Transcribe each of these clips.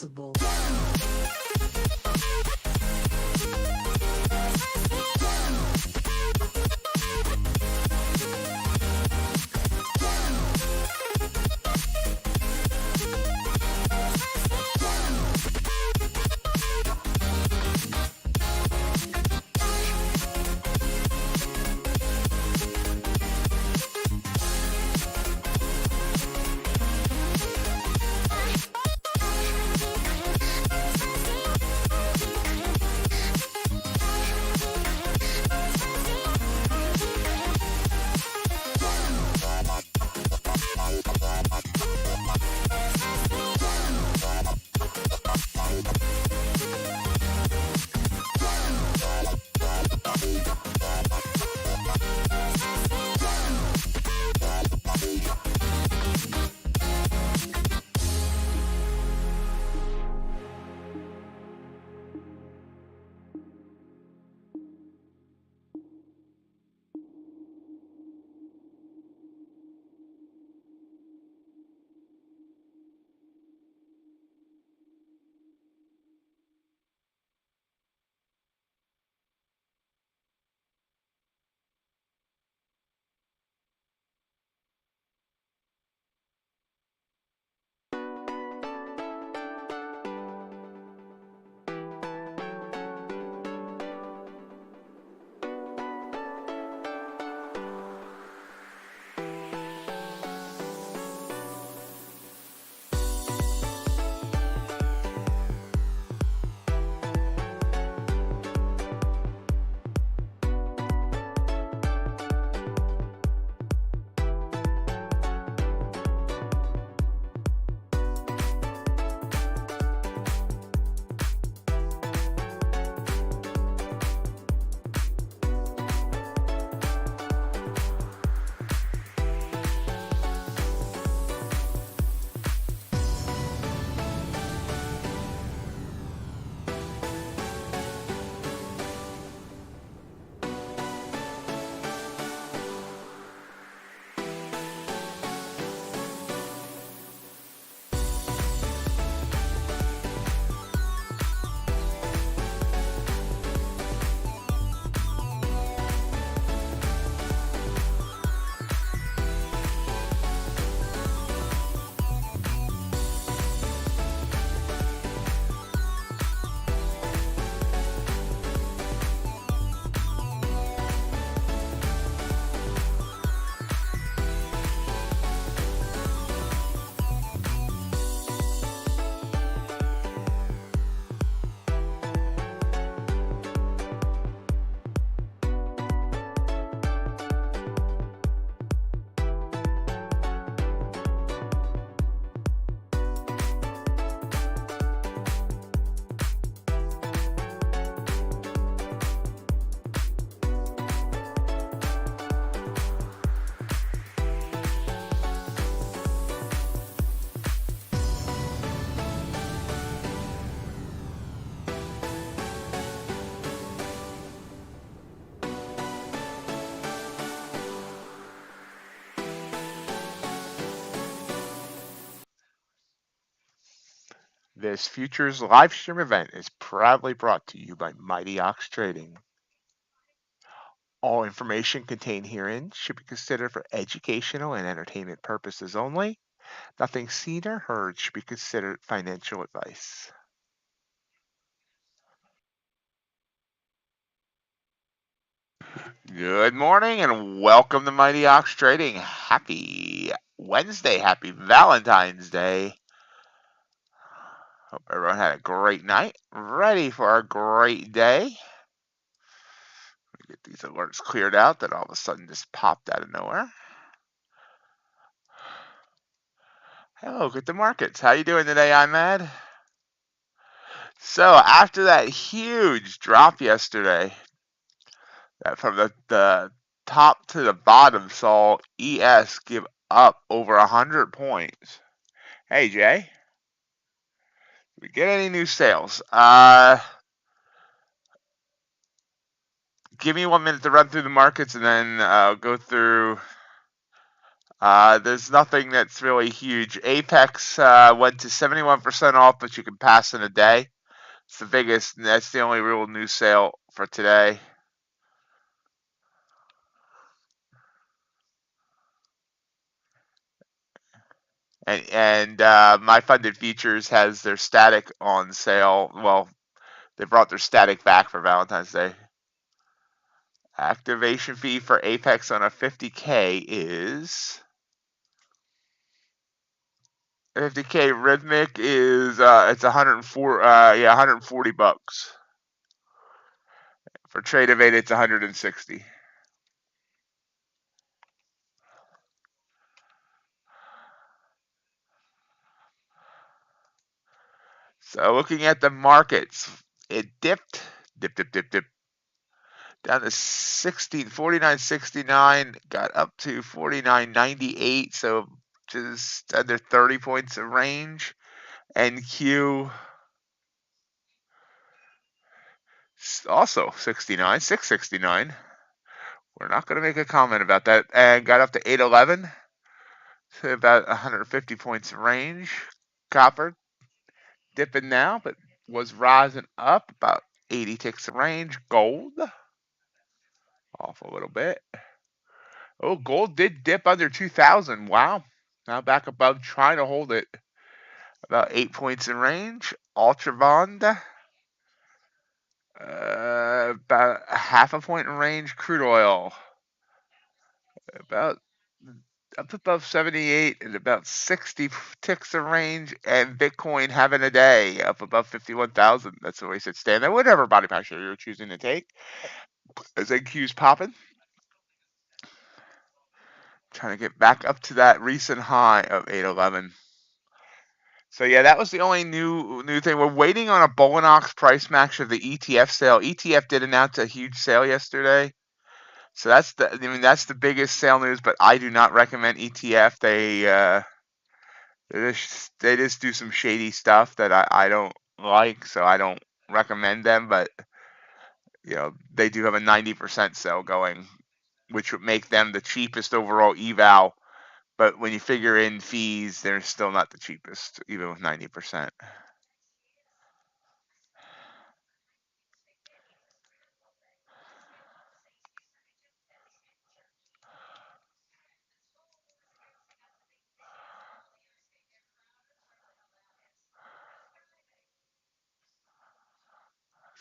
responsible. This futures live stream event is proudly brought to you by MightyOxTrading. All information contained herein should be considered for educational and entertainment purposes only. Nothing seen or heard should be considered financial advice. Good morning and welcome to MightyOxTrading. Happy Wednesday, happy Valentine's Day. Hope everyone had a great night, ready for a great day. Get these alerts cleared out that all of a sudden just popped out of nowhere. Hello, good to markets. How you doing today, Ahmed? So after that huge drop yesterday, that from the top to the bottom saw ES give up over 100 points. Hey, Jay, did we get any new sales? Give me 1 minute to run through the markets and then I'll go through There's nothing that's really huge. Apex went to 71% off, but you can pass in a day. It's the biggest. That's the only real new sale for today. And My Funded Futures has their static on sale. Well, they brought their static back for Valentine's Day. Activation fee for Apex on a 50K is 50K Rhythmic is it's 104 $140. For Tradovate it's 160. So looking at the markets, it dipped down to 49.69, got up to 49.98, so just under 30 points of range. NQ also 669. We're not going to make a comment about that. And got up to 811, so about 150 points of range. Copper dipping now, but was rising up about 80 ticks of range. Gold off a little bit. Oh, gold did dip under 2,000. Wow. Now back above, trying to hold it. About 8 points in range. Ultra bond, about a half a point in range. Crude oil, about up above 78 and about 60 ticks of range. And Bitcoin having a day up above 51,000. That's the way it stand there. Whatever body pressure you're choosing to take. As NQ's popping. Trying to get back up to that recent high of 811. So yeah, that was the only new thing. We're waiting on a Bulenox price match of the ETF sale. ETF did announce a huge sale yesterday. So that's the biggest sale news, but I do not recommend ETF. They just do some shady stuff that I don't like, so I don't recommend them, but they do have a 90% sale going, which would make them the cheapest overall eval. But when you figure in fees, they're still not the cheapest, even with 90%.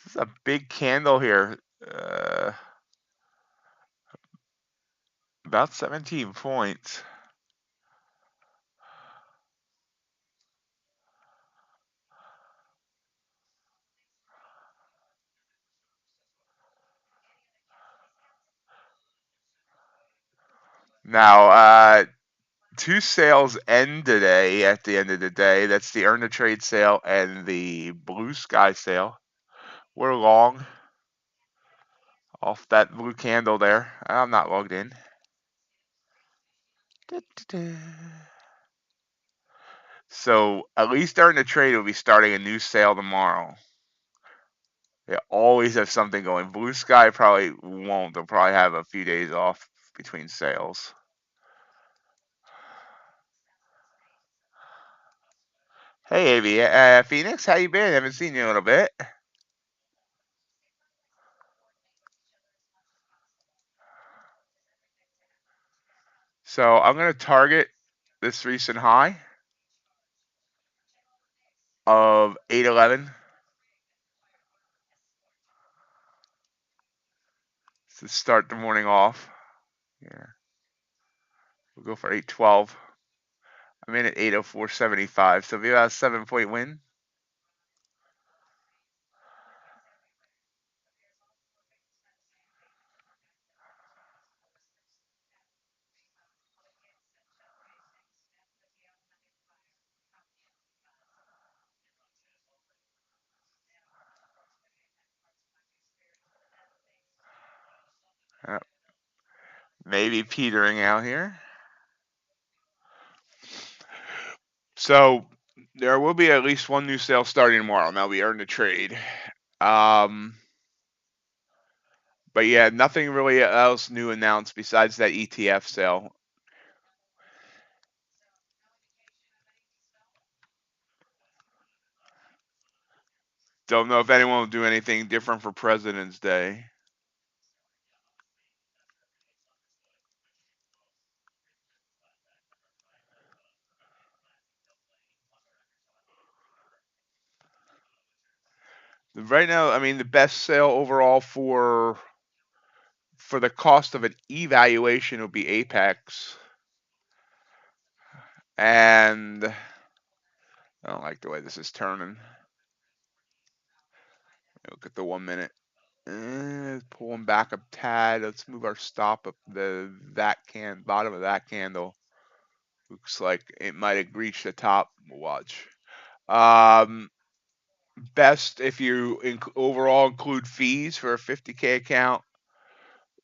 This is a big candle here. About 17 points. Now, two sales end today at the end of the day. That's the Earn the Trade sale and the Blue Sky sale. We're long off that blue candle there. I'm not logged in. So at least Earn the Trade will be starting a new sale tomorrow. They always have something going. Blue Sky probably won't. They'll probably have a few days off between sales. Hey, Phoenix, how you been? Haven't seen you in a little bit. So I'm going to target this recent high of 811 to start the morning off. Yeah, we'll go for 812. I'm in at 804.75, so be about a 7-point win. Maybe petering out here. So there will be at least one new sale starting tomorrow. Now we Earn the Trade. But yeah, nothing really else new announced besides that ETF sale. Don't know if anyone will do anything different for President's Day. Right now, I mean, the best sale overall for the cost of an evaluation would be Apex. And I don't like the way this is turning. Look at the 1 minute. Pulling back a tad. Let's move our stop up bottom of that candle. Looks like it might have reached the top. We'll watch. Best if you overall include fees for a 50K account.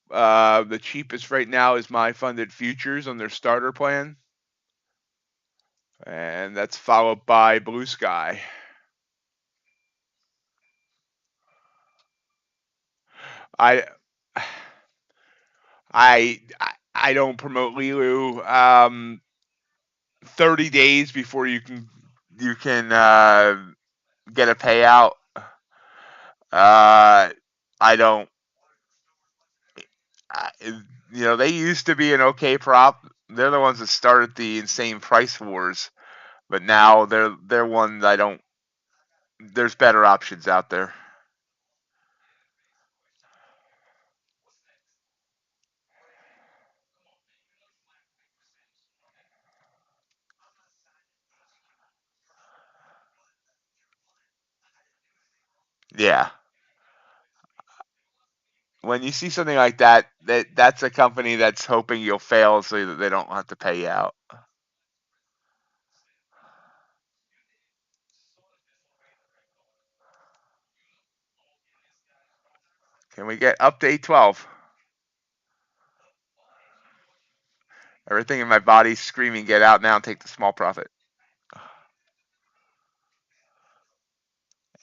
The cheapest right now is My Funded Futures on their starter plan. And that's followed by Blue Sky. I don't promote Lilu. 30 days before you can get a payout. I don't. They used to be an okay prop. They're the ones that started the insane price wars, but now they're one I don't. There's better options out there. Yeah. When you see something like that's a company that's hoping you'll fail so that they don't have to pay you out. Can we get up to 812? Everything in my body's screaming, get out now and take the small profit.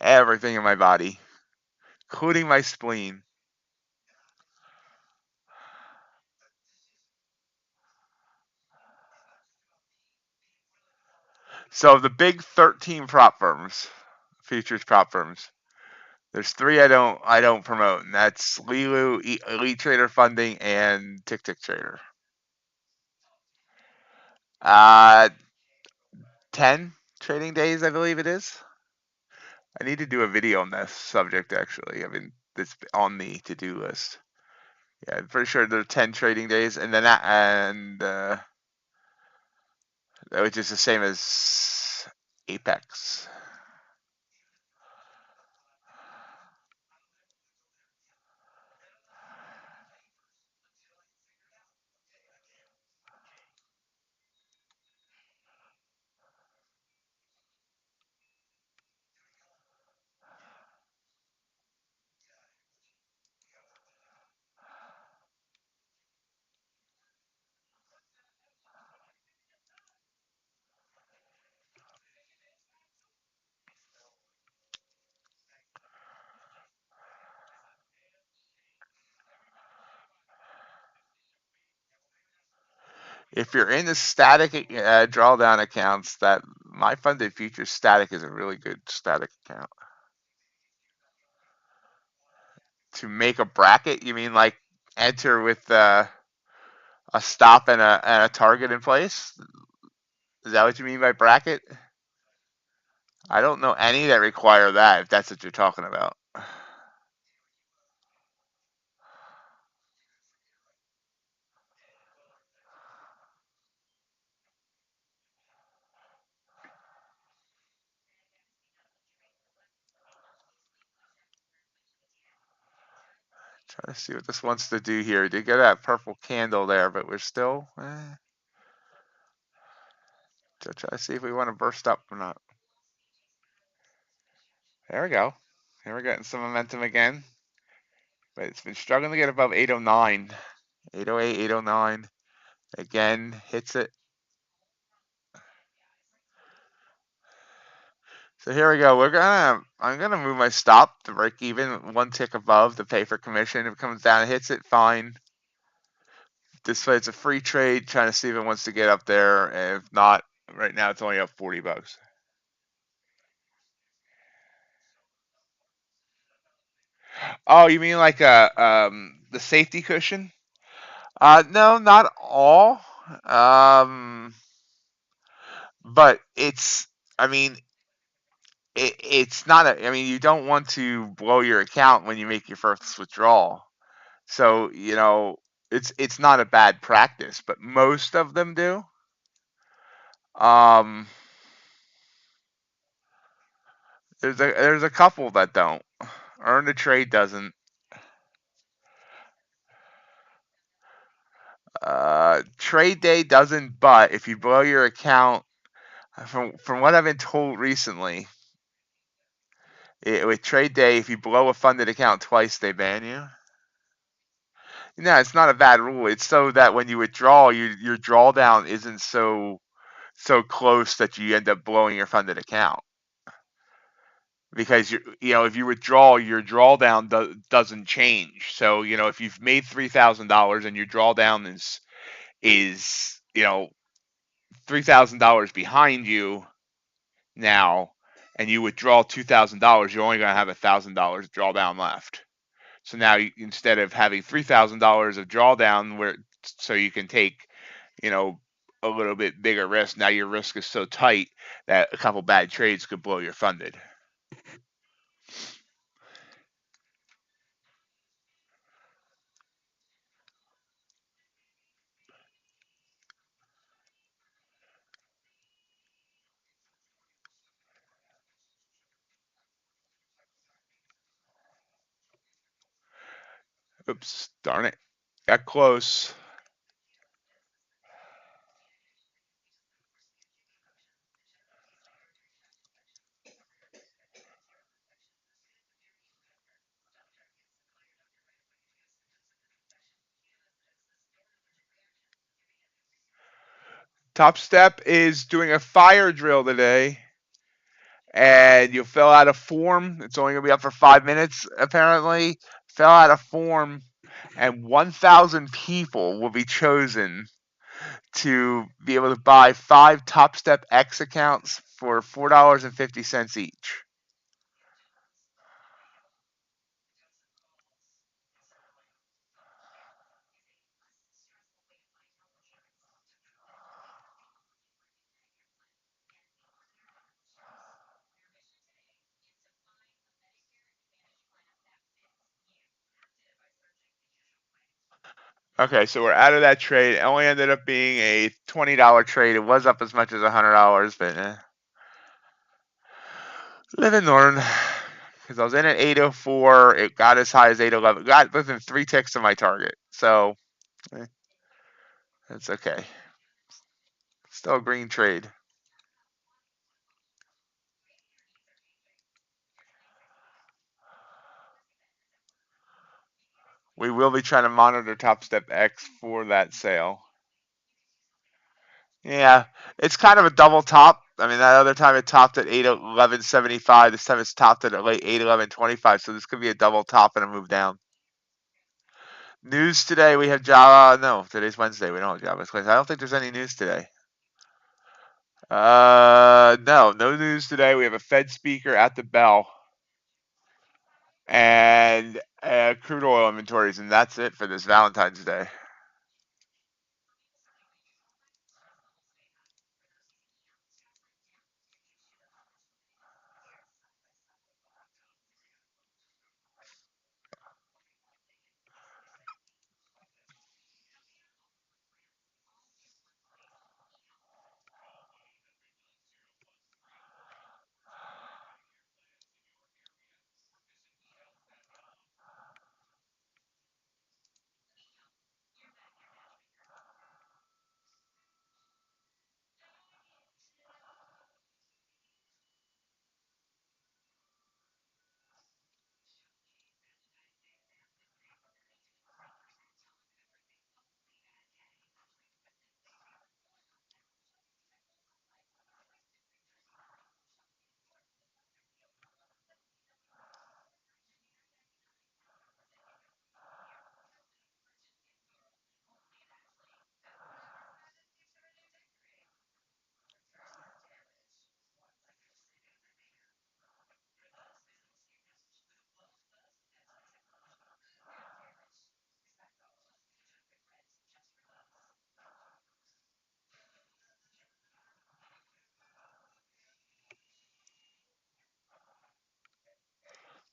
Everything in my body, including my spleen. So the big 13 prop firms, futures prop firms, there's three I don't promote, and that's Lilu, Elite Trader Funding, and Tick Tick Trader. 10 trading days, I believe it is. I need to do a video on this subject, actually. I mean, it's on the to-do list. Yeah, I'm pretty sure there are 10 trading days, and then which is the same as Apex. If you're in the static drawdown accounts, that My Funded Futures static is a really good static account. To make a bracket, you mean like enter with a stop and a target in place? Is that what you mean by bracket? I don't know any that require that, if that's what you're talking about. Trying to see what this wants to do here. Did get that purple candle there, but we're still. So try to see if we want to burst up or not. There we go. Here we're getting some momentum again. But it's been struggling to get above 809. 808, 809. Again, hits it. So here we go. I'm gonna move my stop to break even one tick above to pay for commission. If it comes down and hits it, fine. This way it's a free trade, trying to see if it wants to get up there. And if not, right now it's only up $40. Oh, you mean like the safety cushion? No, not all. Um, but it's, I mean, it's not a, I mean, you don't want to blow your account when you make your first withdrawal. So, it's not a bad practice, but most of them do. Um, there's a couple that don't. Earn the trade doesn't. Trade day doesn't, but if you blow your account, from what I've been told recently, with trade day, if you blow a funded account twice, they ban you. No, it's not a bad rule. It's so that when you withdraw, your drawdown isn't so close that you end up blowing your funded account. Because if you withdraw, your drawdown doesn't change. So if you've made $3,000 and your drawdown is $3,000 behind you now, and you withdraw $2,000, you're only going to have $1,000 drawdown left. So now instead of having $3,000 of drawdown, so you can take a little bit bigger risk. Now your risk is so tight that a couple bad trades could blow your funded. Oops, darn it. Got close. Topstep is doing a fire drill today, and you'll fill out a form. It's only going to be up for 5 minutes, apparently. Fill out a form, and 1,000 people will be chosen to be able to buy 5 Topstep X accounts for $4.50 each. Okay, so we're out of that trade. It only ended up being a $20 trade. It was up as much as $100, but live and learn. Because I was in at 804, it got as high as 811. Got within 3 ticks of my target, so that's okay. Still a green trade. We will be trying to monitor Topstep X for that sale. Yeah, it's kind of a double top. I mean, that other time it topped at 811.75. This time it's topped at late 811.25. So this could be a double top and a move down. News today, we have Java. No, today's Wednesday. We don't have Java. I don't think there's any news today. No news today. We have a Fed speaker at the bell, and crude oil inventories, and that's it for this Valentine's Day.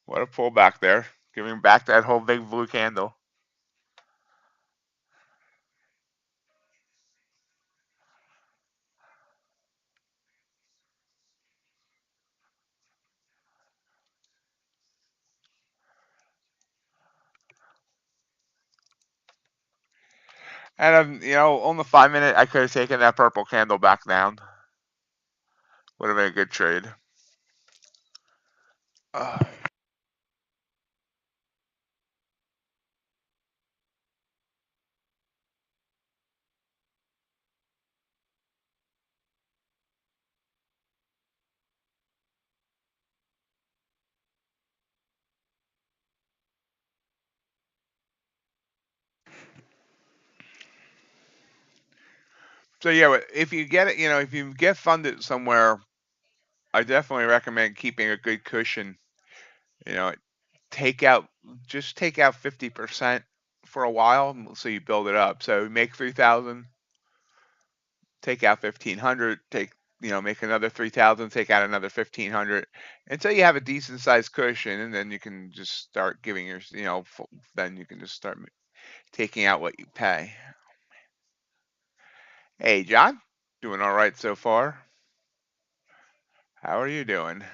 What a pullback there. Giving back that whole big blue candle. And on the 5 minute, I could have taken that purple candle back down. Would have been a good trade. So yeah, if you get it, if you get funded somewhere, I definitely recommend keeping a good cushion. You know, take out just take out 50% for a while, so you build it up. So you make 3,000, take out 1,500, make another 3,000, take out another 1,500, until you have a decent sized cushion, and then you can just start giving then you can just start taking out what you pay. Hey, John, doing all right so far? How are you doing?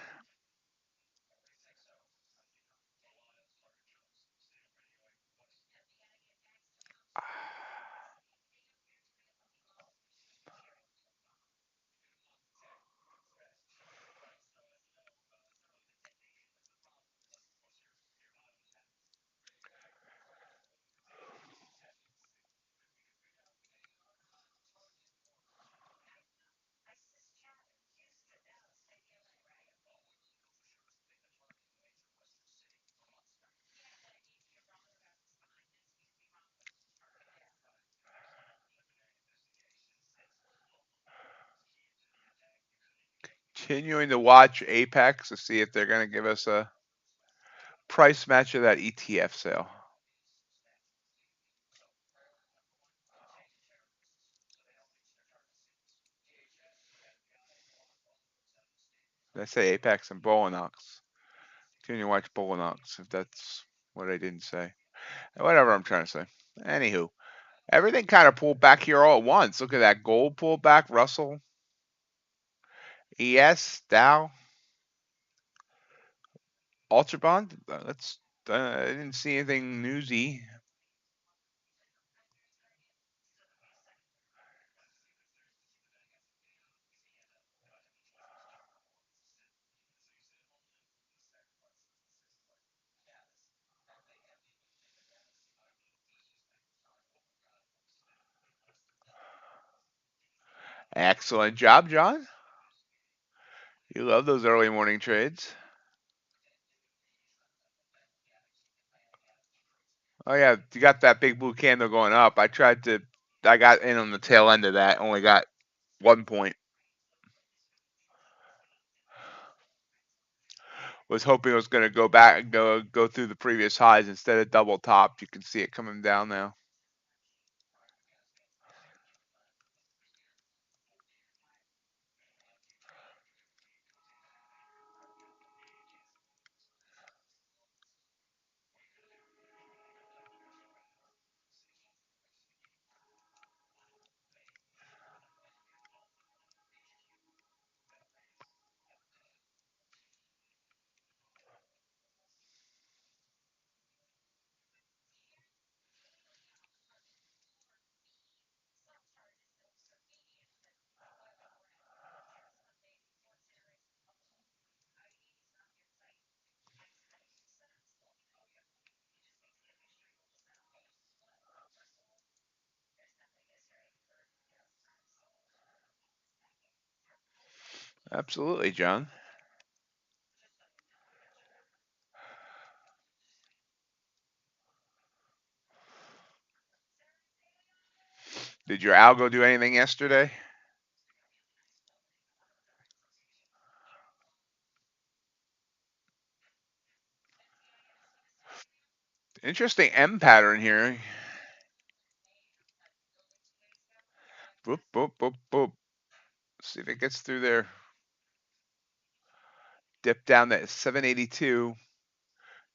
Continuing to watch Apex to see if they're going to give us a price match of that ETF sale. Did I say Apex and Bulenox? Continue to watch Bulenox, if that's what I didn't say. Whatever I'm trying to say. Anywho, everything kind of pulled back here all at once. Look at that gold pull back, Russell, ES, Dow, Ultra Bond. I didn't see anything newsy. Excellent job, John. You love those early morning trades. Oh yeah, you got that big blue candle going up. I got in on the tail end of that. Only got 1 point. Was hoping it was going to go back and go through the previous highs instead of double top. You can see it coming down now. Absolutely, John. Did your algo do anything yesterday? Interesting M pattern here. Boop, boop, boop, boop. See if it gets through there. Dip down to 782.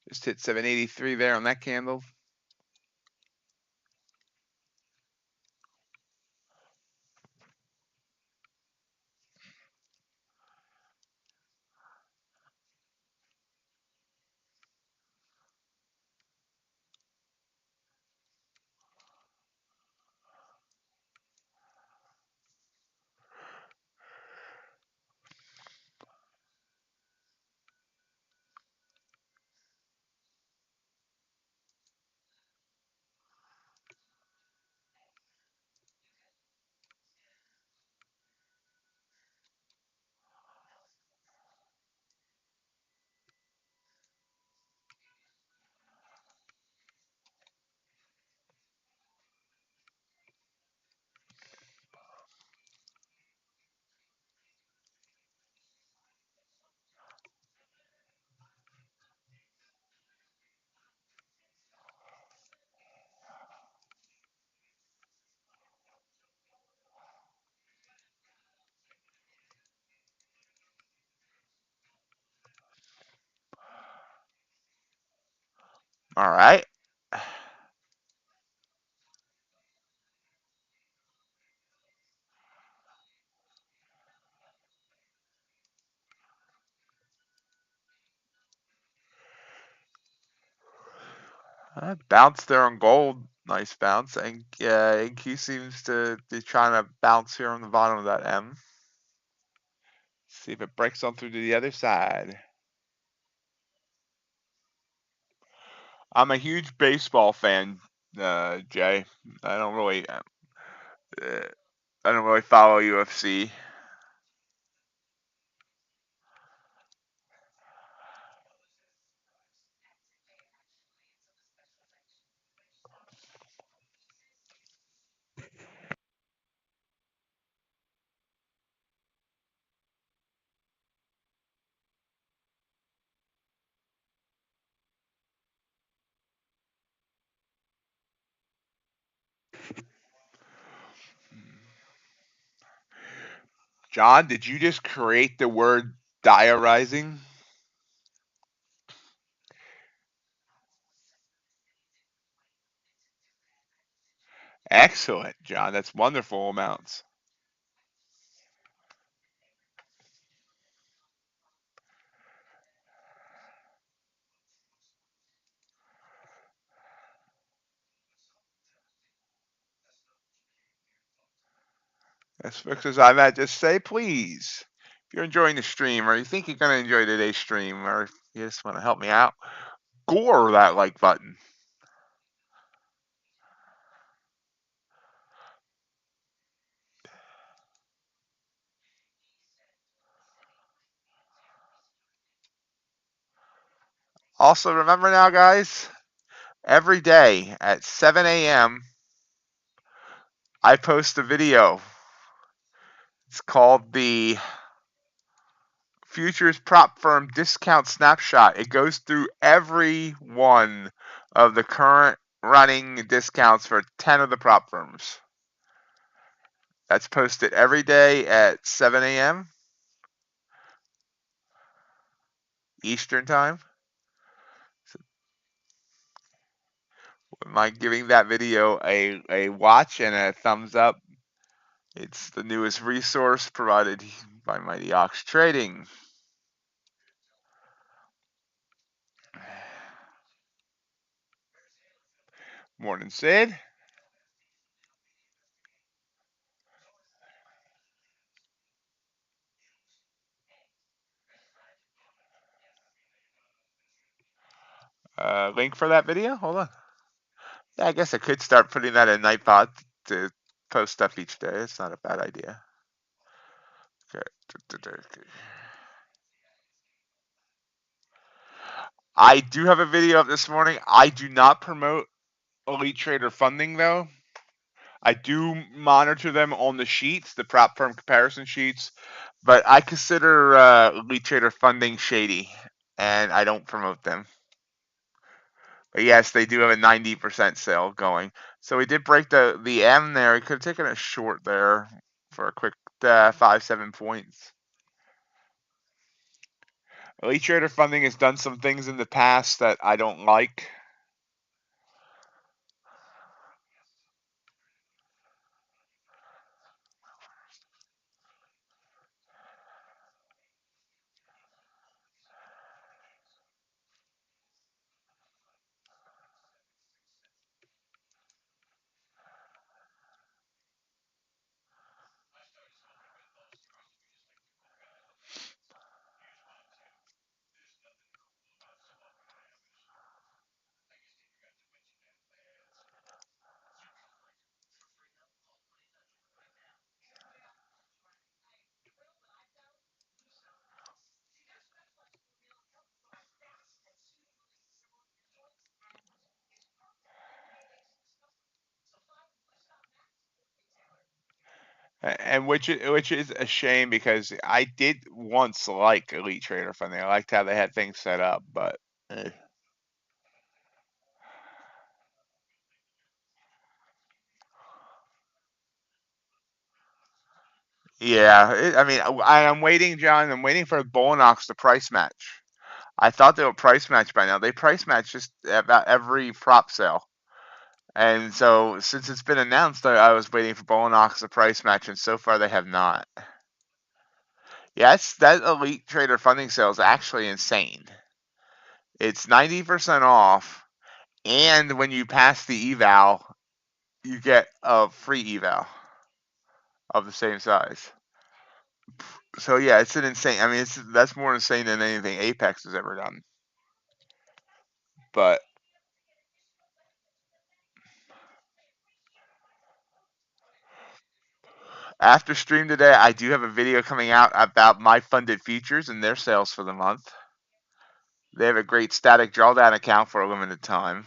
Just hit 783 there on that candle. All right. Bounce there on gold. Nice bounce. And NQ seems to be trying to bounce here on the bottom of that M. See if it breaks on through to the other side. I'm a huge baseball fan, Jay. I don't really, I don't really follow UFC. John, did you just create the word diarizing? Excellent, John. That's wonderful amounts. As fixes I'm at, just say please. If you're enjoying the stream or you think you're going to enjoy today's stream or if you just want to help me out, gore that like button. Also, remember now, guys, every day at 7 a.m., I post a video. It's called the Futures Prop Firm Discount Snapshot. It goes through every one of the current running discounts for 10 of the prop firms. That's posted every day at 7 a.m. Eastern Time. So am I giving that video a watch and a thumbs up? It's the newest resource provided by MightyOxTrading. Morning, Sid. Link for that video? Hold on. Yeah, I guess I could start putting that in Nightbot to post stuff each day. It's not a bad idea. Okay. I do have a video up this morning. I do not promote Elite Trader funding though. I do monitor them on the sheets, the prop firm comparison sheets, but I consider Elite Trader funding shady, and I don't promote them. But yes, they do have a 90% sale going. So we did break the M there. We could have taken a short there for a quick 5-7 points. Elite Trader Funding has done some things in the past that I don't like. And which is a shame because I did once like Elite Trader Funding. I liked how they had things set up, but eh. Yeah, I mean, I'm waiting, John. I'm waiting for Bulenox to price match. I thought they would price match by now. They price match just about every prop sale. And so since it's been announced, I was waiting for Bulenox to price match, and so far they have not. Yes, that Elite Trader Funding sale is actually insane. It's 90% off, and when you pass the eval, you get a free eval of the same size. So yeah, it's an insane. I mean, that's more insane than anything Apex has ever done. But after stream today, I do have a video coming out about my funded futures and their sales for the month. They have a great static drawdown account for a limited time.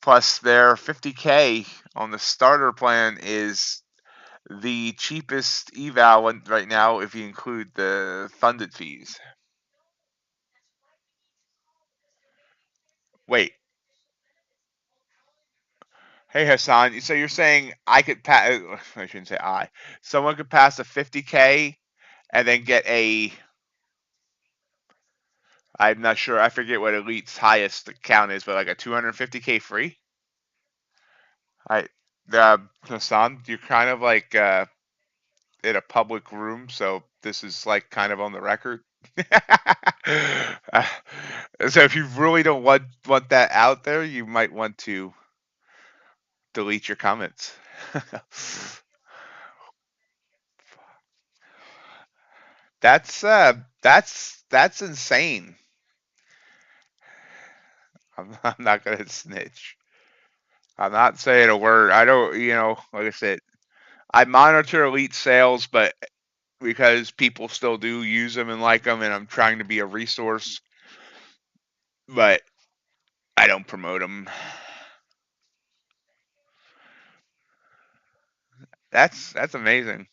Plus, their 50K on the starter plan is the cheapest eval right now if you include the funded fees. Wait, hey Hassan, so you're saying I could pass? I shouldn't say I. Someone could pass a 50K and then get a. I'm not sure. I forget what Elite's highest account is, but like a 250K free. I, Hassan, you're kind of like in a public room, so this is like kind of on the record. Uh, so if you really don't want that out there, you might want to delete your comments. that's uh that's insane. I'm not gonna snitch. I'm not saying a word. I don't, like I said, I monitor elite sales, but because people still do use them and like them, and I'm trying to be a resource, but I don't promote them. That's amazing.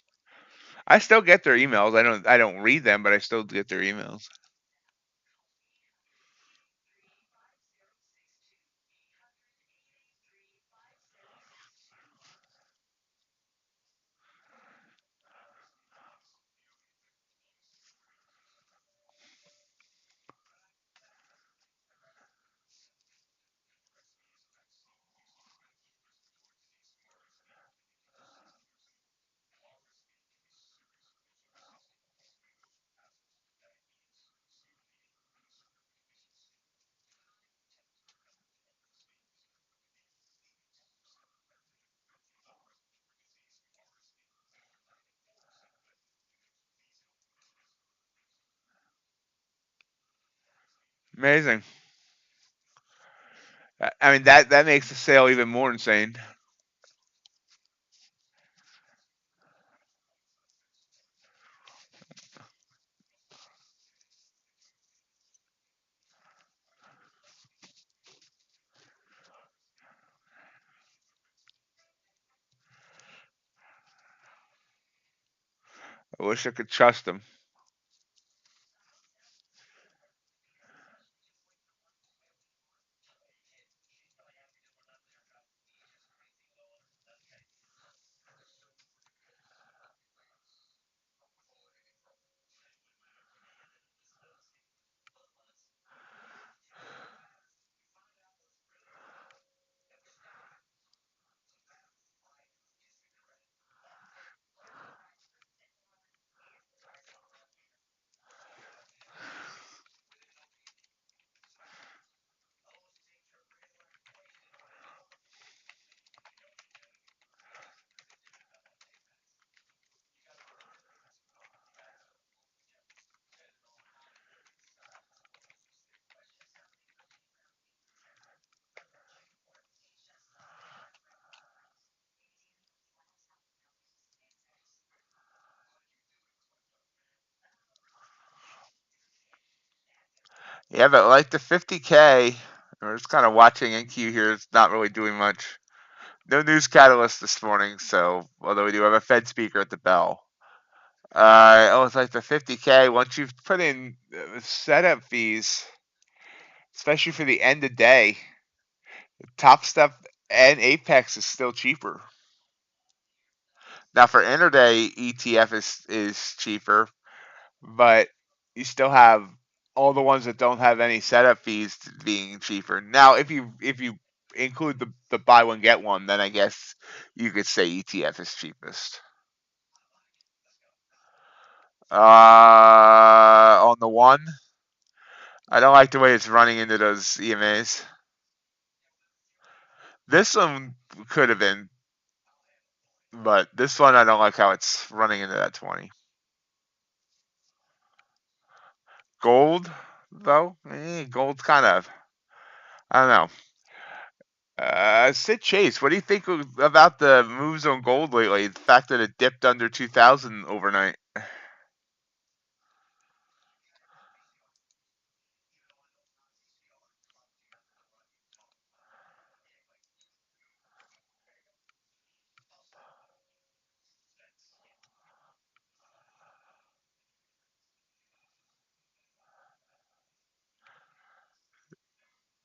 I still get their emails. I don't read them, but I still get their emails. Amazing. I mean that makes the sale even more insane. I wish I could trust them. Yeah, but like the 50K, we're just kind of watching NQ here. It's not really doing much. No news catalyst this morning, so although we do have a Fed speaker at the bell. It's like the 50K. Once you've put in setup fees, especially for the end of day, Topstep and Apex is still cheaper. Now for intraday, ETF is cheaper, but you still have all the ones that don't have any setup fees being cheaper. Now, if you include the buy one get one, then I guess you could say ETF is cheapest. On the one, I don't like the way it's running into those EMAs. This one could have been, but this one I don't like how it's running into that 20. Gold, though, gold's kind of, I don't know. Sid Chase, what do you think about the moves on gold lately? The fact that it dipped under 2,000 overnight.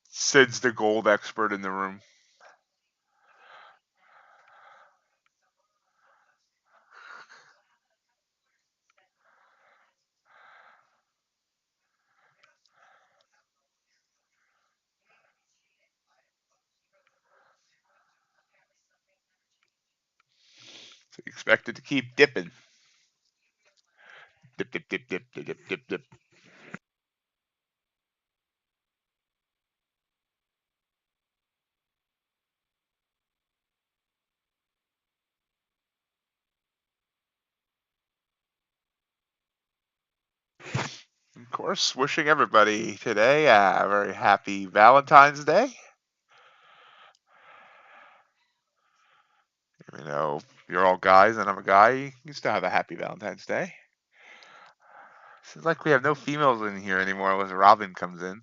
Sid's the gold expert in the room. So expected to keep dipping. Dip, dip, dip, dip, dip, dip, dip, dip. Of course, wishing everybody today a very happy Valentine's Day. You know, you're all guys and I'm a guy. You still have a happy Valentine's Day. Seems like we have no females in here anymore unless Robin comes in.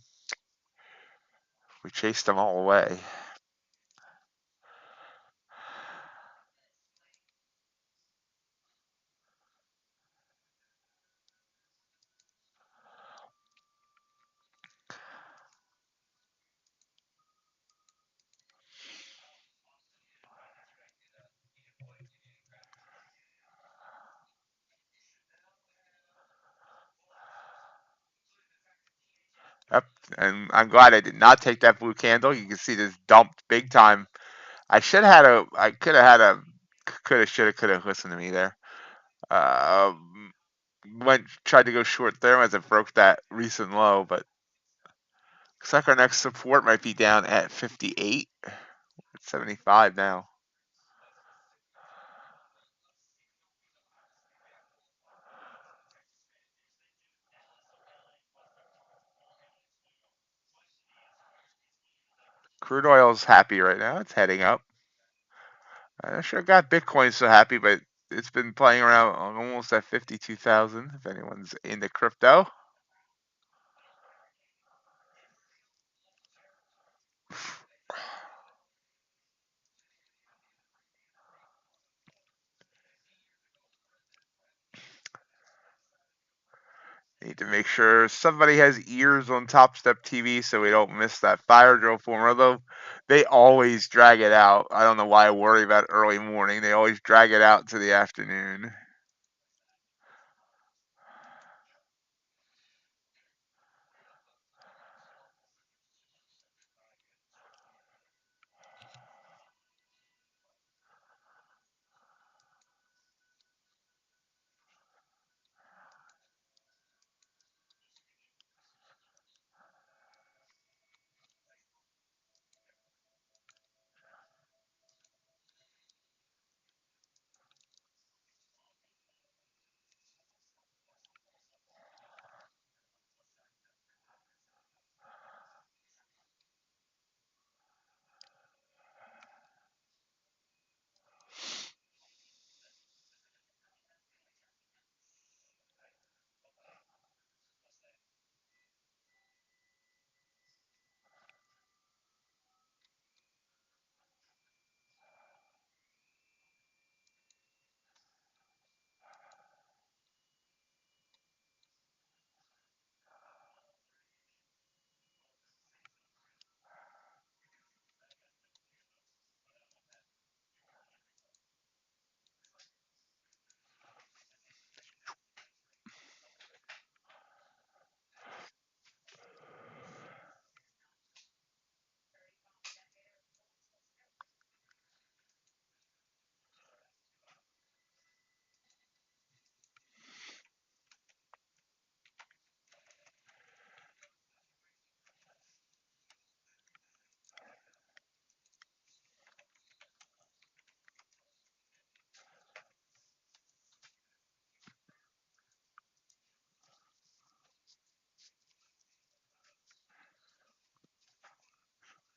We chased them all away. Yep, and I'm glad I did not take that blue candle. You can see this dumped big time. I could have had a, could have listened to me there. Uh, tried to go short there as it broke that recent low, but looks like our next support might be down at 58. It's 75 now. Crude oil's happy right now. It's heading up. I sure got Bitcoin so happy, but it's been playing around almost at 52,000 if anyone's into crypto. Need to make sure somebody has ears on Topstep TV so we don't miss that fire drill form. Although they always drag it out. I don't know why I worry about early morning. They always drag it out to the afternoon.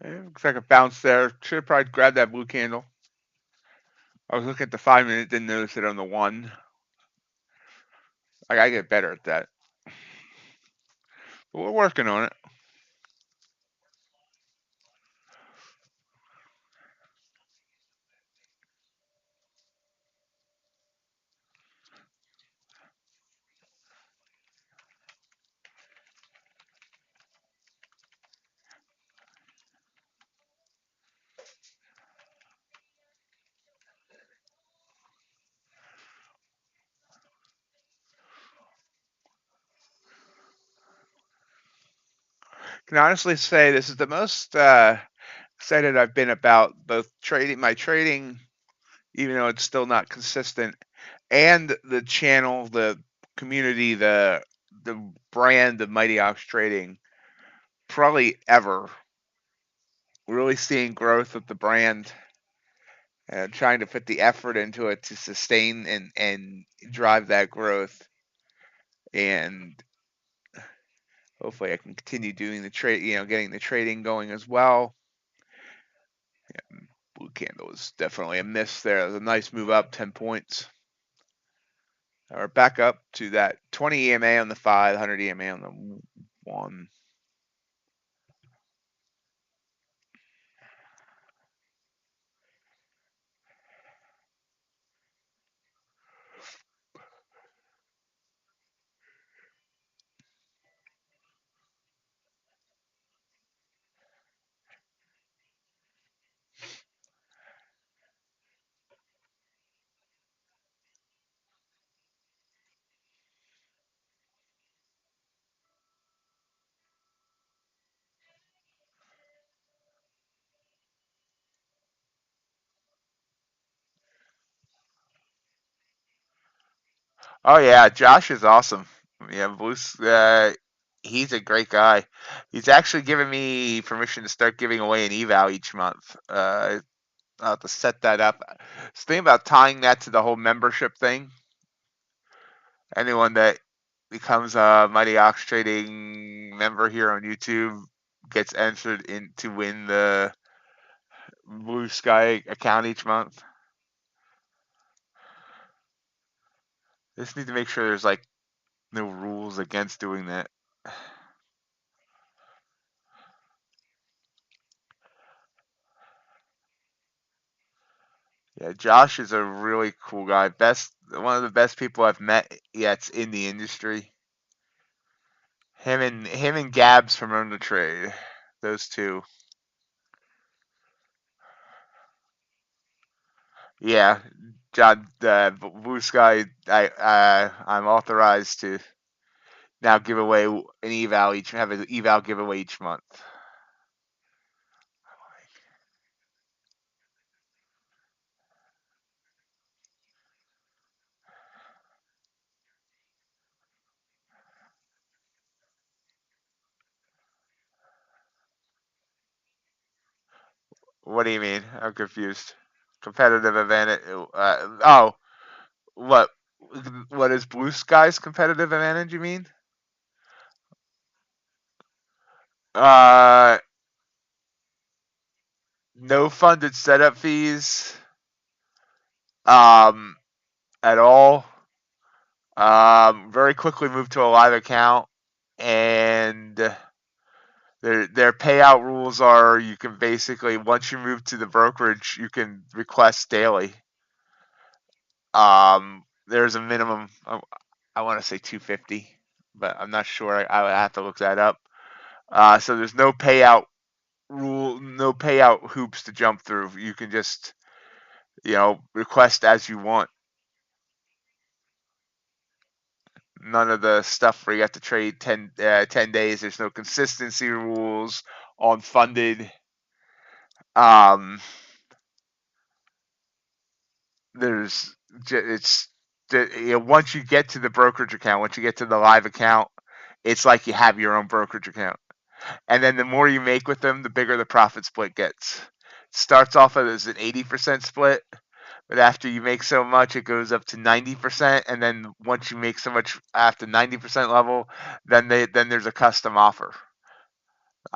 Looks like a bounce there. Should have probably grabbed that blue candle. I was looking at the 5 minute, didn't notice it on the 1. I gotta get better at that. But we're working on it. Can honestly say this is the most excited I've been about both my trading, even though it's still not consistent, and the channel, the community, the brand of MightyOxTrading, probably ever. Really seeing growth with the brand and trying to put the effort into it to sustain and drive that growth. And hopefully I can continue doing the trade, getting the trading going as well. Blue candle was definitely a miss there. It was a nice move up, 10 points. We're back up to that 20 EMA on the 5, 100 EMA on the 1. Oh yeah, Josh is awesome. Yeah, Bruce, he's a great guy. He's actually given me permission to start giving away an eval each month. I'll have to set that up. It's the thing about tying that to the whole membership thing. Anyone that becomes a Mighty Ox Trading member here on YouTube gets entered in to win the Blue Sky account each month. Just need to make sure there's like no rules against doing that. Yeah, Josh is a really cool guy. One of the best people I've met yet in the industry. Him and Gabs from Own the Trade, those two. Yeah, John, Blue Sky. I'm authorized to now give away an eval each. Have an eval giveaway each month. What do you mean? I'm confused. Competitive advantage. Oh, what? What is Blue Sky's competitive advantage? You mean? Uh, no funded setup fees. Um, at all. Very quickly move to a live account, and their payout rules are you can basically once you move to the brokerage, you can request daily. There's a minimum. I want to say 250, but I'm not sure. I would have to look that up. So there's no payout rule, no payout hoops to jump through. You can just request as you want. None of the stuff where you have to trade 10 days. There's no consistency rules on funded. Um, there's it's once you get to the brokerage account, once you get to the live account, it's like you have your own brokerage account. And then the more you make with them, the bigger the profit split gets. It starts off as an 80% split, but after you make so much, it goes up to 90%. And then once you make so much after 90% level, then there's a custom offer.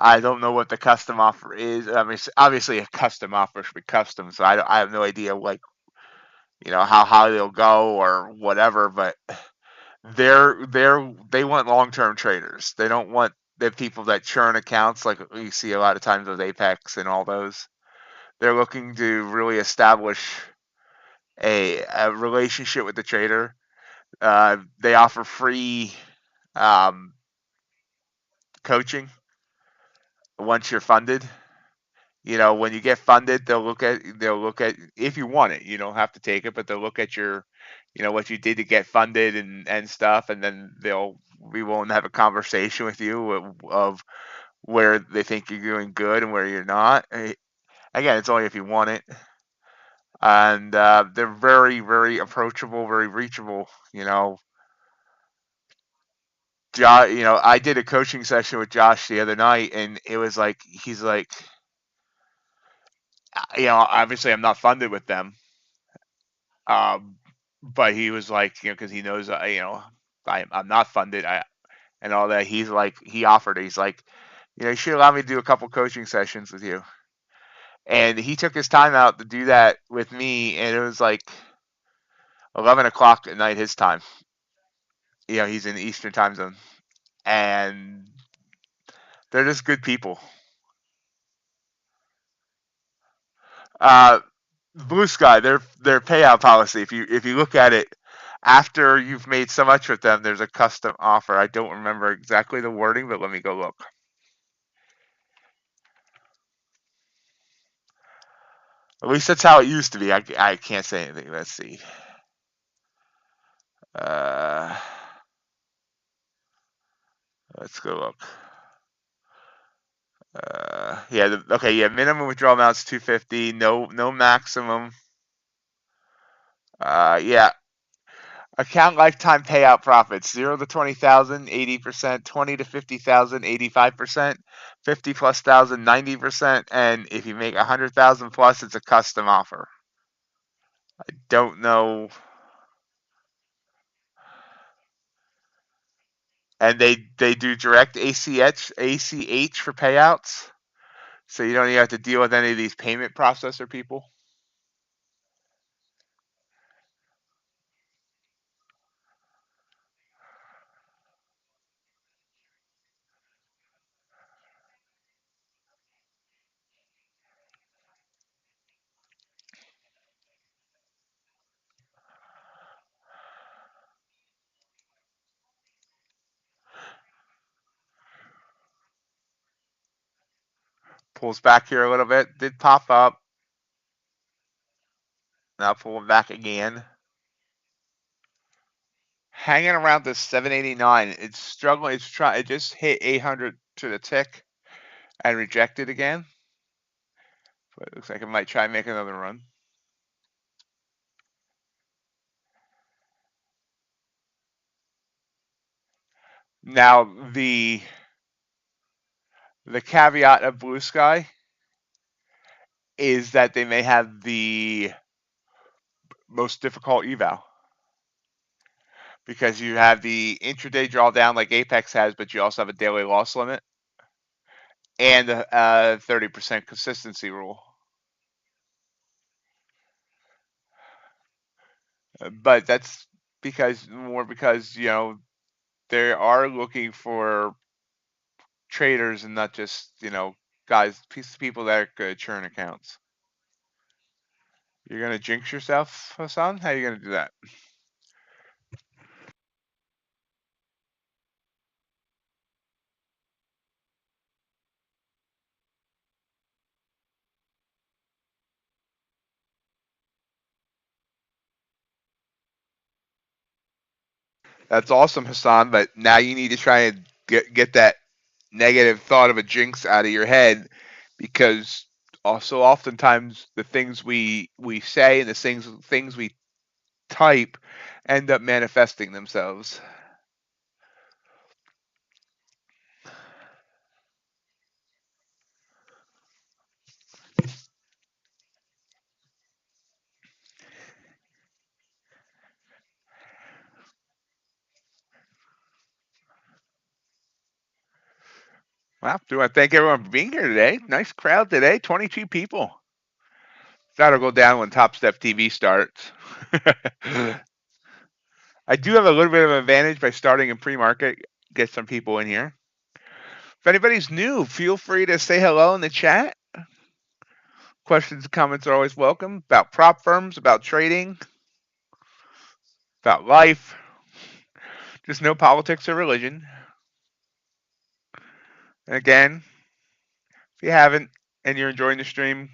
I don't know what the custom offer is. I mean, obviously a custom offer should be custom, so I have no idea like how they'll go or whatever. But they want long term traders. They don't want the people that churn accounts like we see a lot of times with Apex and all those. They're looking to really establish a relationship with the trader. They offer free um, coaching once you're funded. When you get funded, they'll look at if you want it. You don't have to take it, but they'll look at your, what you did to get funded and stuff, and then they'll be willing to have a conversation with you of where they think you're doing good and where you're not. Again, it's only if you want it, and they're very, very approachable, very reachable. I did a coaching session with Josh the other night, and it was like he's like, obviously I'm not funded with them, um, but he was like, because he knows, I'm not funded, and all that. He's like, he offered it. He's like, you should allow me to do a couple coaching sessions with you. And he took his time out to do that with me, and it was like 11 o'clock at night his time. He's in the Eastern time zone, and they're just good people. Uh, Blue Sky, their payout policy. If you look at it, after you've made so much with them, there's a custom offer. I don't remember exactly the wording, but let me go look. At least that's how it used to be. I can't say anything. Let's see. Uh, let's go look. Yeah. Okay. Yeah. Minimum withdrawal amount's 250. No maximum. Yeah. Account lifetime payout profits: 0 to 20,000, 80%; 20 to 50,000, 85%; 50 plus thousand, 90%; and if you make 100,000 plus, it's a custom offer. I don't know, and they do direct ACH for payouts, so you don't even have to deal with any of these payment processor people. Pulls back here a little bit. Did pop up. Now pulling back again. Hanging around this 789. It's struggling. It just hit 800 to the tick and rejected again. But it looks like it might try and make another run. Now the caveat of Blue Sky is that they may have the most difficult eval because you have the intraday drawdown like Apex has, but you also have a daily loss limit and a 30% consistency rule. But that's because they are looking for traders and not just people that are good at churn accounts. You're gonna jinx yourself, Hassan? How are you gonna do that? That's awesome, Hassan. But now you need to try and get that negative thought of a jinx out of your head, because also oftentimes the things we say and the things we type end up manifesting themselves. Well, do want to thank everyone for being here today. Nice crowd today, 22 people. That'll go down when Topstep TV starts. I do have a little bit of an advantage by starting in pre-market, get some people in here. If anybody's new, feel free to say hello in the chat. Questions and comments are always welcome about prop firms, about trading, about life. Just no politics or religion. And again, if you haven't and you're enjoying the stream,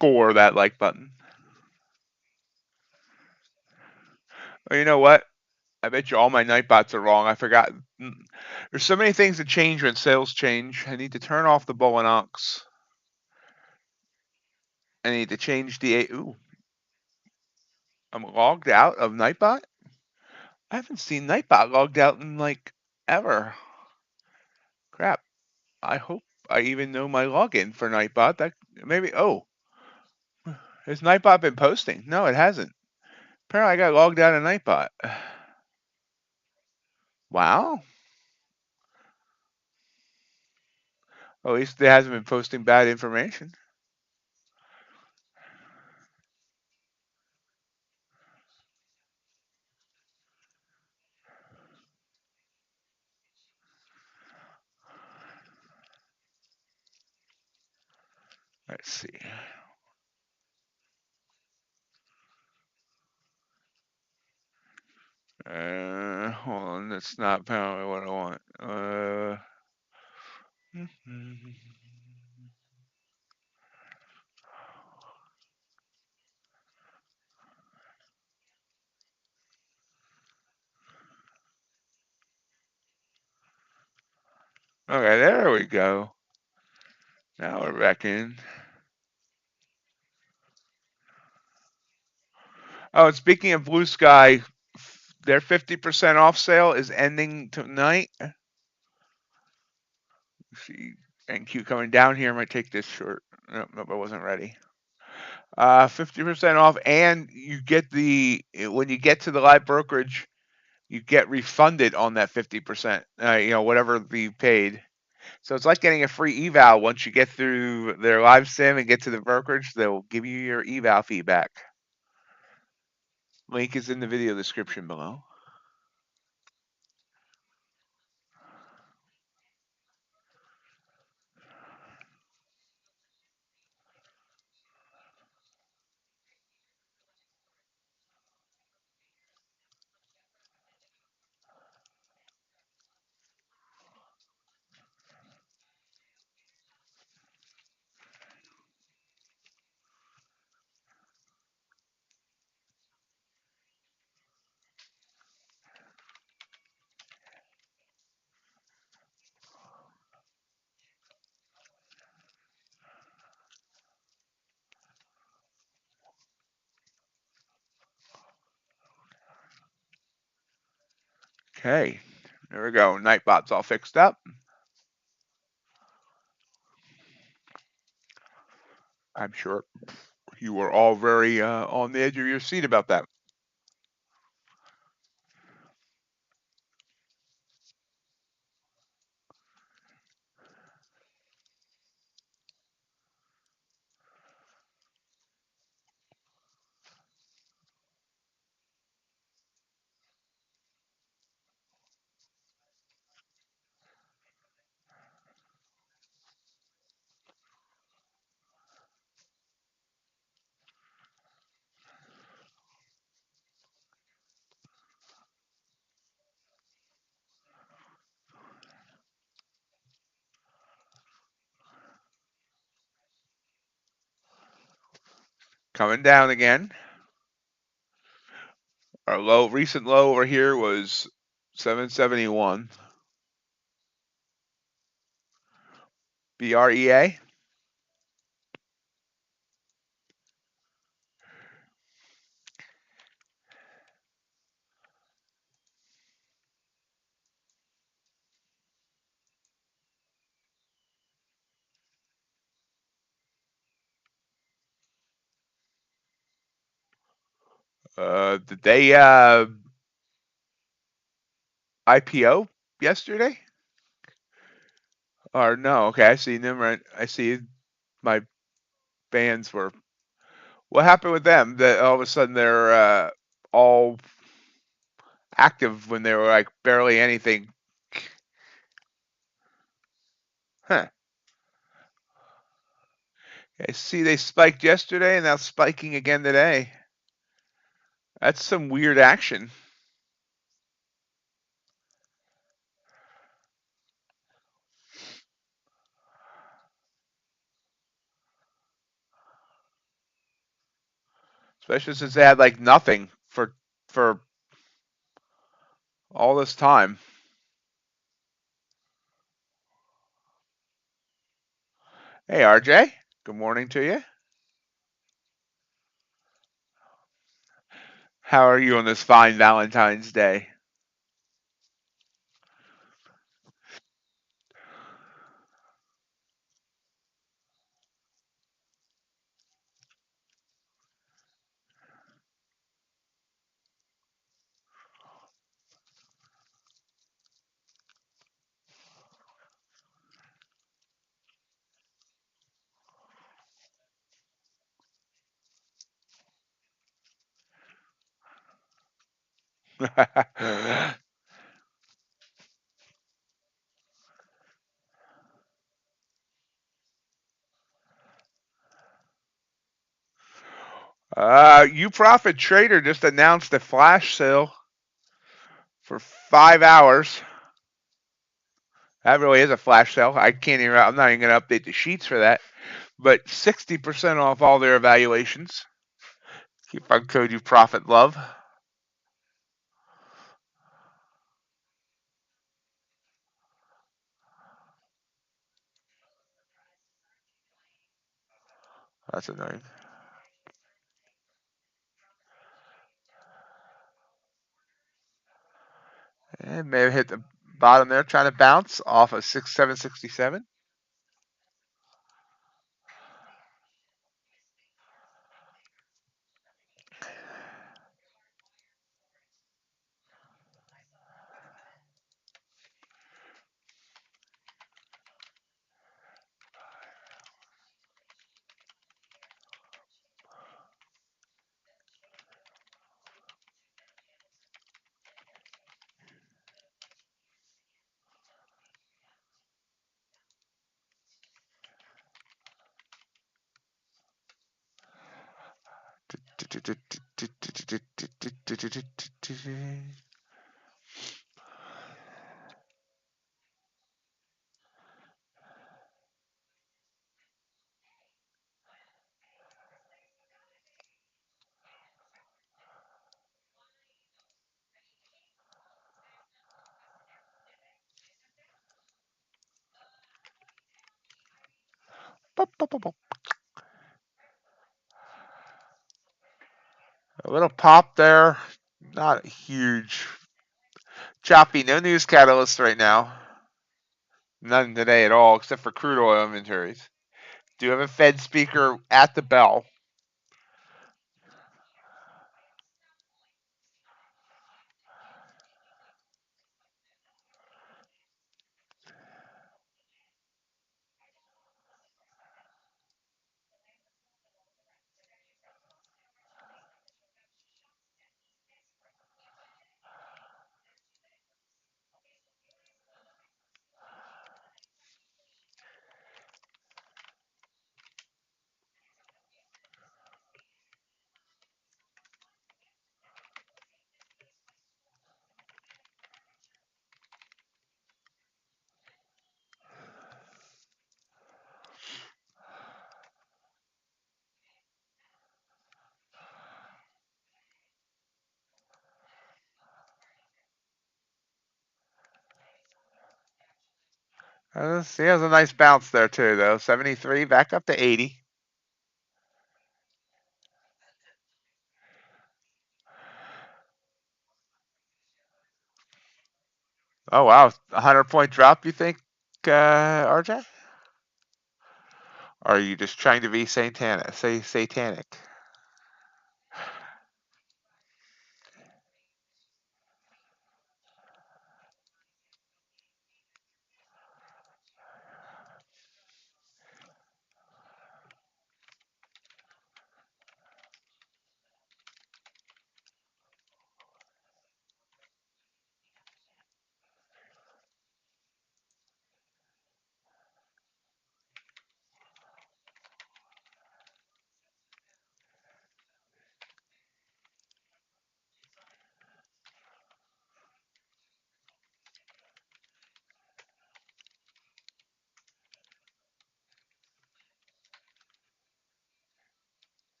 gore that like button. Well, you know what? I bet you all my Nightbots are wrong. I forgot. There's so many things that change when sales change. I need to turn off the Bulenox. I need to change the... Ooh. I'm logged out of Nightbot? I haven't seen Nightbot logged out in, like, ever. Crap. I hope I even know my login for Nightbot. That maybe... Oh. Has Nightbot been posting? No, it hasn't. Apparently I got logged out of Nightbot. Wow. At least it hasn't been posting bad information. Let's see. Hold on. That's not apparently what I want. Okay, there we go. Now we're back in. Oh, and speaking of Blue Sky, their 50% off sale is ending tonight. See, NQ coming down here might take this short. Nope, I wasn't ready. 50% off, and you get when you get to the live brokerage, you get refunded on that 50%. Whatever you paid. So it's like getting a free eval once you get through their live sim and get to the brokerage. They'll give you your eval fee back. Link is in the video description below. Okay, there we go. Nightbot's all fixed up. I'm sure you were all very on the edge of your seat about that. Coming down again. Our recent low over here was 771. BREA. Did they IPO yesterday? Or no? Okay, I see them. Right, I see my bands were. What happened with them? That all of a sudden they're all active when they were like barely anything. Huh. I see they spiked yesterday and now spiking again today. That's some weird action. Especially since they had like nothing for all this time. Hey RJ, good morning to you. How are you on this fine Valentine's Day? You Profit Trader just announced a flash sale for 5 hours. That really is a flash sale. I can't even. I'm not even going to update the sheets for that. But 60% off all their evaluations. Keep on code you profit love. That's annoying. And may have hit the bottom there, trying to bounce off of 767. A little pop there, not huge. Choppy, no news catalyst right now. None today at all, except for crude oil inventories. Do have a Fed speaker at the bell. He has a nice bounce there too, though. 73 back up to 80. Oh wow, 100-point drop. You think, RJ? Or are you just trying to be satanic? Say satanic.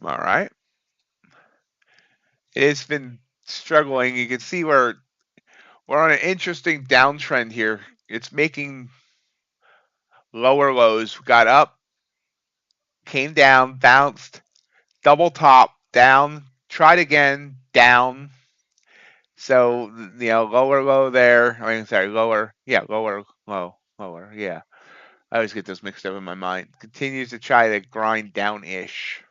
All right. It's been struggling. You can see we're on an interesting downtrend here. It's making lower lows. Got up, came down, bounced, double top, down, tried again, down. So, lower low there. I mean, sorry, lower. Yeah, lower, low, lower. Yeah. I always get those mixed up in my mind. Continues to try to grind down-ish.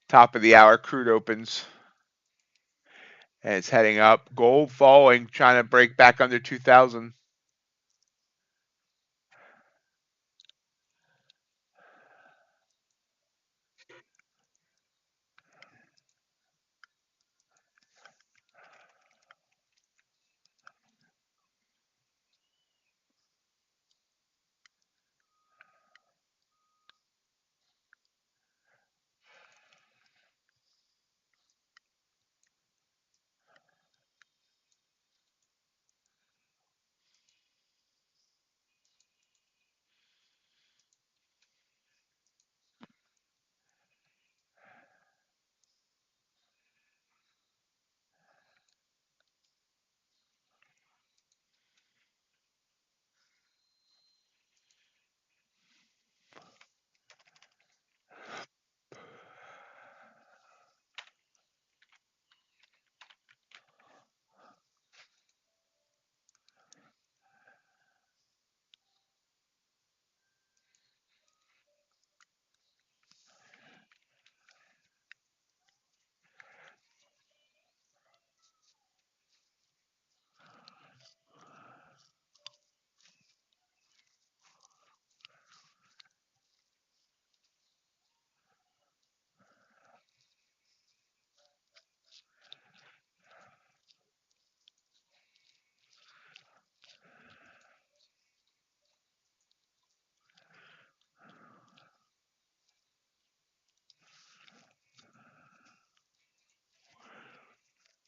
Top of the hour, crude opens. And it's heading up. Gold falling, trying to break back under 2,000.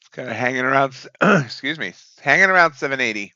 It's kind of hanging around, excuse me, hanging around 780.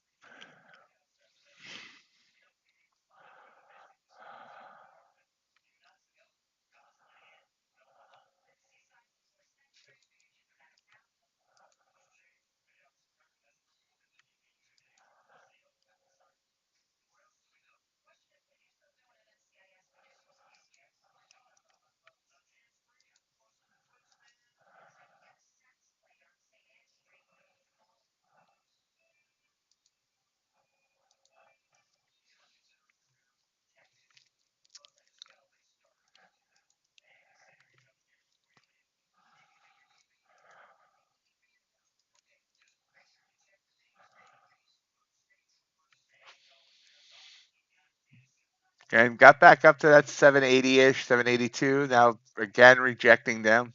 And got back up to that 780-ish, 782. Now again rejecting down.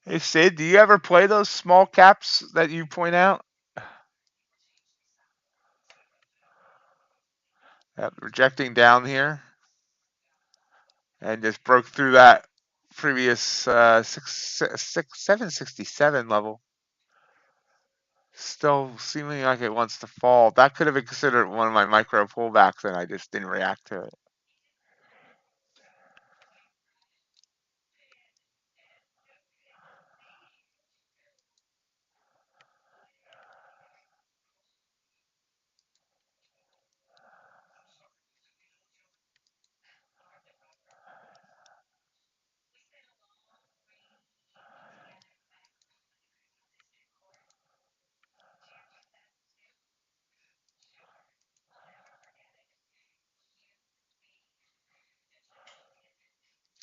Hey Sid, do you ever play those small caps that you point out? Yep, rejecting down here and just broke through that previous 767 level. Still seeming like it wants to fall. That could have been considered one of my micro pullbacks, and I just didn't react to it.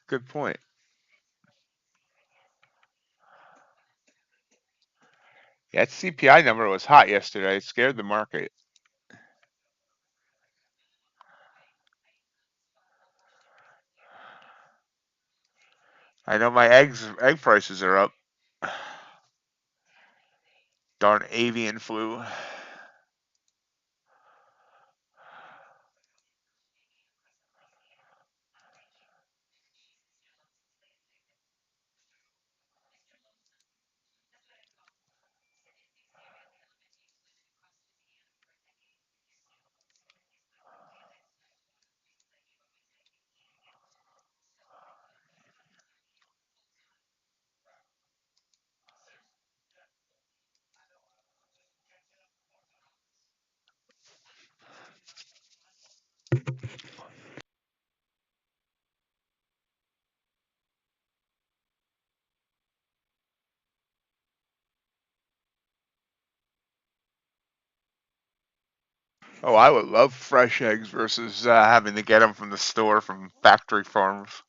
Good point. Yeah, that CPI number was hot yesterday. It scared the market. I know my egg prices are up. Darn avian flu. Oh, I would love fresh eggs versus having to get them from the store from factory farms.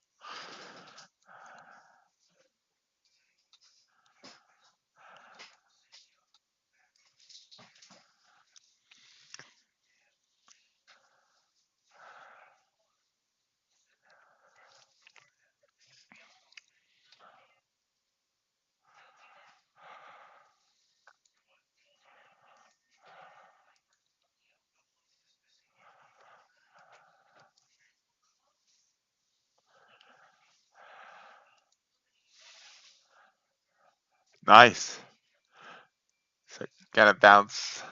Nice. So gotta bounce.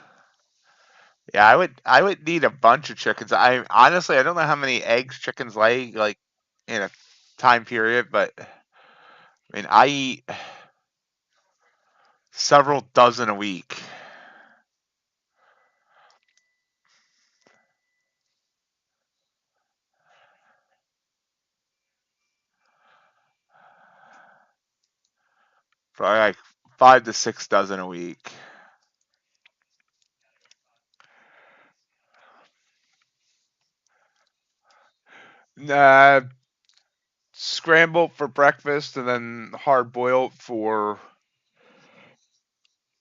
Yeah, I would need a bunch of chickens. I honestly I don't know how many eggs chickens lay like in a time period, but I mean I eat several dozen a week. Probably like 5 to 6 dozen a week. Uh, Scrambled for breakfast and then hard boiled for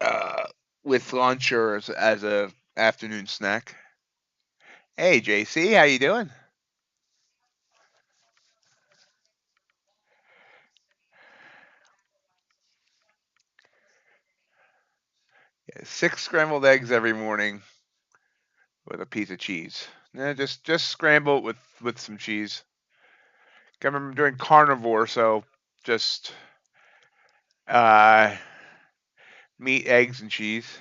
uh, with lunch or as a afternoon snack. Hey JC, how you doing? Yeah, 6 scrambled eggs every morning with a piece of cheese. Yeah, just scramble it with some cheese. I remember doing carnivore, so just uh, meat, eggs, and cheese.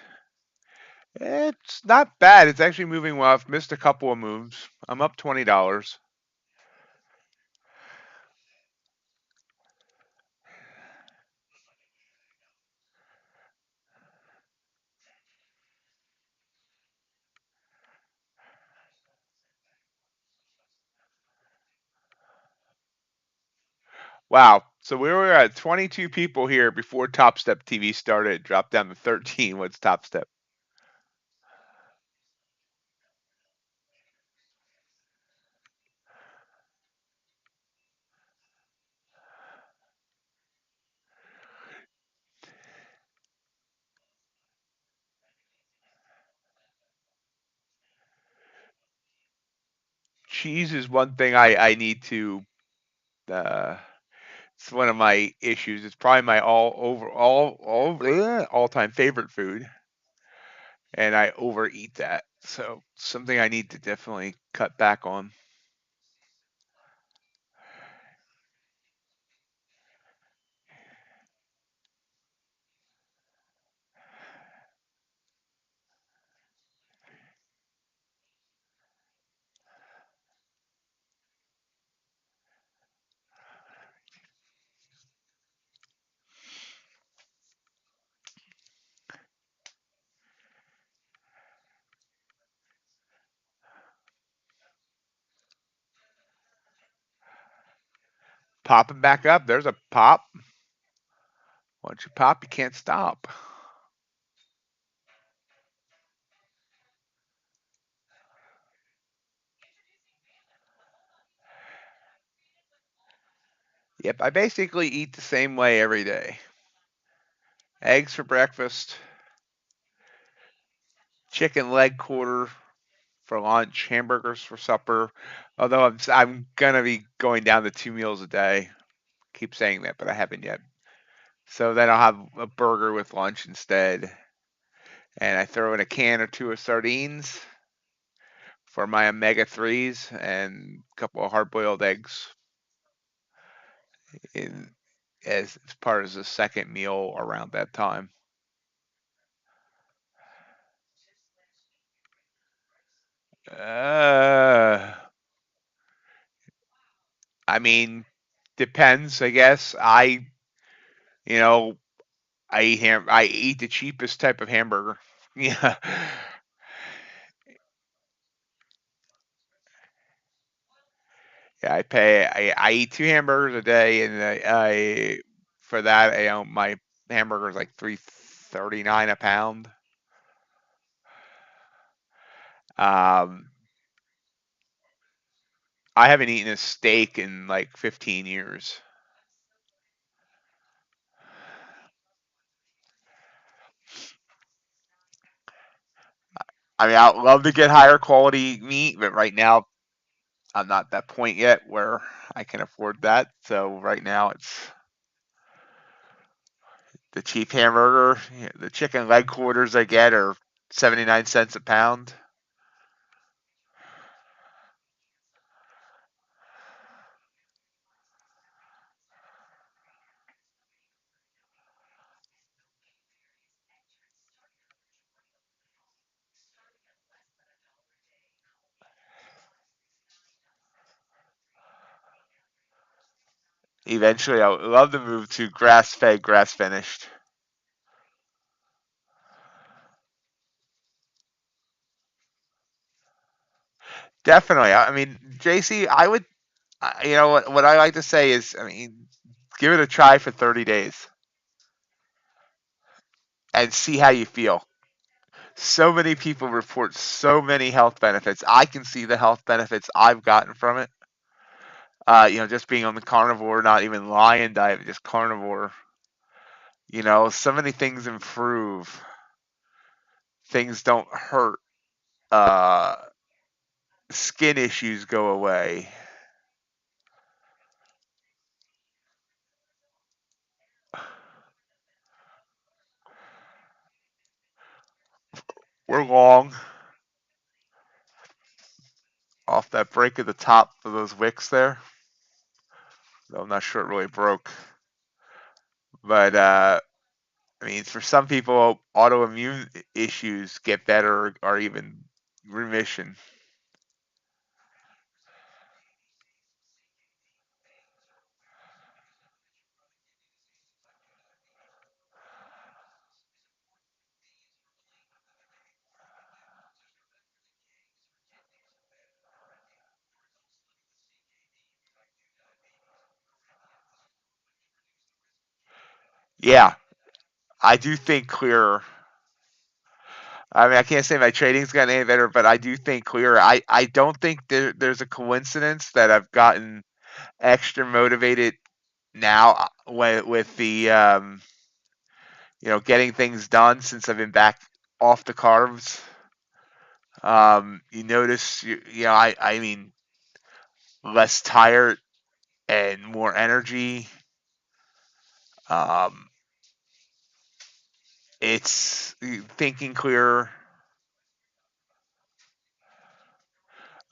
It's not bad. It's actually moving well. I've missed a couple of moves. I'm up $20. Wow. So we were at 22 people here before Topstep TV started. It dropped down to 13. What's Topstep? Cheese is one thing I need to. Uh, it's one of my issues. It's probably my all time favorite food, and I overeat that. So something I need to definitely cut back on. Popping back up. There's a pop. Once you pop, you can't stop. Yep, I basically eat the same way every day. Eggs for breakfast, chicken leg quarter for lunch, hamburgers for supper. Although I'm gonna be going down to 2 meals a day. Keep saying that, but I haven't yet. So then I'll have a burger with lunch instead. and I throw in a can or two of sardines for my omega-3s and a couple of hard-boiled eggs in, as part of the second meal around that time. I mean, depends, I guess. You know, I eat the cheapest type of hamburger. Yeah. Yeah, I eat two hamburgers a day, and I for that, my hamburger is like $3.39 a pound. Um, I haven't eaten a steak in like 15 years. I mean, I'd love to get higher quality meat, but right now I'm not at that point yet where I can afford that. So right now it's the cheap hamburger. The chicken leg quarters I get are 79 cents a pound. Eventually, I would love to move to grass fed, grass finished. Definitely. I mean, JC, I would, what I like to say is, I mean, give it a try for 30 days and see how you feel. So many people report so many health benefits. I can see the health benefits I've gotten from it. Just being on the carnivore, not even lion diet, just carnivore. So many things improve. Things don't hurt. Uh, Skin issues go away. We're long off that break at the top of those wicks there. Though I'm not sure it really broke. But I mean, for some people, autoimmune issues get better or even remission. Yeah, I do think clearer. I mean, I can't say my trading's gotten any better, but I do think clearer. I don't think there's a coincidence that I've gotten extra motivated now with the getting things done since I've been back off the carbs. You notice, I mean, less tired and more energy. Um, it's thinking clearer.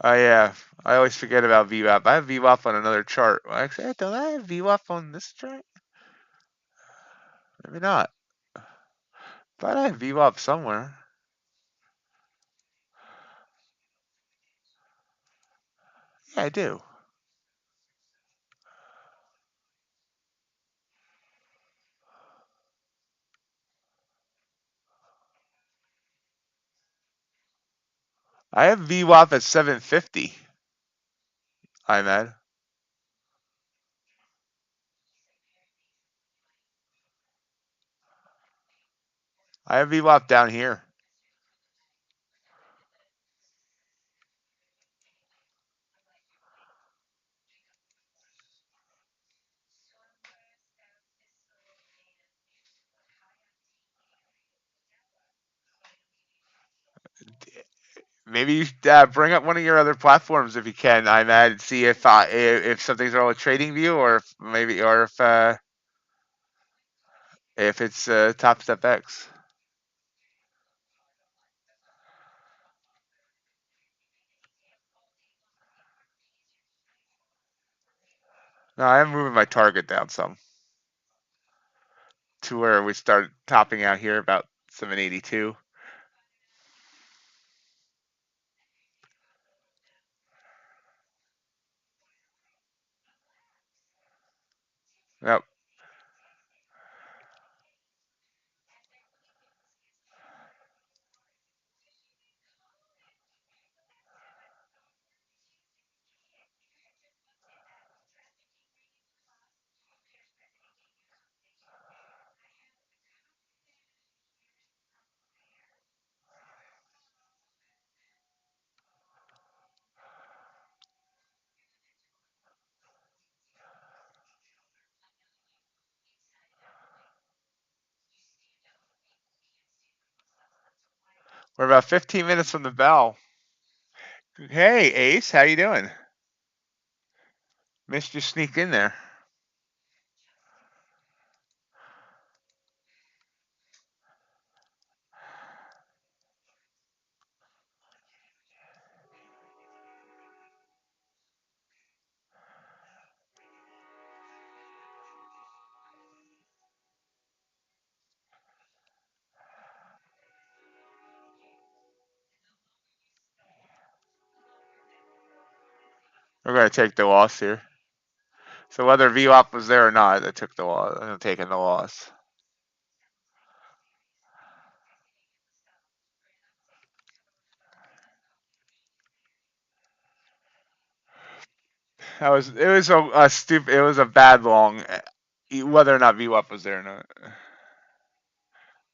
Oh yeah, I always forget about VWAP. I have VWAP on another chart. Well, actually, don't I have VWAP on this chart? Maybe not. But I have VWAP somewhere. Yeah, I do. I have VWAP at 750. I'm at. I have VWAP down here. Maybe you bring up one of your other platforms if you can. I'm at and see if something's wrong with TradingView or if it's Topstep X. No, I am moving my target down some to where we start topping out here about 782. Yep. We're about 15 minutes from the bell. Hey, Ace, how you doing? Missed you sneak in there. We're going to take the loss here. So whether VWAP was there or not, I took the loss. I'm taking the loss. It was a stupid. It was a bad long, whether or not VWAP was there or not.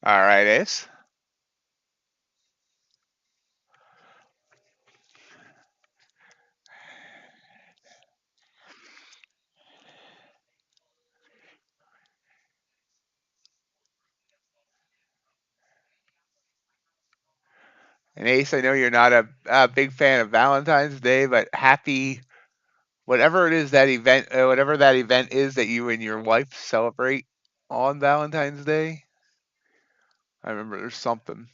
All right, Ace. And Ace, I know you're not a big fan of Valentine's Day, but happy whatever it is that event, whatever that event is that you and your wife celebrate on Valentine's Day. I remember there's something.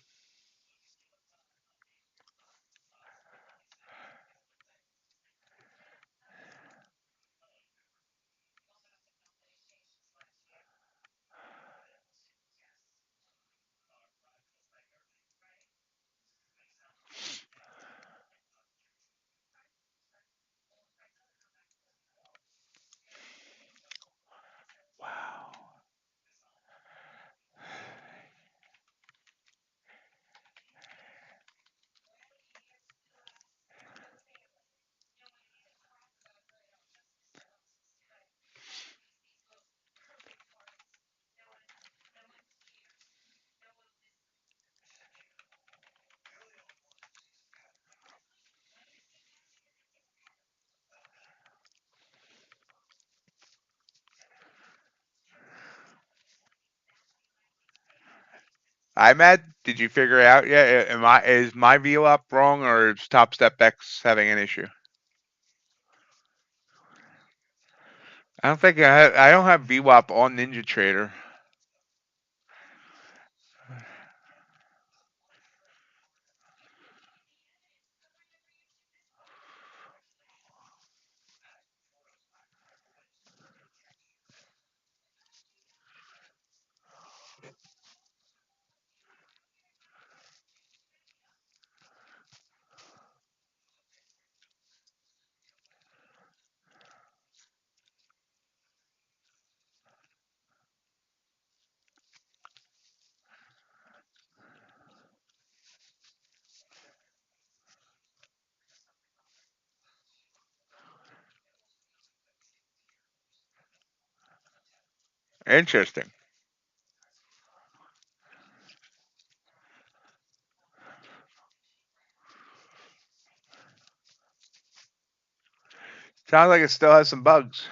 Wow. IMAD, did you figure it out yet? Is my VWAP wrong or is Topstep X having an issue? I don't think I don't have VWAP on NinjaTrader. Interesting. Sounds like it still has some bugs.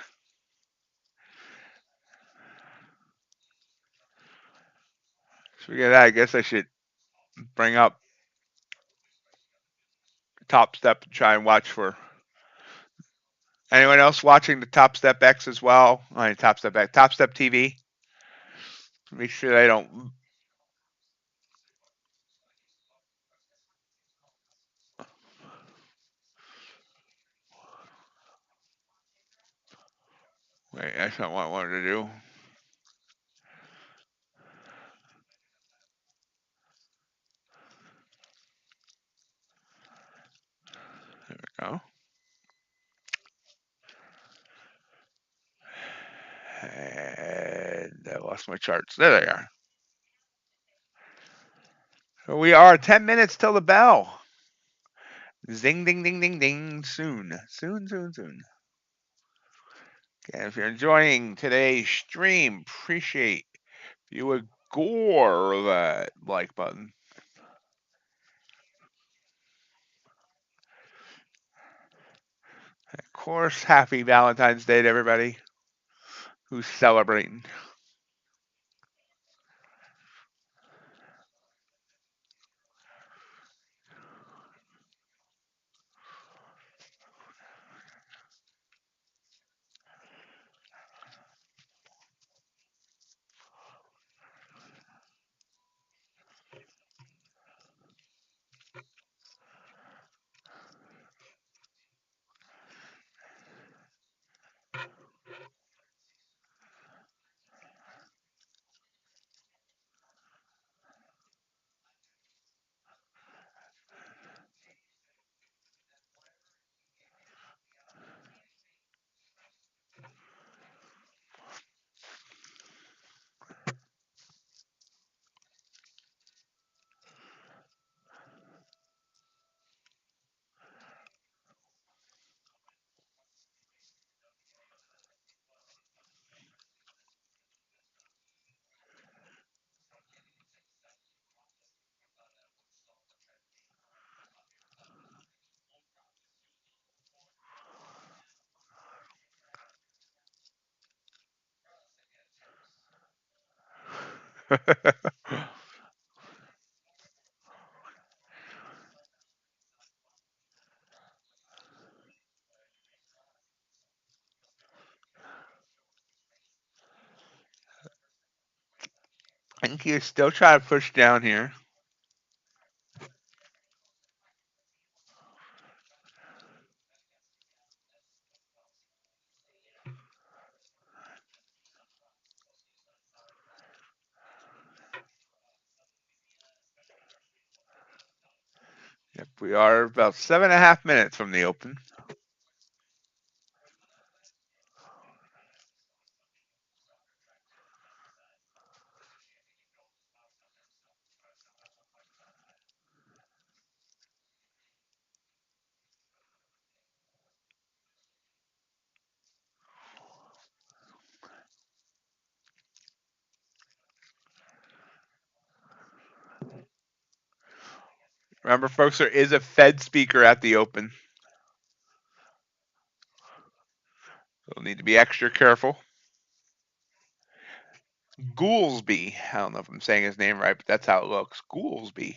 So we get that. I guess I should bring up Topstep and try and watch for anyone else watching the Topstep X as well. I mean, Topstep X, Topstep TV. Make sure they don't. Wait, that's not what I wanted to do. There we go. And I lost my charts. There they are. So we are 10 minutes till the bell. Zing, ding, ding, ding, ding. Soon. Soon, soon, soon. And if you're enjoying today's stream, appreciate if you would gore that like button. Of course, happy Valentine's Day to everybody who's celebrating. I think he's still trying to push down here. Yep, we are about 7.5 minutes from the open. Remember, folks, there is a Fed speaker at the open. We'll need to be extra careful. Goolsby. I don't know if I'm saying his name right, but that's how it looks. Goolsby.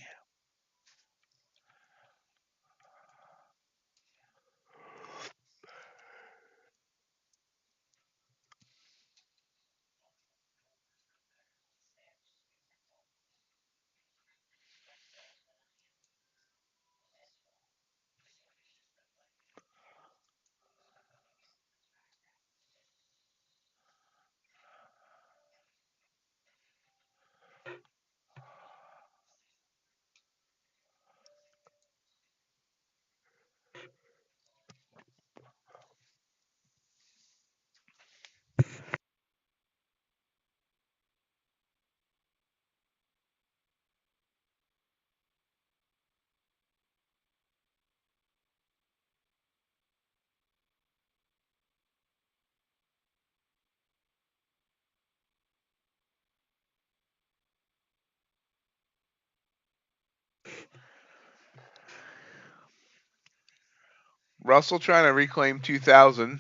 Russell trying to reclaim 2,000.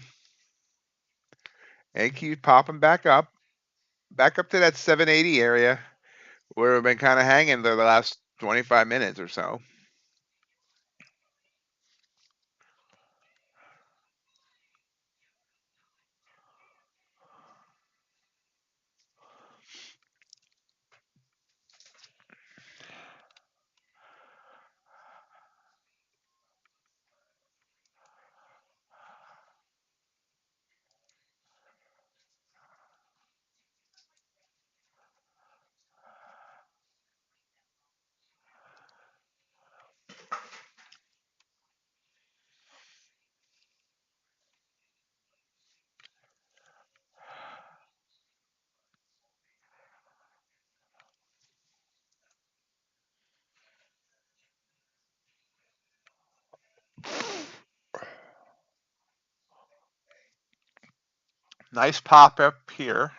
And keep popping back up to that 780 area where we've been kind of hanging there the last 25 minutes or so. Nice pop up here.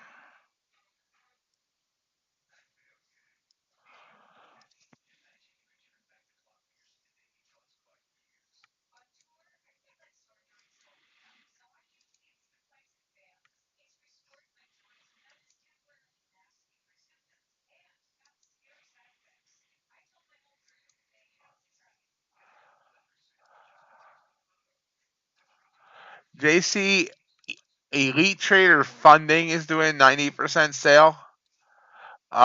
JC Elite Trader Funding is doing 90% sale. They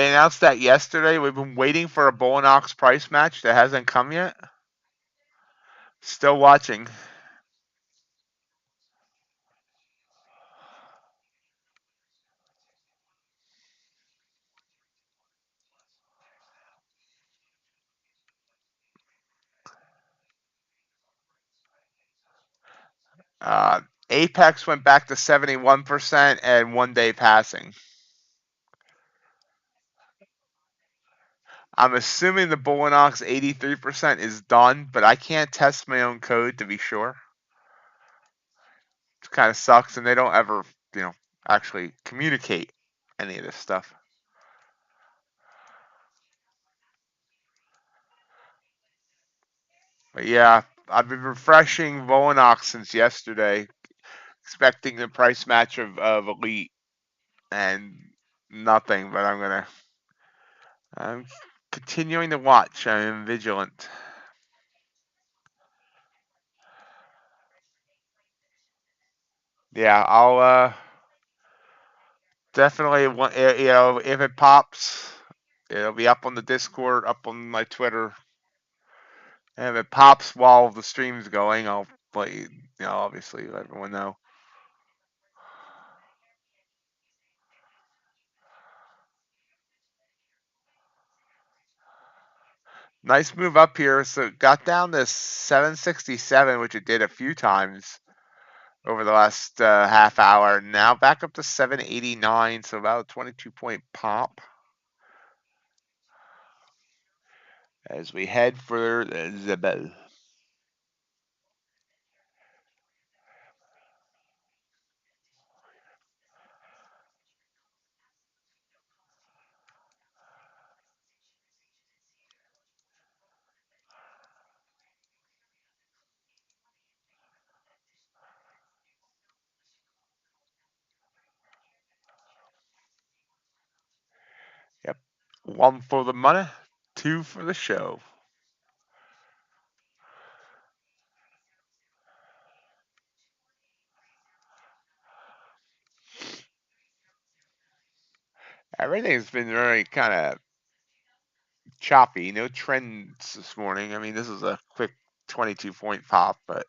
announced that yesterday. We've been waiting for a Bulenox price match that hasn't come yet. Still watching. Apex went back to 71% and 1 day passing. I'm assuming the Bulenox 83% is done, but I can't test my own code to be sure. It kind of sucks, and they don't ever, actually communicate any of this stuff. But yeah, I've been refreshing Bulenox since yesterday, expecting the price match of Elite, and nothing. But I'm continuing to watch. I am vigilant. Yeah, I'll definitely if it pops, it'll be up on the Discord, up on my Twitter. And if it pops while the stream's going, I'll let obviously let everyone know. Nice move up here. So it got down to 767, which it did a few times over the last half hour. Now back up to 789, so about a 22-point pop as we head for the bell. Yep. 1 for the money, 2 for the show. Everything's been very kind of choppy. No trends this morning. I mean, this is a quick 22-point pop, but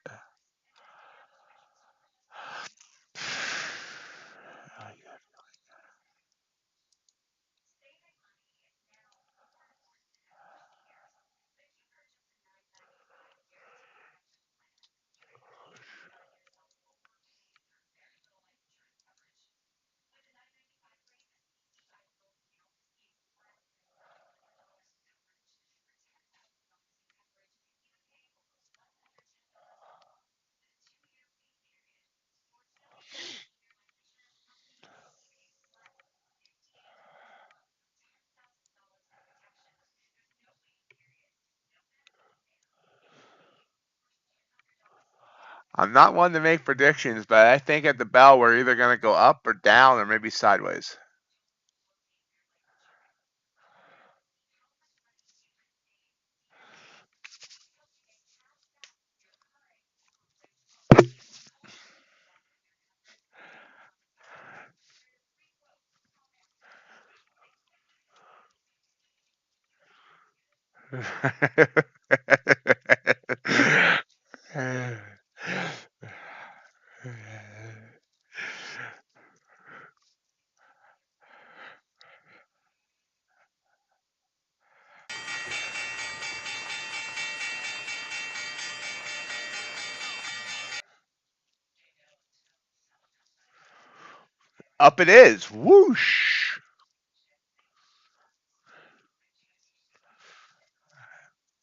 I'm not one to make predictions, but I think at the bell we're either going to go up or down or maybe sideways. Up it is. Whoosh.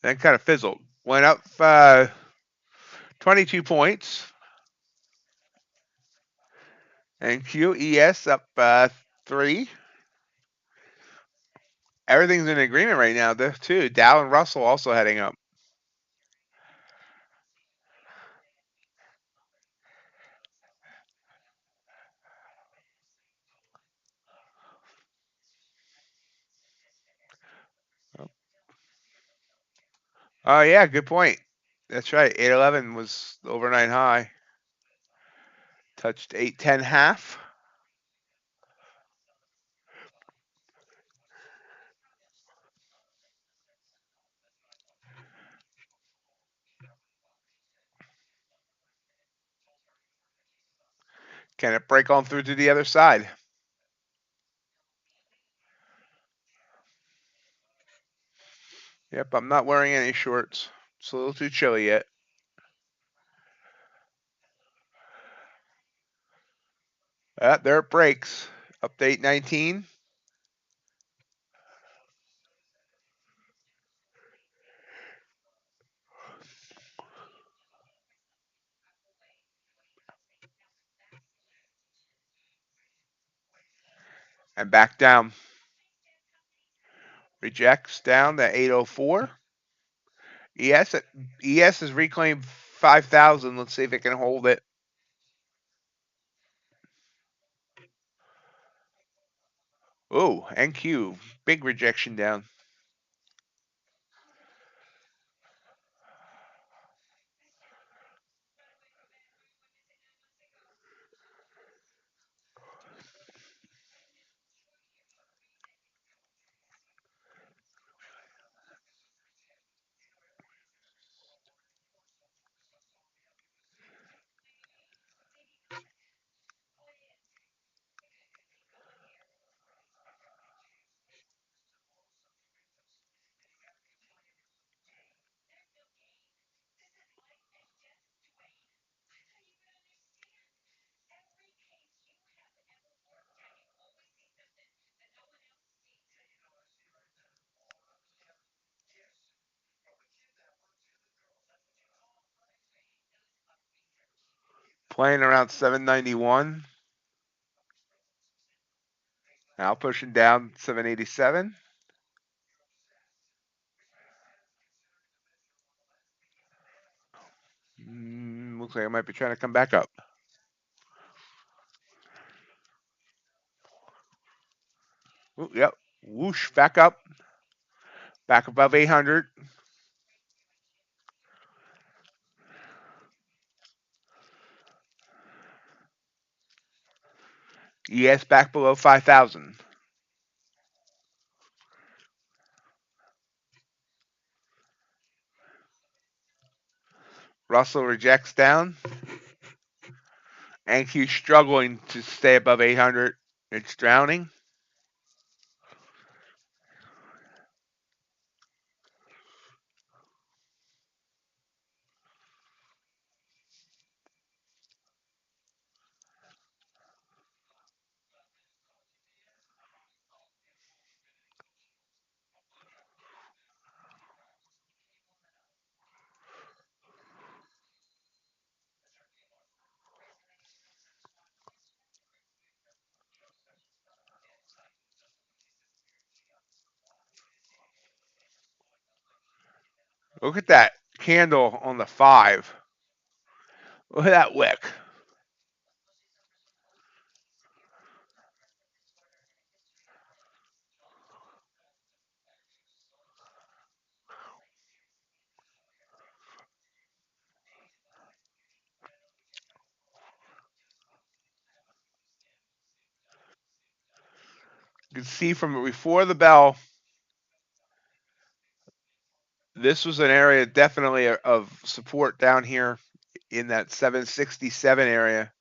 Then kind of fizzled. Went up 22 points. And QES up 3. Everything's in agreement right now, though, too. Dow and Russell also heading up. Oh, yeah, good point. That's right. 811 was the overnight high. Touched 810 half. Can it break on through to the other side? Yep, I'm not wearing any shorts. It's a little too chilly yet. There it breaks. Up to 819. And back down. Rejects down to 804. ES has reclaimed 5,000. Let's see if it can hold it. Oh, NQ. Big rejection down. Playing around 791. Now pushing down 787. Looks like I might be trying to come back up. Ooh, yep. Whoosh, back up. Back above 800. ES back below 5,000. Russell rejects down. NQ struggling to stay above 800. It's drowning. Look at that candle on the 5. Look at that wick. You can see from before the bell, this was an area definitely of support down here in that 767 area.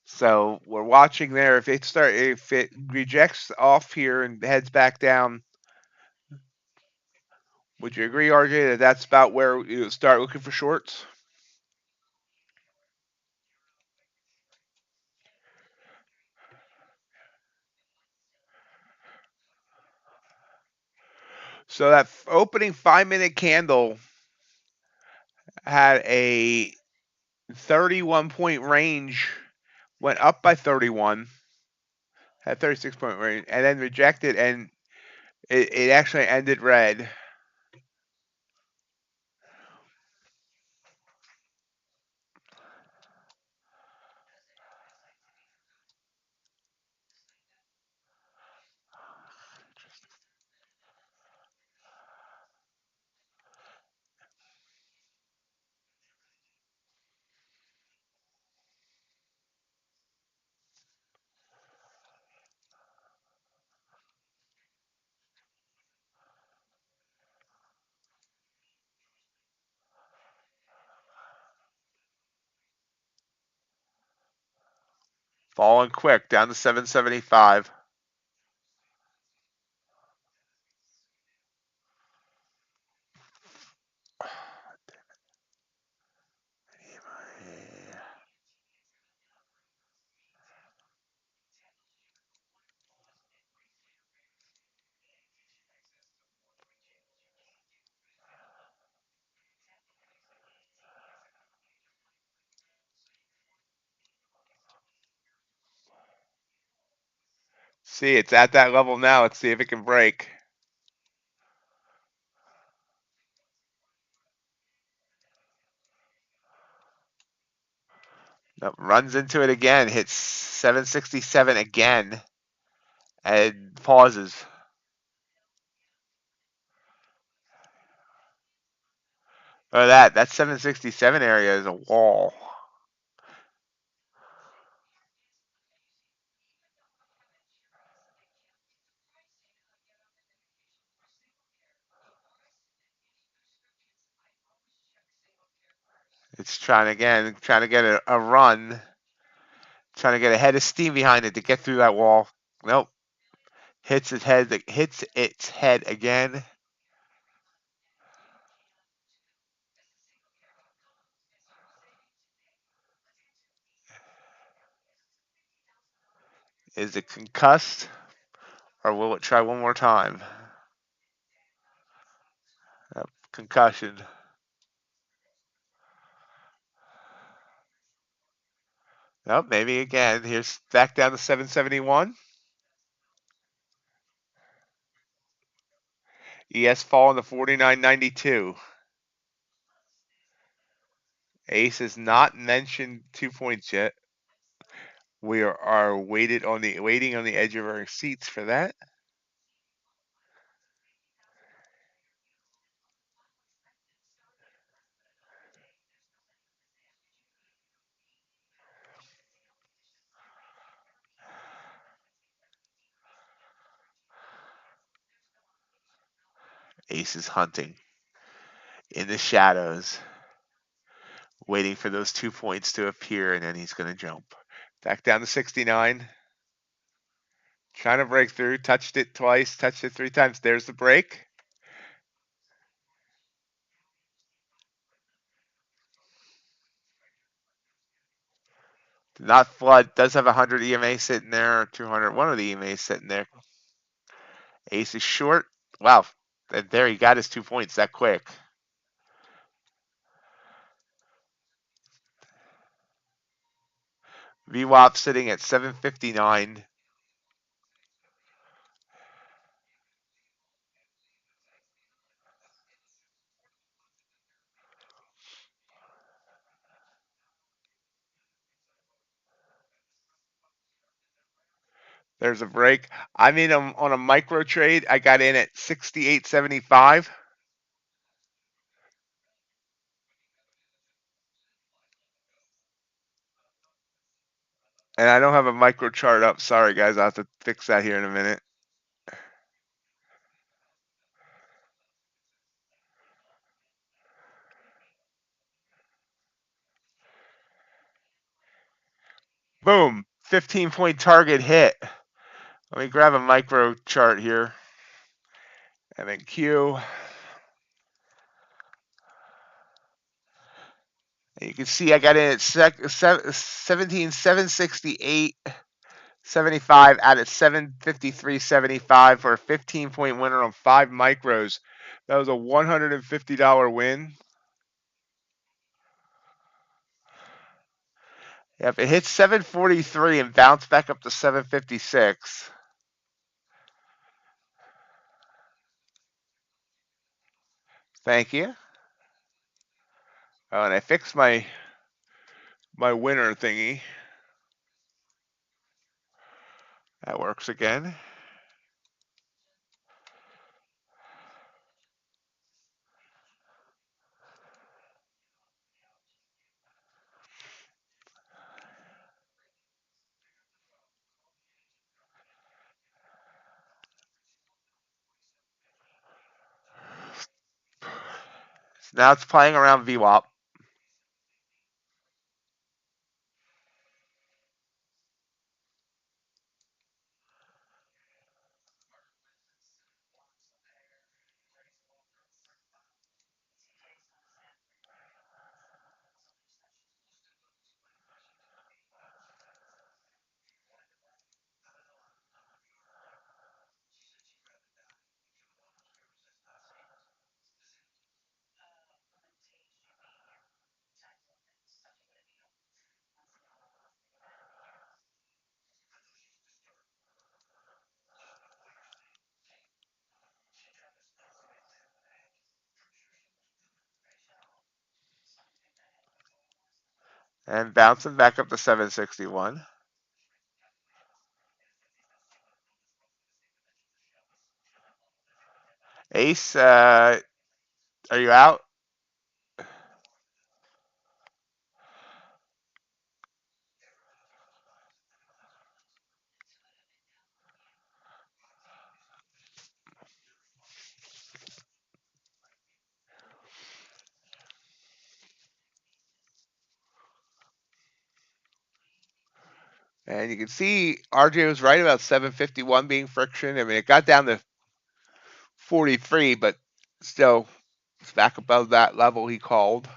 So we're watching there. If it rejects off here and heads back down, would you agree, RJ, that that's about where you start looking for shorts? So that opening 5-minute candle had a 31 point range went up by 31, had 36-point range, and then rejected, and it actually ended red. Falling quick, down to 775. See, it's at that level now. Let's see if it can break. Nope, runs into it again, hits 767 again, and pauses. Oh, that 767 area is a wall. It's trying to get a run, trying to get a head of steam behind it to get through that wall. Nope. Hits its head again. Is it concussed, or will it try one more time? Concussion. Nope, maybe again. Here's back down to 771. ES falling to 49.92. Ace has not mentioned 2 points yet. We are waiting on the edge of our seats for that. Ace is hunting in the shadows, waiting for those 2 points to appear, and then he's going to jump. Back down to 69. Trying to break through. Touched it twice, touched it 3 times. There's the break. Did not flood. Does have 100 EMA sitting there, or 200. One of the EMAs sitting there. Ace is short. Wow. And there he got his 2 points that quick. VWAP sitting at 759. There's a break. I'm in on a micro trade. I got in at 68.75. And I don't have a micro chart up. Sorry, guys. I'll have to fix that here in a minute. Boom. 15-point target hit. Let me grab a micro chart here. And then Q. And you can see I got in at 17,768.75 out at 753.75 for a 15-point winner on 5 micros. That was a $150 win. Yep, it hit 743 and bounced back up to 756. Thank you. Oh, and I fixed my winner thingy. That works again. So now it's playing around VWAP. And bouncing back up to 761. Ace, are you out? And you can see RJ was right about 751 being friction. I mean, it got down to 43, but still it's back above that level he called.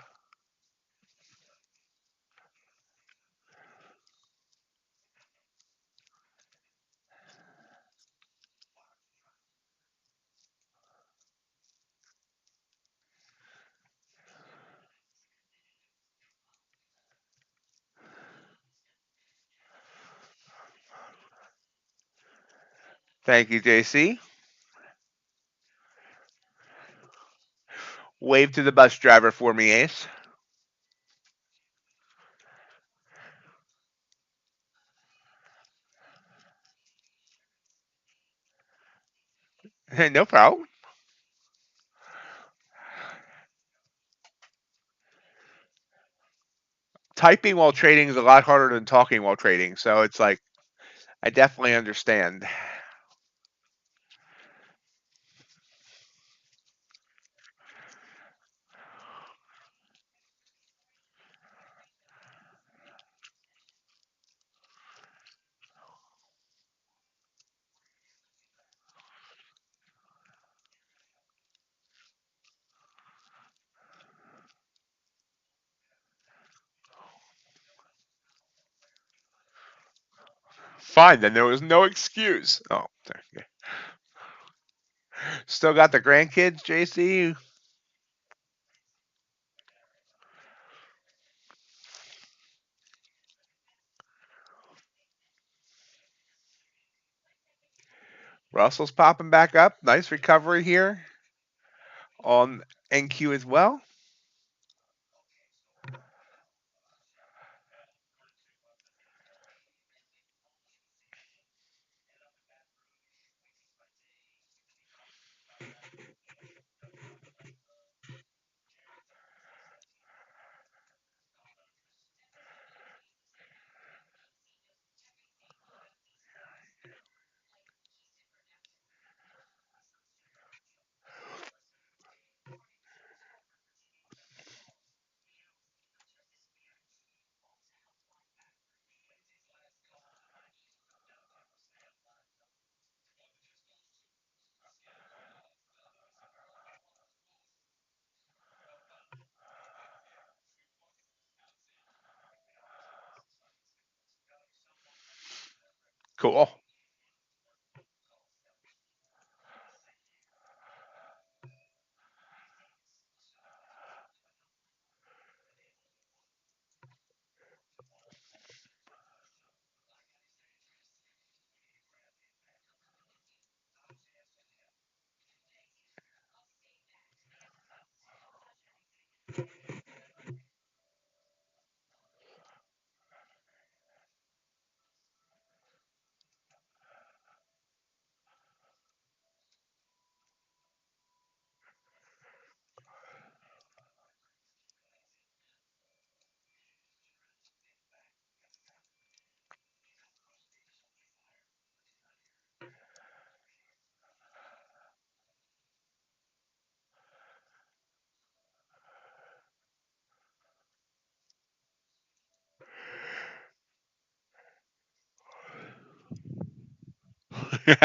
Thank you, JC. Wave to the bus driver for me, Ace. No problem. Typing while trading is a lot harder than talking while trading, so it's like I definitely understand. Fine, then there was no excuse. Oh, okay. Still got the grandkids, JC? Russell's popping back up. Nice recovery here on NQ as well. Cool. Look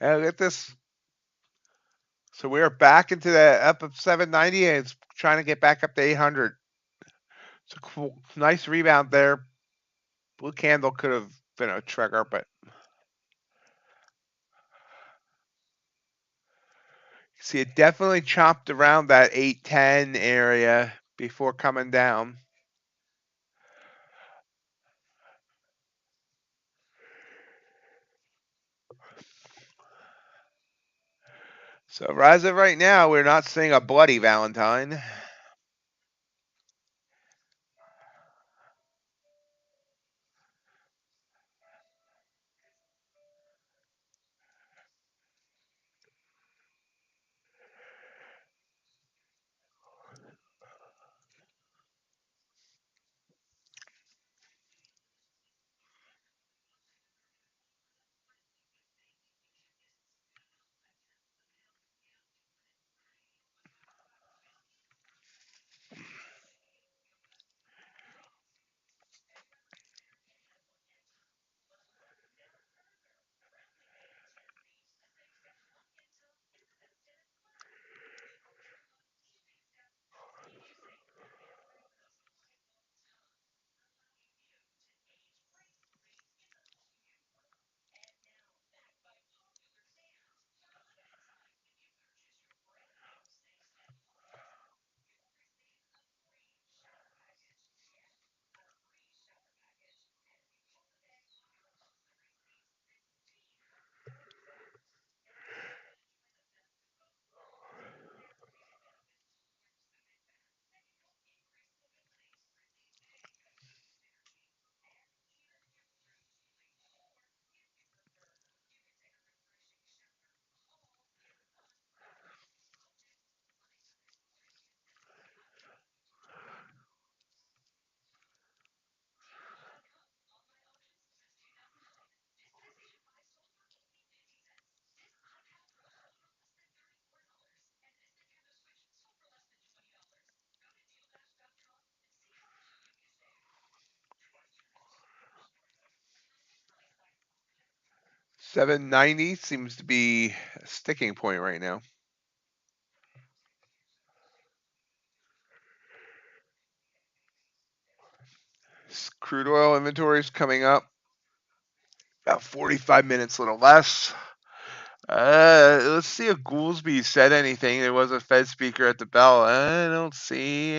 at this. So we're back into the up of 790, and it's trying to get back up to 800. It's a cool, nice rebound there. Blue candle could have been a trigger, but see, it definitely chopped around that 810 area before coming down. So as of right now, we're not seeing a bloody Valentine. $790 seems to be a sticking point right now. Crude oil inventories coming up. About 45 minutes, a little less. Let's see if Goolsby said anything. There was a Fed speaker at the bell. I don't see.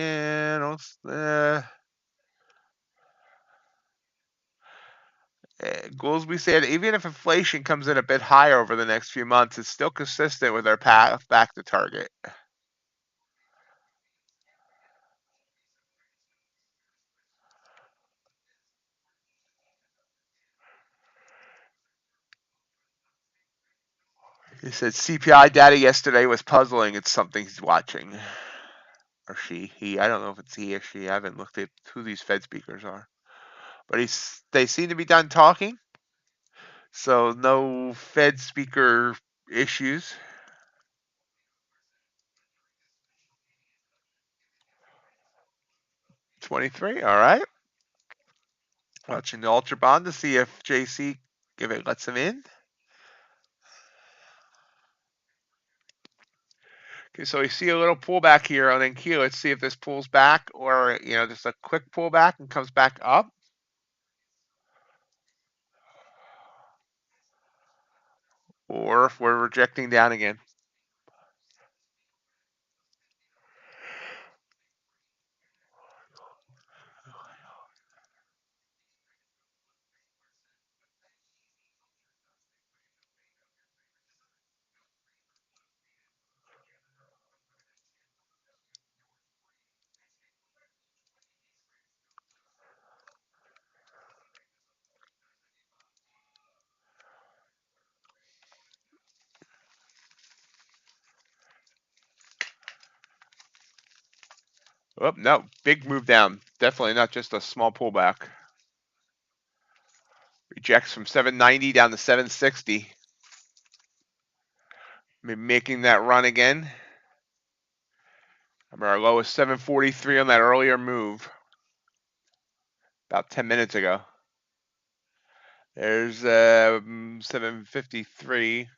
Goolsby said even if inflation comes in a bit higher over the next few months, it's still consistent with our path back to target. He said CPI data yesterday was puzzling. It's something he's watching. Or she. He. I don't know if it's he or she. I haven't looked at who these Fed speakers are. But they seem to be done talking. So no Fed speaker issues. 23. All right. Watching the Ultra Bond to see if JC if it lets him in. Okay, so we see a little pullback here on NQ. Let's see if this pulls back or, just a quick pullback and comes back up. Or if we're rejecting down again. Oh, no, big move down. Definitely not just a small pullback. Rejects from 790 down to 760. Making that run again. Remember, our low is 743 on that earlier move. About 10 minutes ago. There's 753.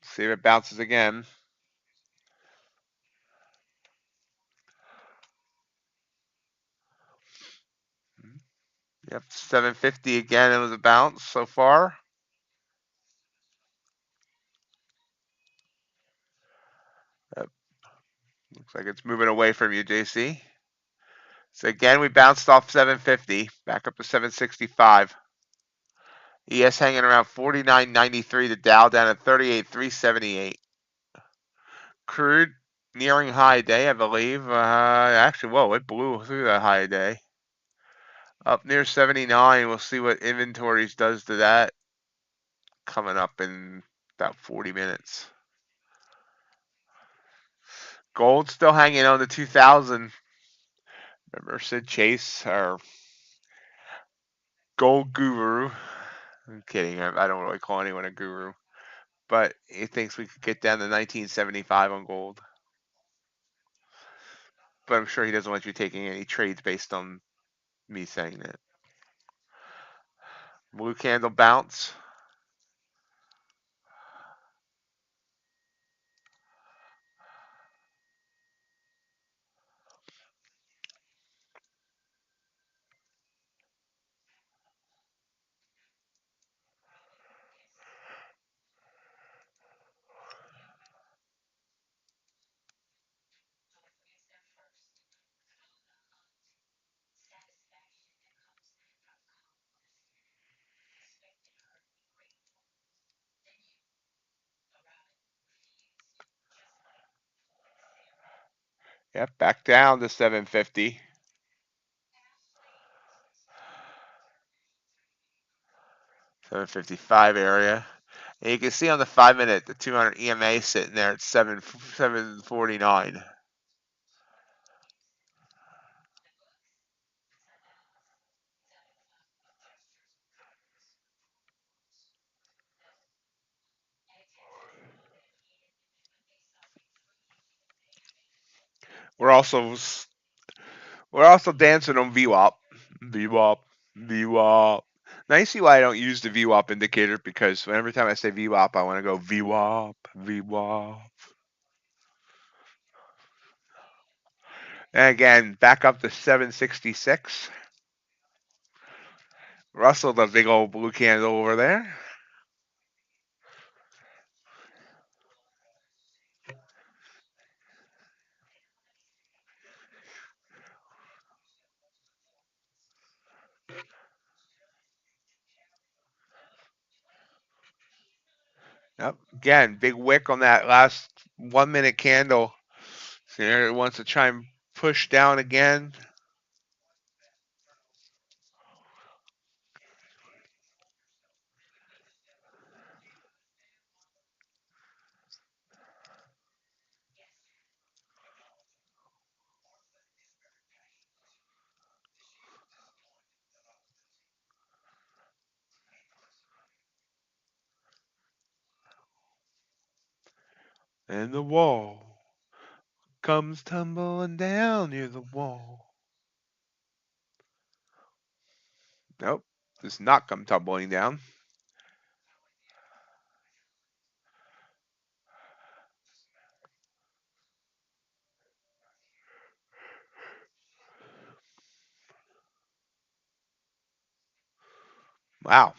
See if it bounces again. Yep, 750 again. It was a bounce so far. Yep. Looks like it's moving away from you, JC. So again, we bounced off 750, back up to 765. ES hanging around 49.93. The Dow down at 38,378. Crude nearing high day, I believe. Actually, whoa, it blew through that high day. Up near 79. We'll see what inventories does to that coming up in about 40 minutes. Gold still hanging on to 2,000. Remember Sid Chase, our gold guru? I'm kidding. I don't really call anyone a guru. But he thinks we could get down to 1975 on gold. But I'm sure he doesn't want you taking any trades based on me saying that. Blue candle bounce. Yep, back down to 750. 755 area. And you can see on the 5-minute, the 200 EMA sitting there at 749. We're also dancing on VWAP. VWAP. VWAP. Now you see why I don't use the VWAP indicator, because every time I say VWAP, I want to go VWAP, VWAP. And again, back up to 766. Russell, the big old blue candle over there. Yep. Again, big wick on that last 1-minute candle. So here it wants to try and push down again. And the wall comes tumbling down near the wall. Nope, does not come tumbling down. Wow.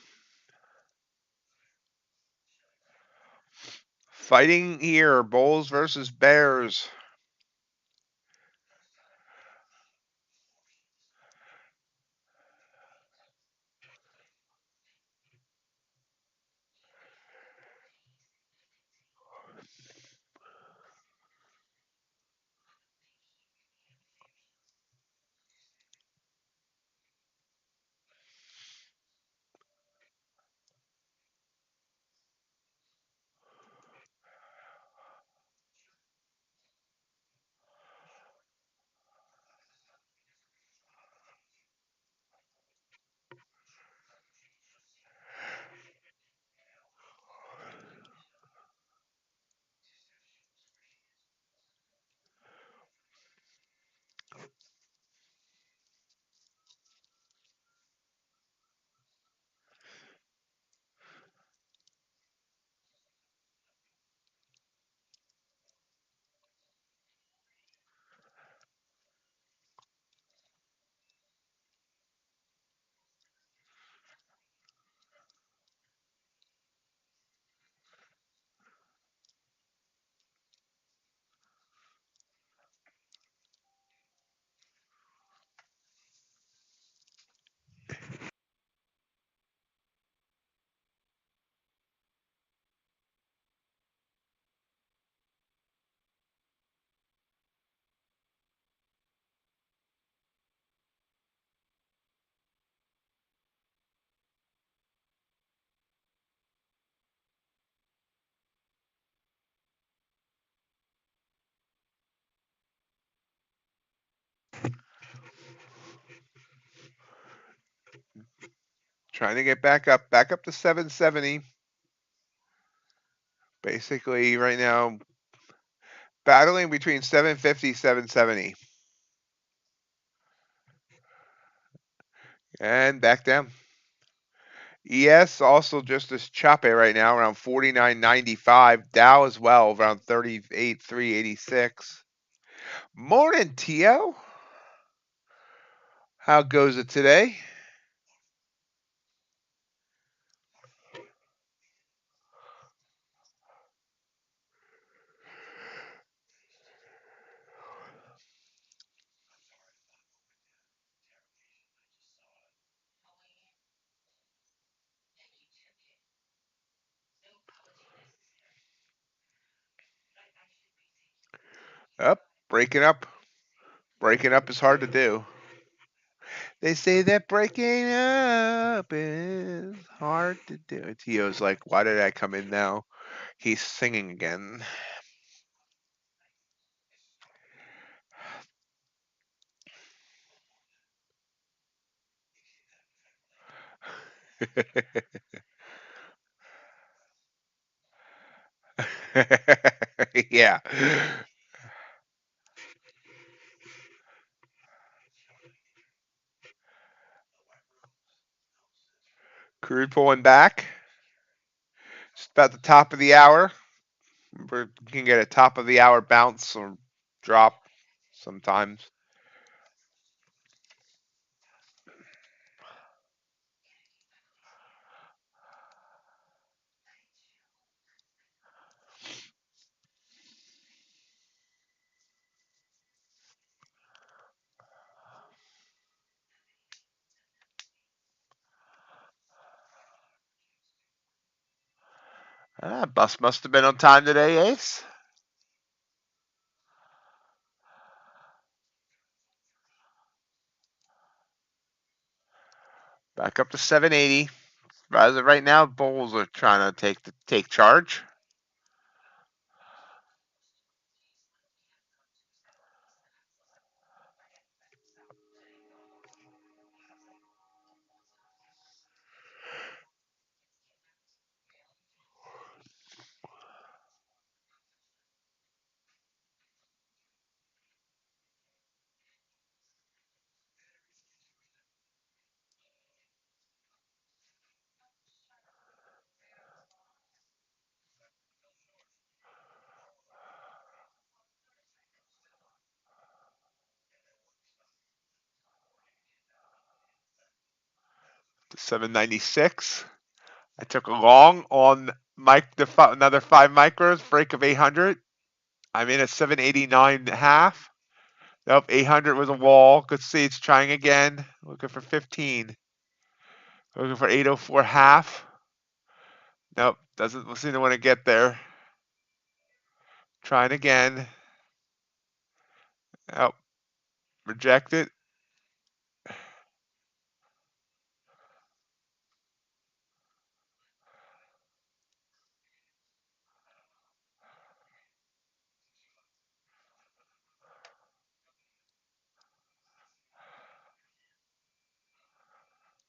Fighting here, bulls versus bears. Trying to get back up to 770. Basically, right now, battling between 750, 770. And back down. ES also just as choppy right now, around 49.95. Dow as well, around 38,386. Morning, Tio. How goes it today? Up, breaking up. Breaking up is hard to do. They say that breaking up is hard to do. Tio's like, why did I come in now? He's singing again. Yeah. Crude pulling back. It's about the top of the hour. We can get a top of the hour bounce or drop sometimes. Bus must have been on time today, Ace. Back up to 780. As of right now, bulls are trying to take charge. To 796. I took a long on another 5 micros, break of 800. I'm in at 789.5. Nope, 800 was a wall. Good see it's trying again. Looking for 15. Looking for 804 half. Nope, doesn't seem to want to get there. Trying again. Nope, reject it.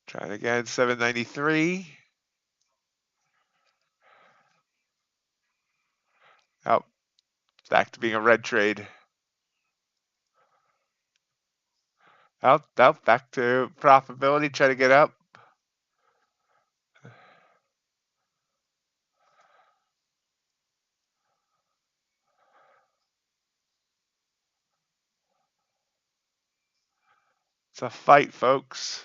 Trying again, 793. Oh, back to being a red trade. Oh, back to profitability. Try to get up. It's a fight, folks.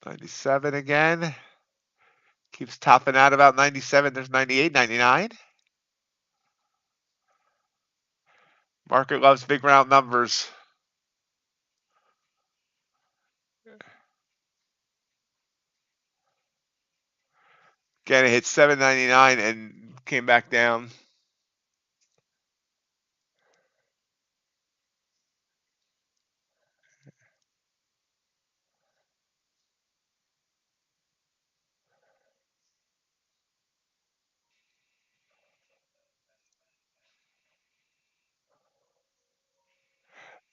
97 again. Keeps topping out about 97. There's 98, 99. Market loves big round numbers. Again, it hit 799 and came back down.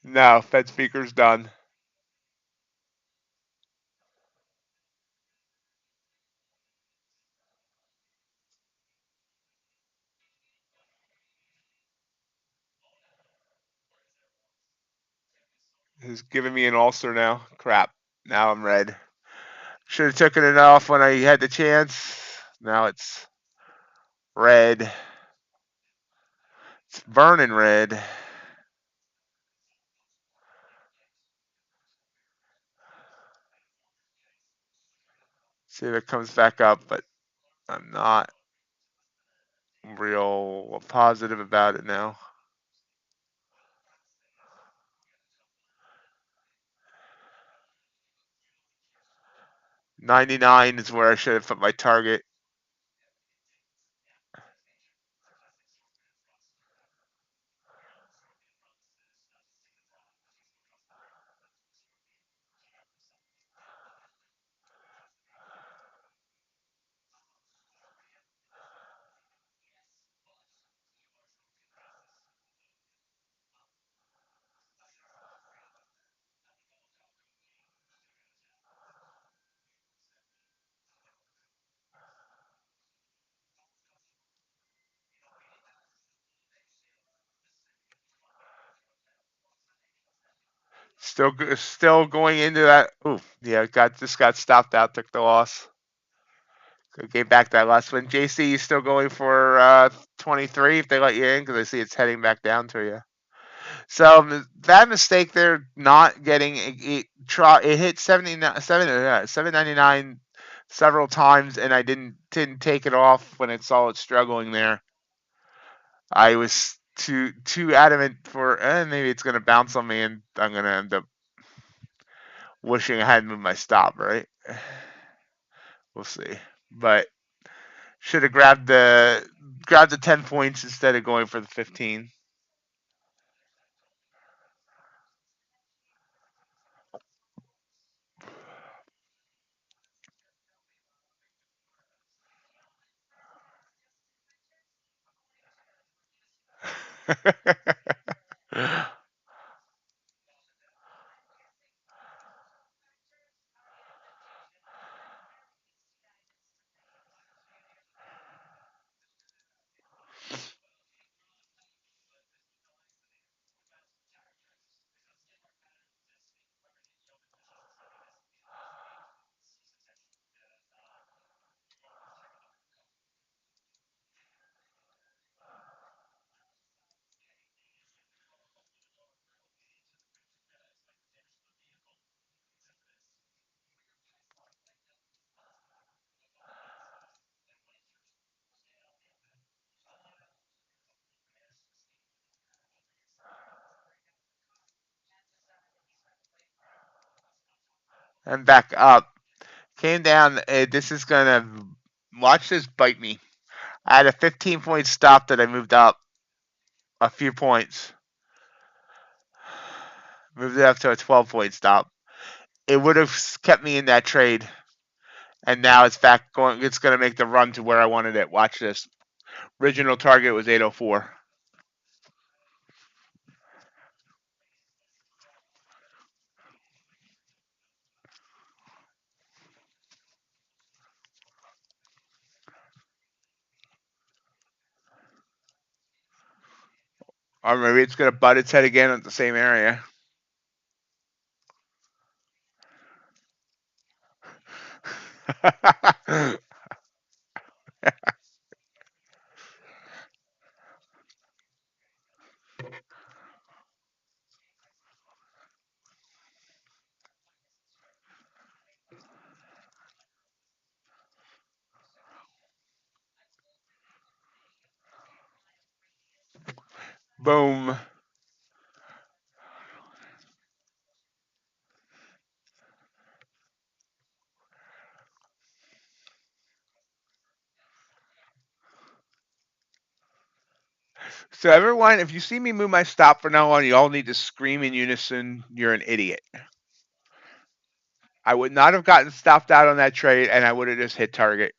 No, Fed speaker's done. It's giving me an ulcer now. Crap. Now I'm red. Should have taken it off when I had the chance. Now it's red. It's burning red. See if it comes back up, but I'm not real positive about it now. $99 is where I should have put my target. Still going into that. Ooh, yeah, just got stopped out. Took the loss. Gave back that last one. JC, you still going for 23 if they let you in? Because I see it's heading back down to you. So that mistake there, not getting it hit 799 several times, and I didn't take it off when it saw it struggling there. I was too adamant for maybe it's gonna bounce on me, and I'm gonna end up wishing I hadn't moved my stop. Right? We'll see. But should have grabbed the 10 points instead of going for the 15. And back up. Came down. This is gonna watch this bite me. I had a 15-point stop that I moved up a few points. Moved it up to a 12-point stop. It would have kept me in that trade, and now it's back going. It's gonna make the run to where I wanted it. Watch this. Original target was 804. Or maybe it's gonna butt its head again at the same area. Boom. So everyone, if you see me move my stop from now on, you all need to scream in unison, "You're an idiot." I would not have gotten stopped out on that trade, and I would have just hit target.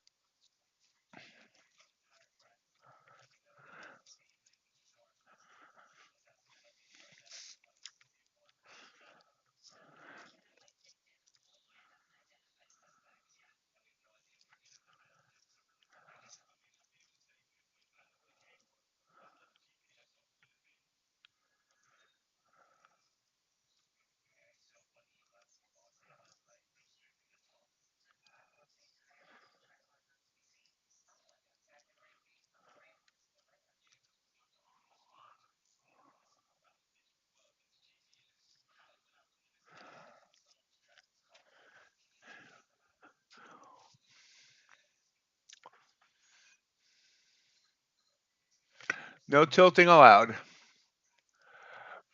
No tilting allowed.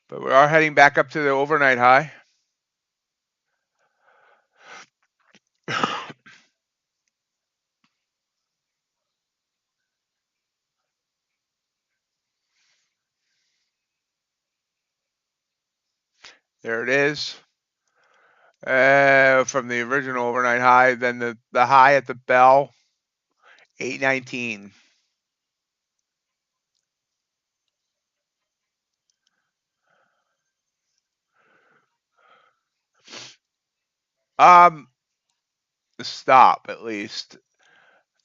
But we are heading back up to the overnight high. There it is. From the original overnight high, then the high at the bell, 819. The stop at least.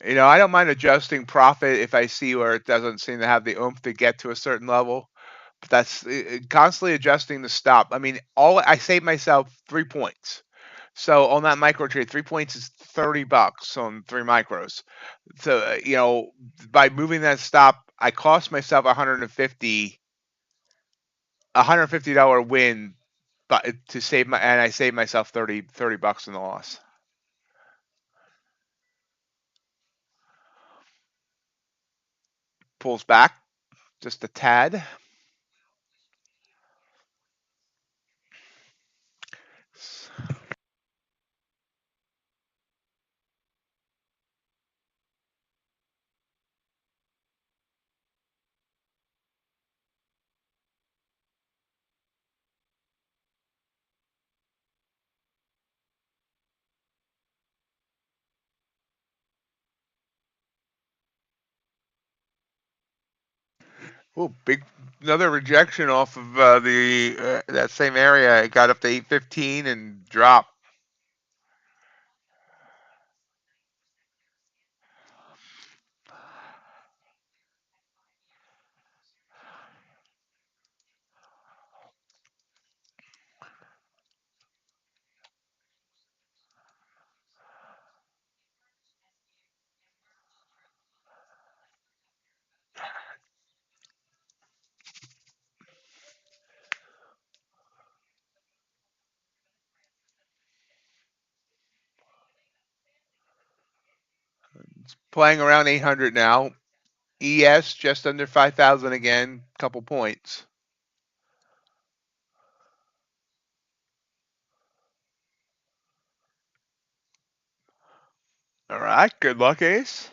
I don't mind adjusting profit if I see where it doesn't seem to have the oomph to get to a certain level. But that's constantly adjusting the stop. I mean, I save myself 3 points. So on that micro trade, 3 points is $30 on 3 micros. So by moving that stop, I cost myself $150 win, but I save myself $30 in the loss. Pulls back just a tad. Oh, another rejection off of that same area. It got up to 815 and dropped. It's playing around 800 now. ES just under 5,000 again, couple points. All right, good luck, Ace.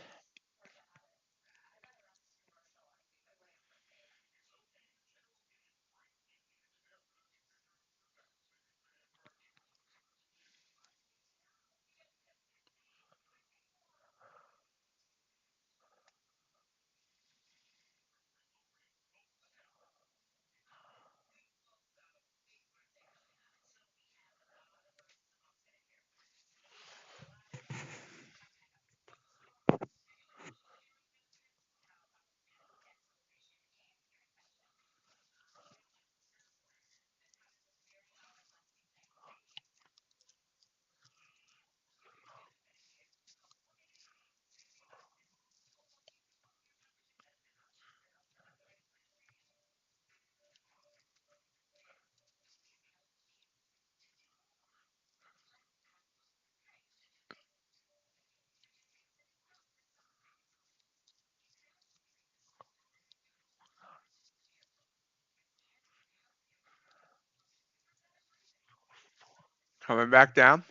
Coming back down.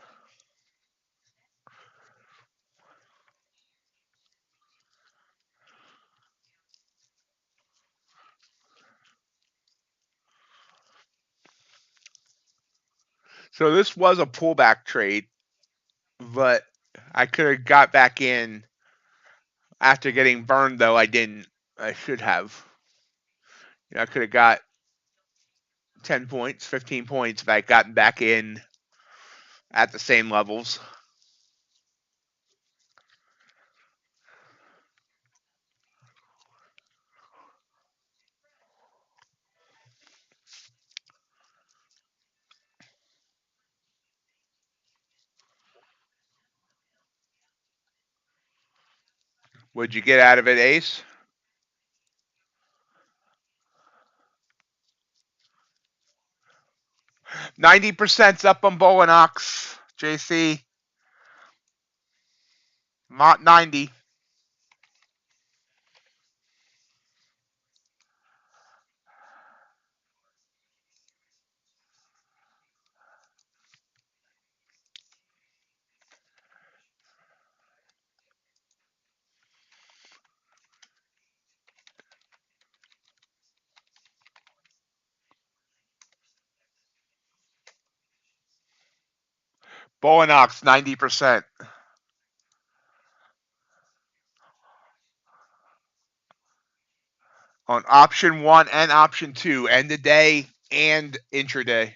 So this was a pullback trade, but I could have got back in after getting burned, though I didn't. I should have. I could have got 10 points, 15 points if I had gotten back in at the same levels. What'd you get out of it, Ace? 90% up on Bulenox, JC. Not 90. Bulenox 90%. On option 1 and option 2, end of day and intraday.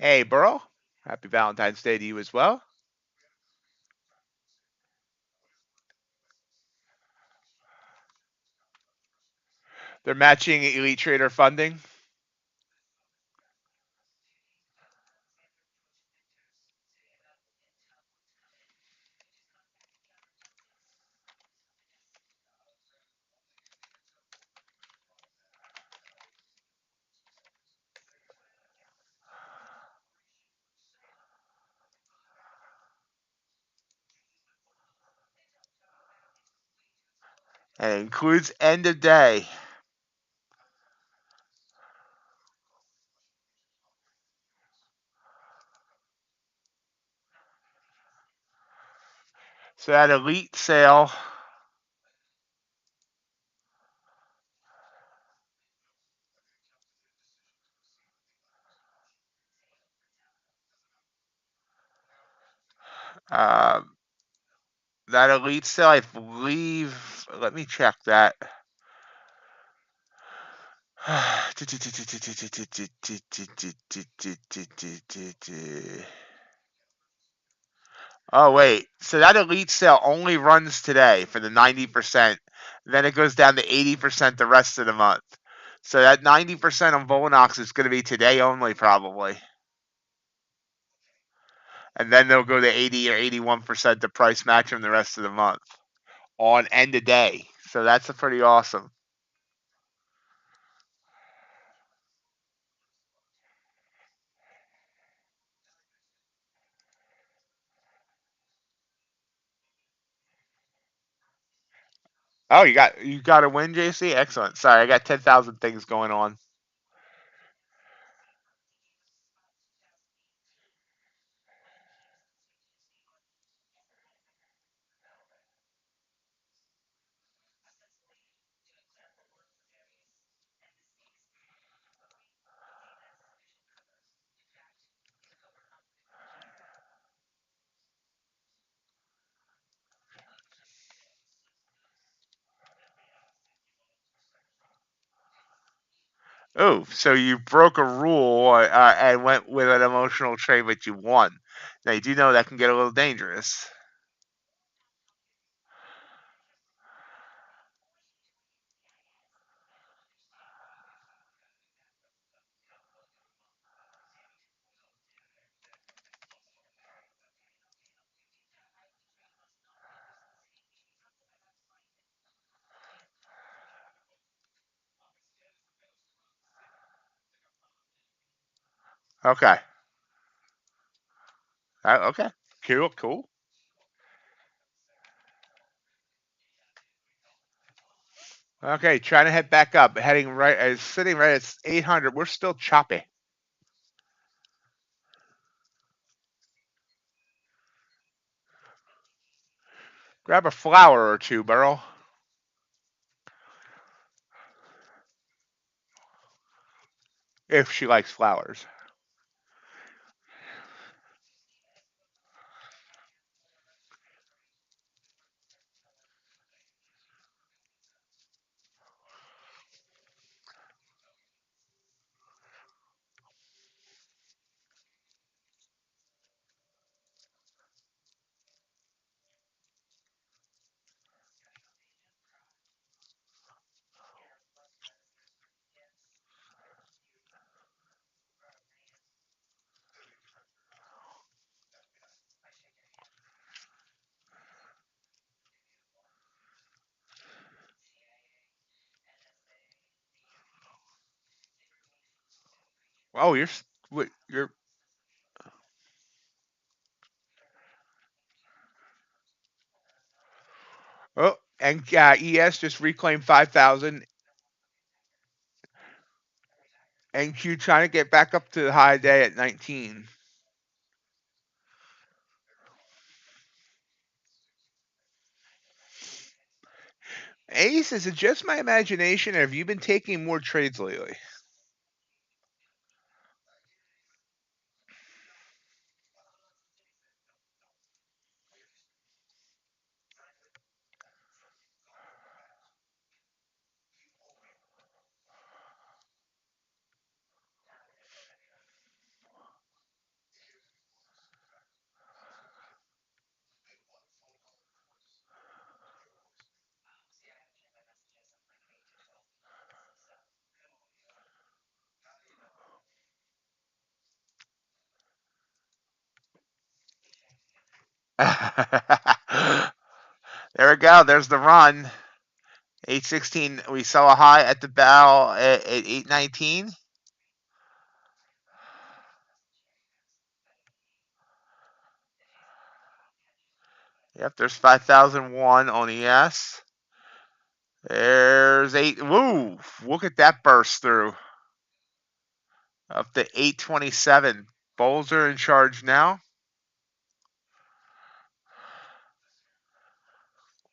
Hey, Burrow. Happy Valentine's Day to you as well. They're matching Elite Trader funding. And it includes end of day. So that Elite sale, uh, I believe, let me check that. Oh, wait. So that Elite sale only runs today for the 90%. Then it goes down to 80% the rest of the month. So that 90% on Bulenox is going to be today only, probably. And then they'll go to 80 or 81% to price match them the rest of the month on end of day. So that's a pretty awesome. Oh, you got a win, JC? Excellent. Sorry, I got 10,000 things going on. Oh, so you broke a rule and went with an emotional trade, but you won. Now you do know that can get a little dangerous. Okay. Okay. Cool. Okay, trying to head back up. Heading right, sitting right at 800. We're still choppy. Grab a flower or two, Burrow. If she likes flowers. Oh, you're And ES just reclaimed 5,000. NQ trying to get back up to the high day at 19. Ace, is it just my imagination, or have you been taking more trades lately? There we go. There's the run. 816. We saw a high at the bell at 819. Yep, there's 5,001 on ES. There's 8. Woo! Look at that burst through. Up to 827. Bulls are in charge now.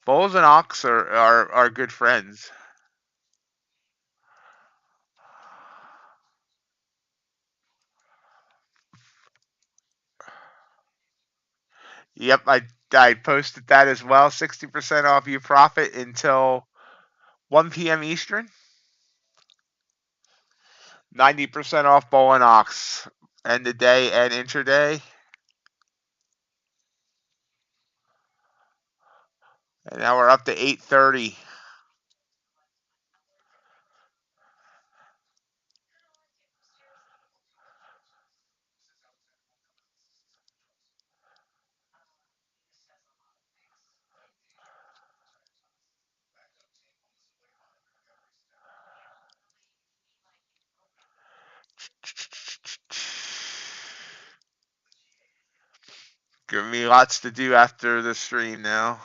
Bulls and Ox are good friends. Yep, I posted that as well. 60% off your profit until 1 p.m. Eastern. 90% off Bulenox. End of day and intraday. And now we're up to 830. Giving me lots to do after the stream now.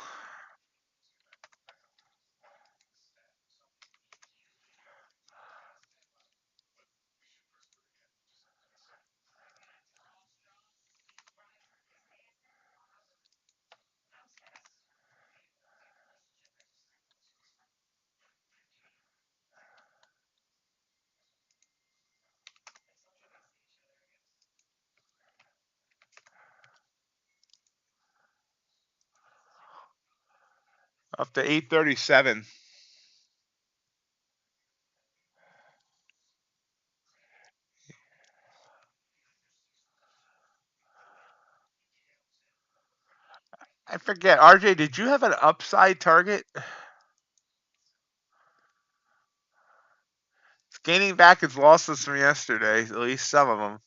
Up to 837. I forget, RJ, did you have an upside target? It's gaining back its losses from yesterday, at least some of them.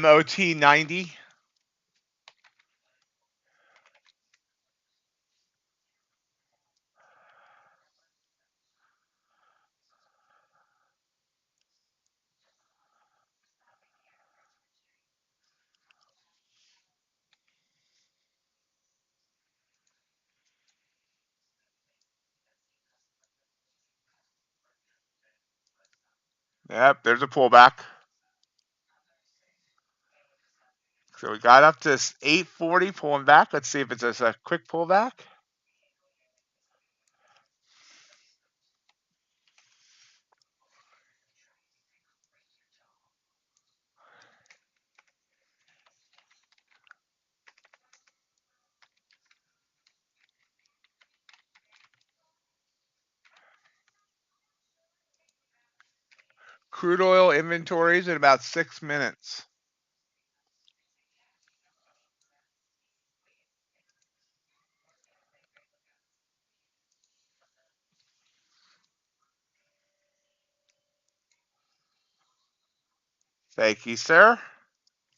MOT 90. Yep, there's a pullback. So we got up to 840, pulling back. Let's see if it's just a quick pullback. Crude oil inventories in about 6 minutes. Thank you, sir.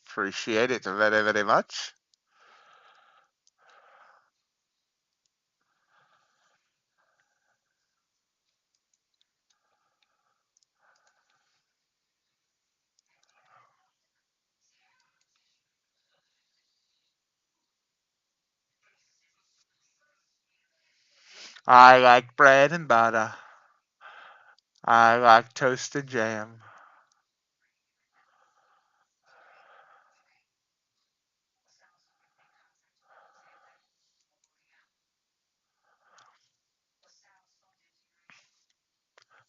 Appreciate it very, very much. I like bread and butter. I like toasted jam.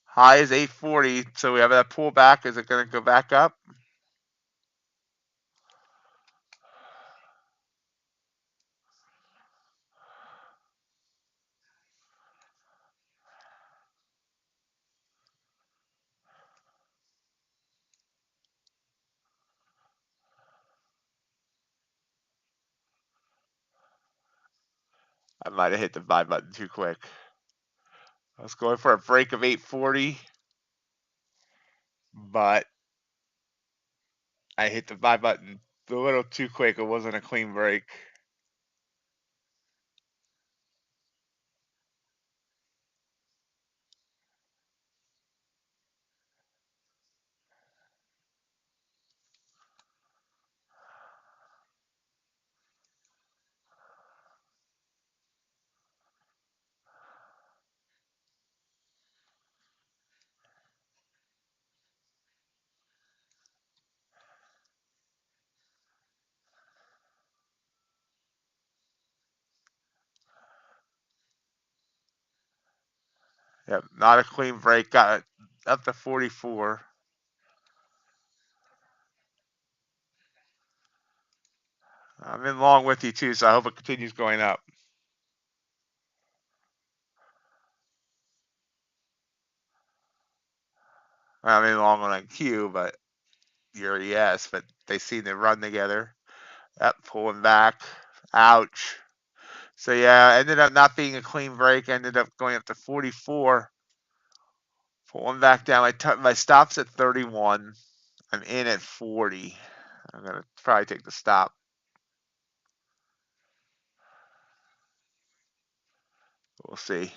High is 840, so we have that pullback. Is it going to go back up? I might have hit the buy button too quick. I was going for a break of 840, but I hit the buy button a little too quick. It wasn't a clean break. Yep, not a clean break. Got it up to 44. I'm in long with you too, so I hope it continues going up. I'm in long on Q, but you're a yes, but they seem to run together. Up, pulling back. Ouch. So yeah, ended up not being a clean break. Ended up going up to 44. Pulling back down. My stop's at 31. I'm in at 40. I'm gonna probably take the stop. We'll see.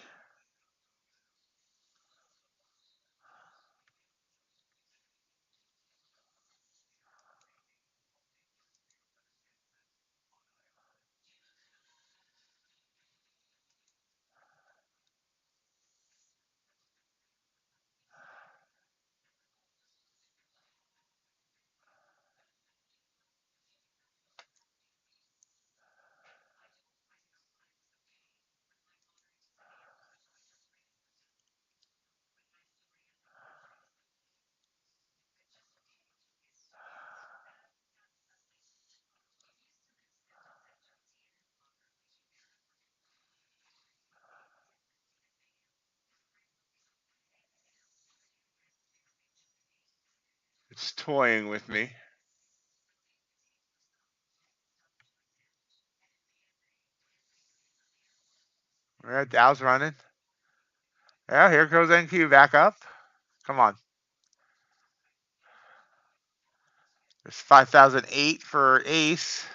It's toying with me. Yeah, Dow's running. Yeah, here goes NQ back up. Come on. There's 5,008 for Ace.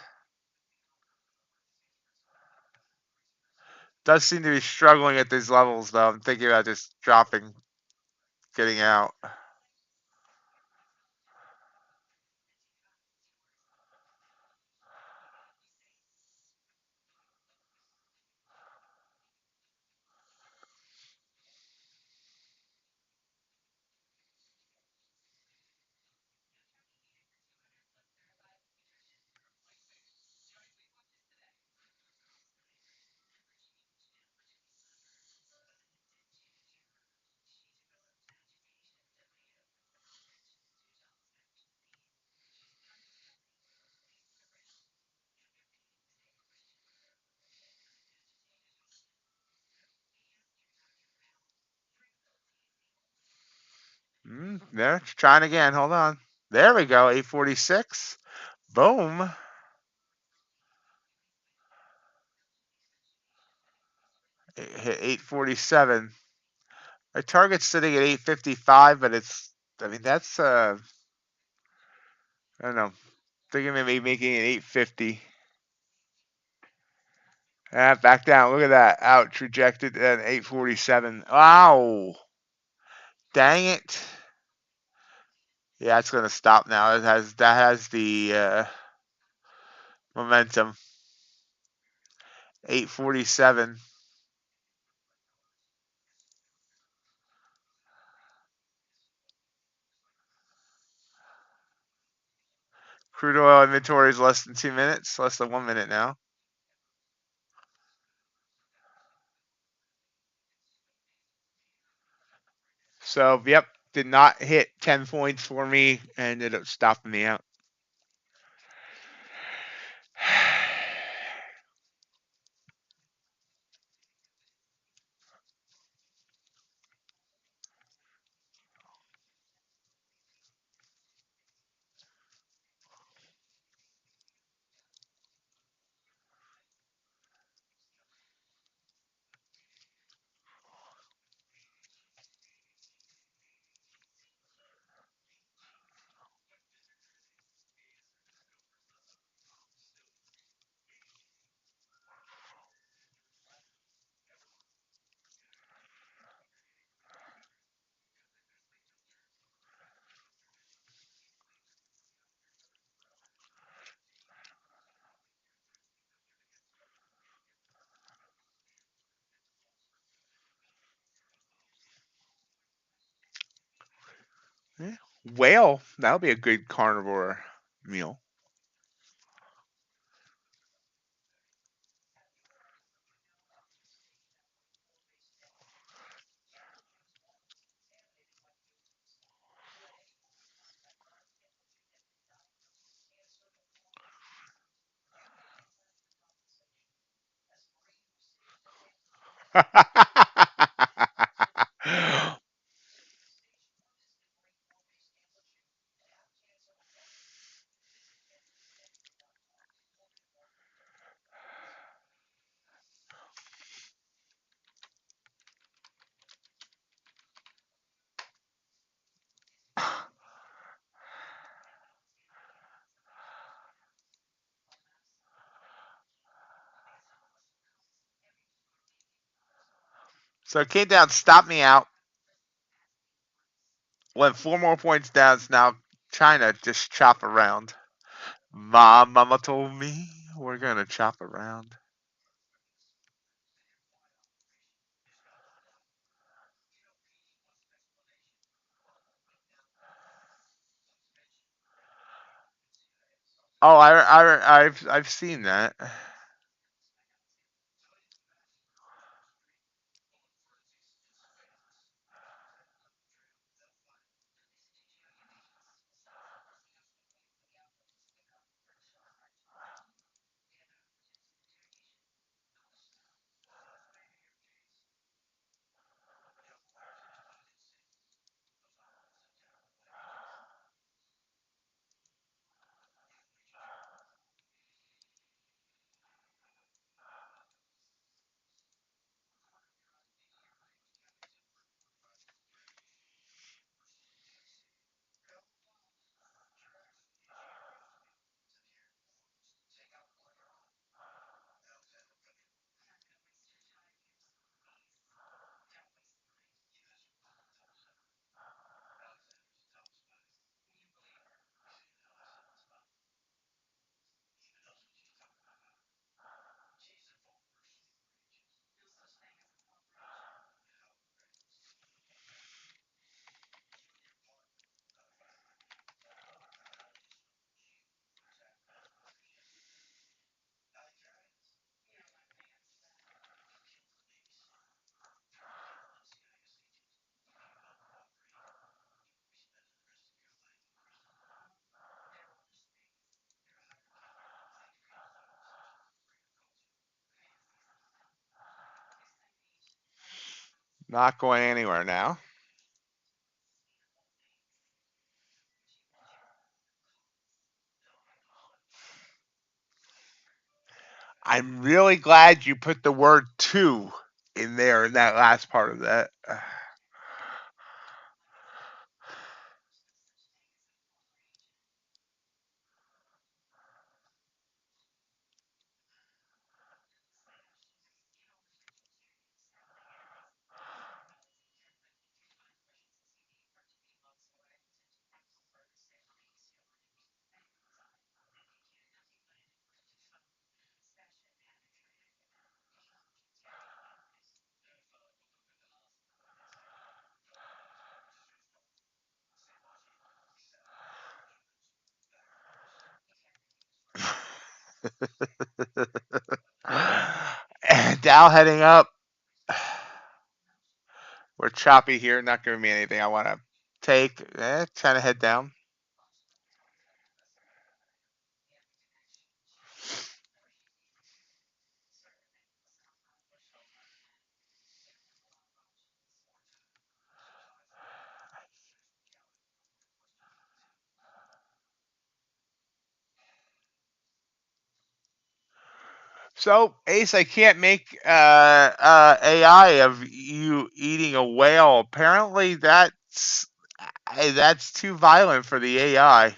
Does seem to be struggling at these levels, though. I'm thinking about just dropping, getting out. There, trying again. Hold on. There we go. 846. Boom. It hit 847. My target's sitting at 855, but I mean, that's I don't know. Thinking maybe making it 850. Back down. Look at that. Ouch. Rejected at 847. Wow. Dang it. Yeah, it's gonna stop now. That has the momentum. 847. Crude oil inventory is less than 2 minutes, less than 1 minute now. So, yep, did not hit 10 points for me and ended up stopping me out. Yeah. Whale, that'll be a good carnivore meal. So it came down, stopped me out, went 4 more points down. It's now trying to just chop around. Mama told me we're gonna chop around. Oh, I've seen that. Not going anywhere now. I'm really glad you put the word "to" in there in that last part of that. And Dow heading up. We're choppy here, not giving me anything I want to take. Trying to head down. So, Ace, I can't make AI of you eating a whale. Apparently, that's too violent for the AI.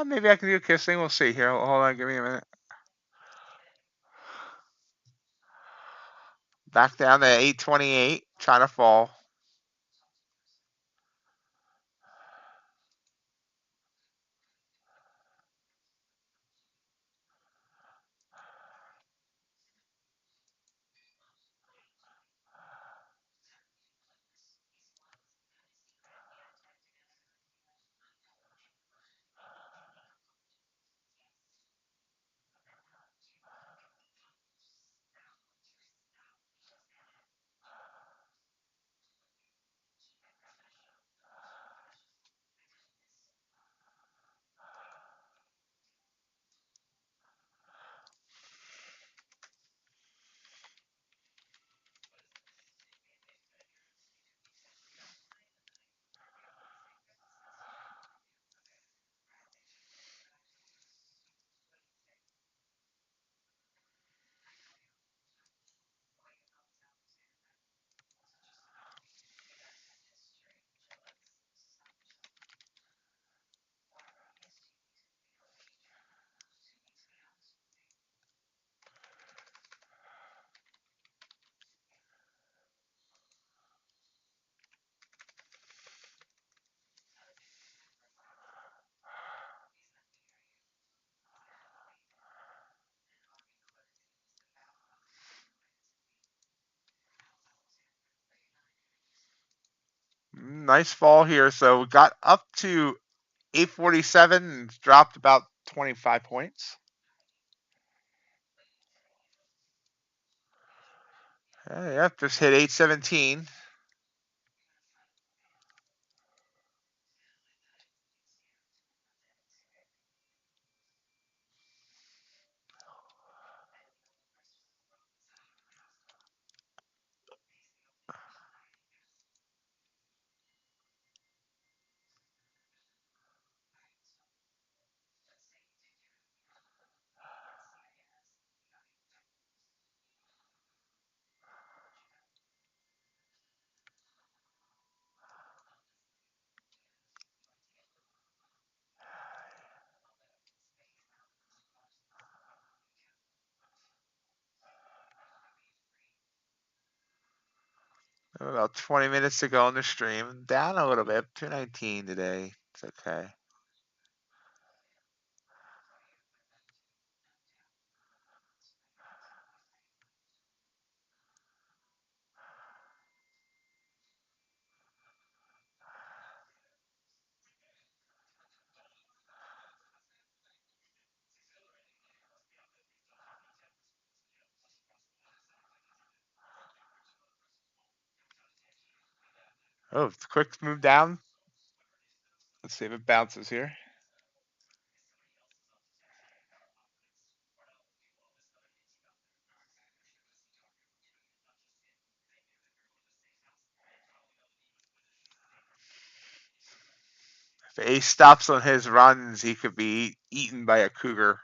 Maybe I can do kissing. We'll see here. Hold on, give me a minute. Back down to 828, trying to fall. Nice fall here. So we got up to 847 and dropped about 25 points. Yep, just hit 817. About 20 minutes to go in the stream. Down a little bit, 219 today. It's okay. Oh, it's a quick move down. Let's see if it bounces here. If Ace stops on his runs, he could be eaten by a cougar.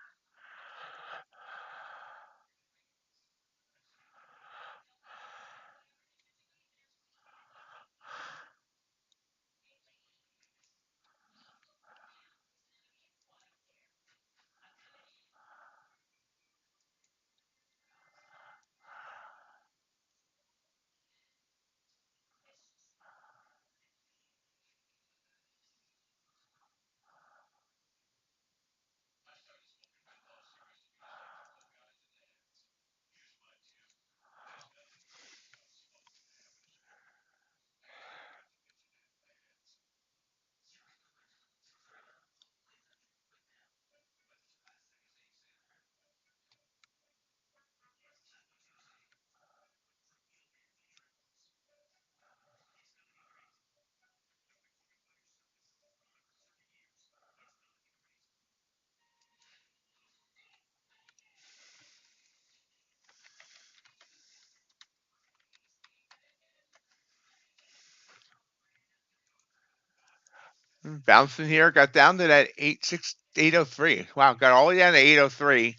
Bouncing here, got down to that 803. Wow, got all the way down to 803.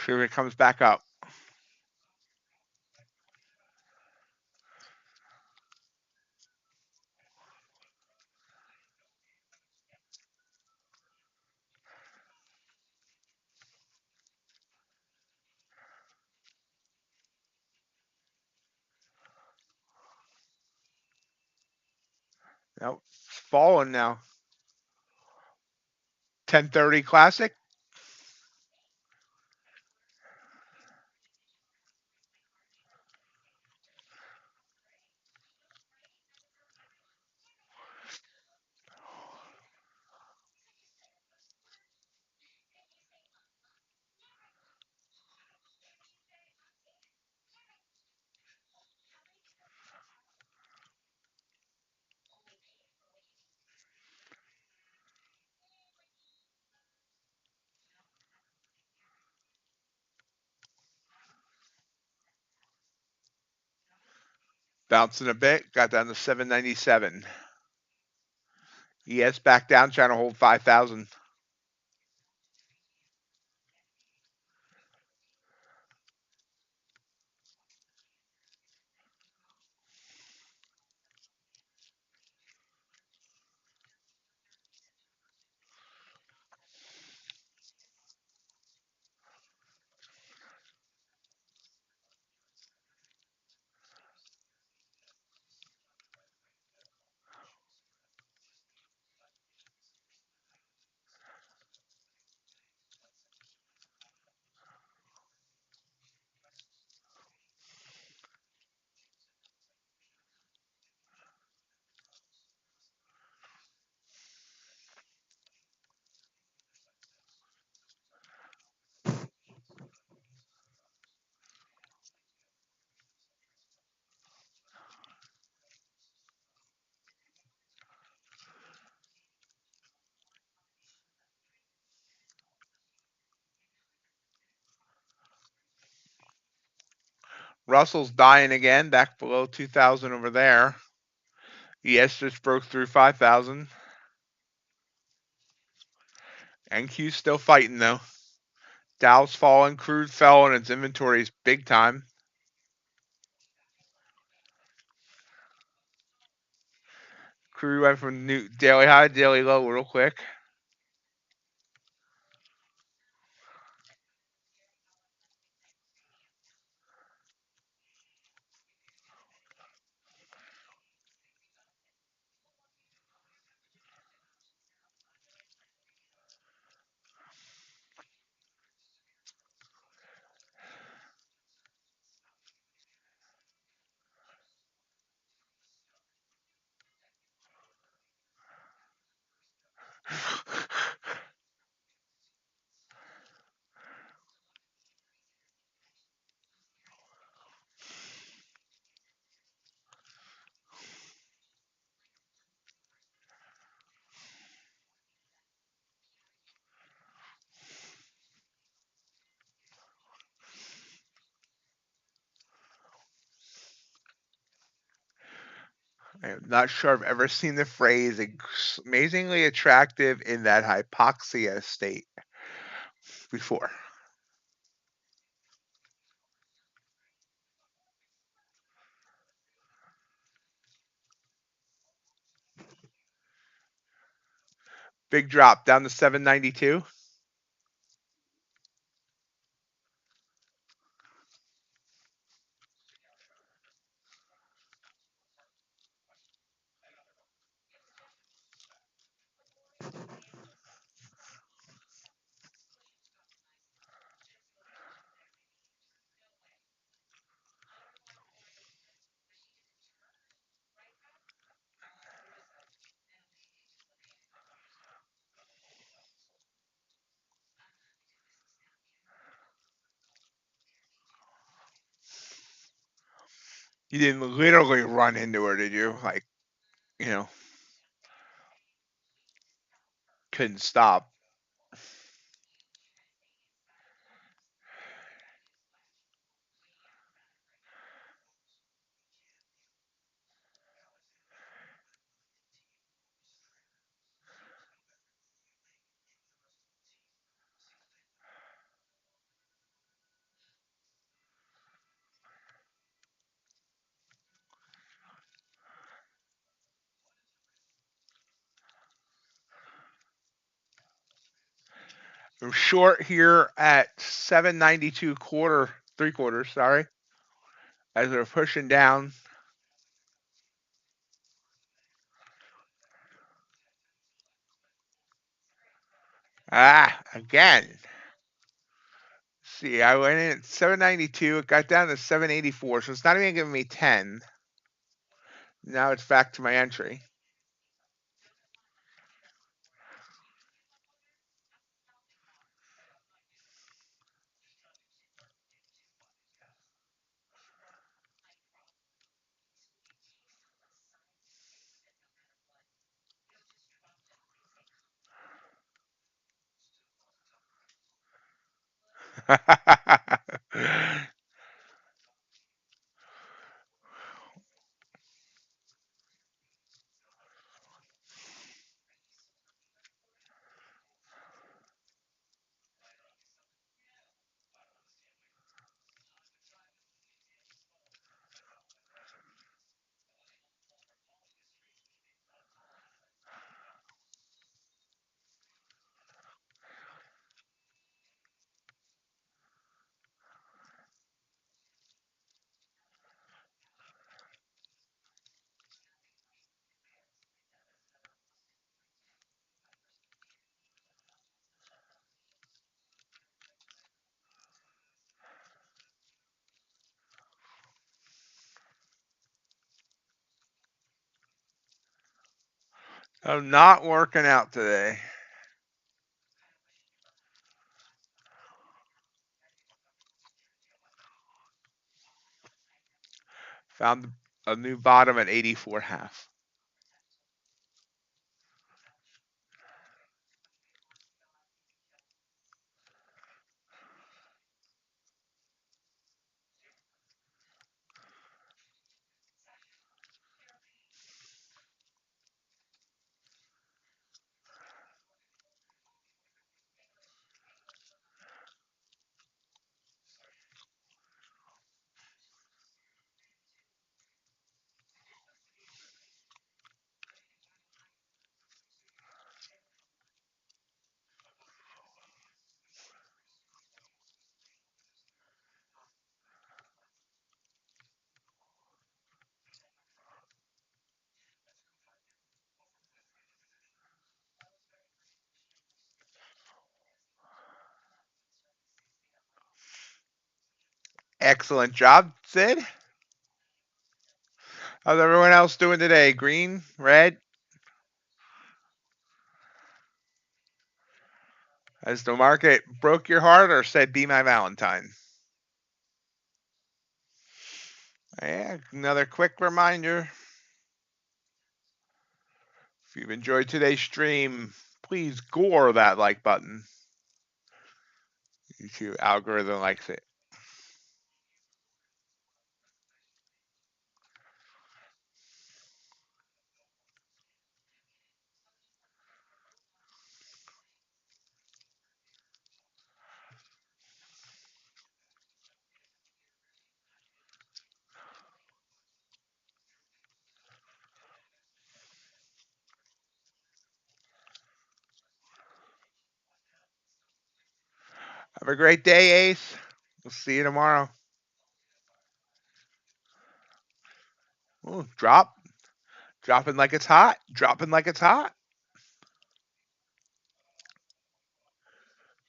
See if it comes back up. Nope, it's falling now. 1030 classic. Bouncing a bit, got down to 797. ES back down, trying to hold 5,000. Russell's dying again, back below 2,000 over there. ES just broke through 5,000. NQ's still fighting though. Dow's falling, crude fell, and its inventory is big time. Crude went from new daily high to daily low real quick. I'm not sure I've ever seen the phrase amazingly attractive in that hypoxia state before. Big drop down to 792. You didn't literally run into her, did you? Like, you know, couldn't stop. I'm short here at 792 three quarters, sorry, as they're pushing down. Again. See, I went in at 792, it got down to 784, so it's not even giving me 10. Now it's back to my entry. I'm not working out today. Found a new bottom at 84.5. Excellent job, Sid. How's everyone else doing today? Green, red? Has the market broke your heart or said be my Valentine? Yeah, another quick reminder. If you've enjoyed today's stream, please gore that like button. YouTube algorithm likes it. Have a great day, Ace. We'll see you tomorrow. Ooh, dropping like it's hot. Dropping like it's hot.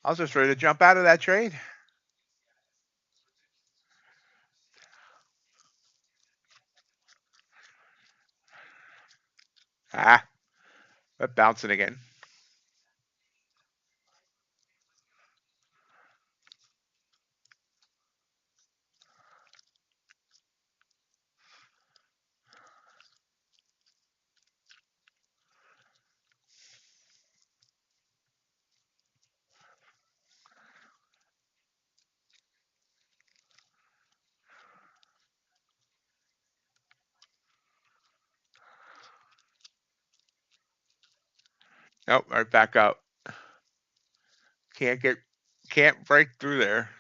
I was just ready to jump out of that trade. But bouncing again. Nope, right back up. Can't break through there.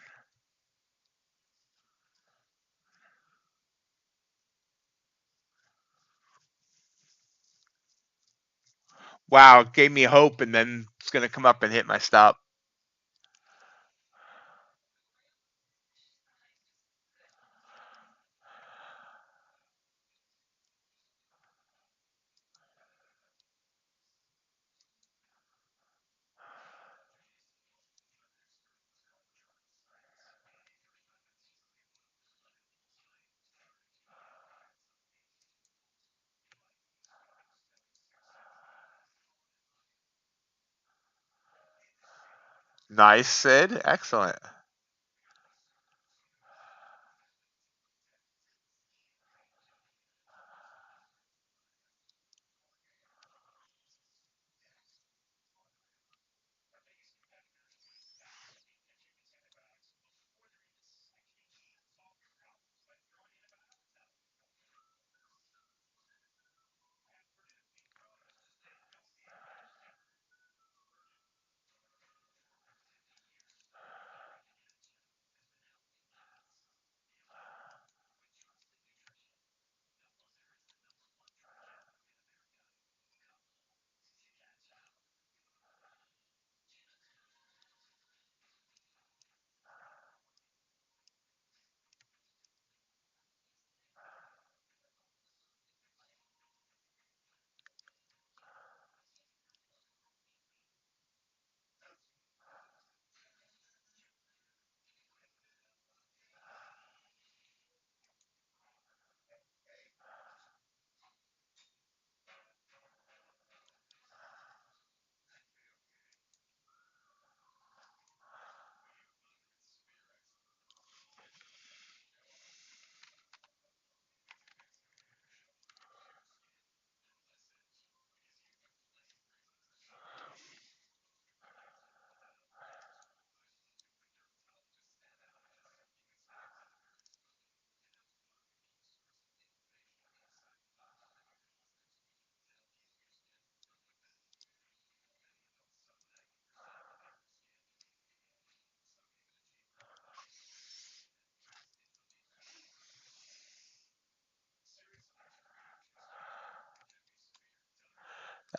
Wow, it gave me hope, and then it's gonna come up and hit my stop. Nice, Sid. Excellent.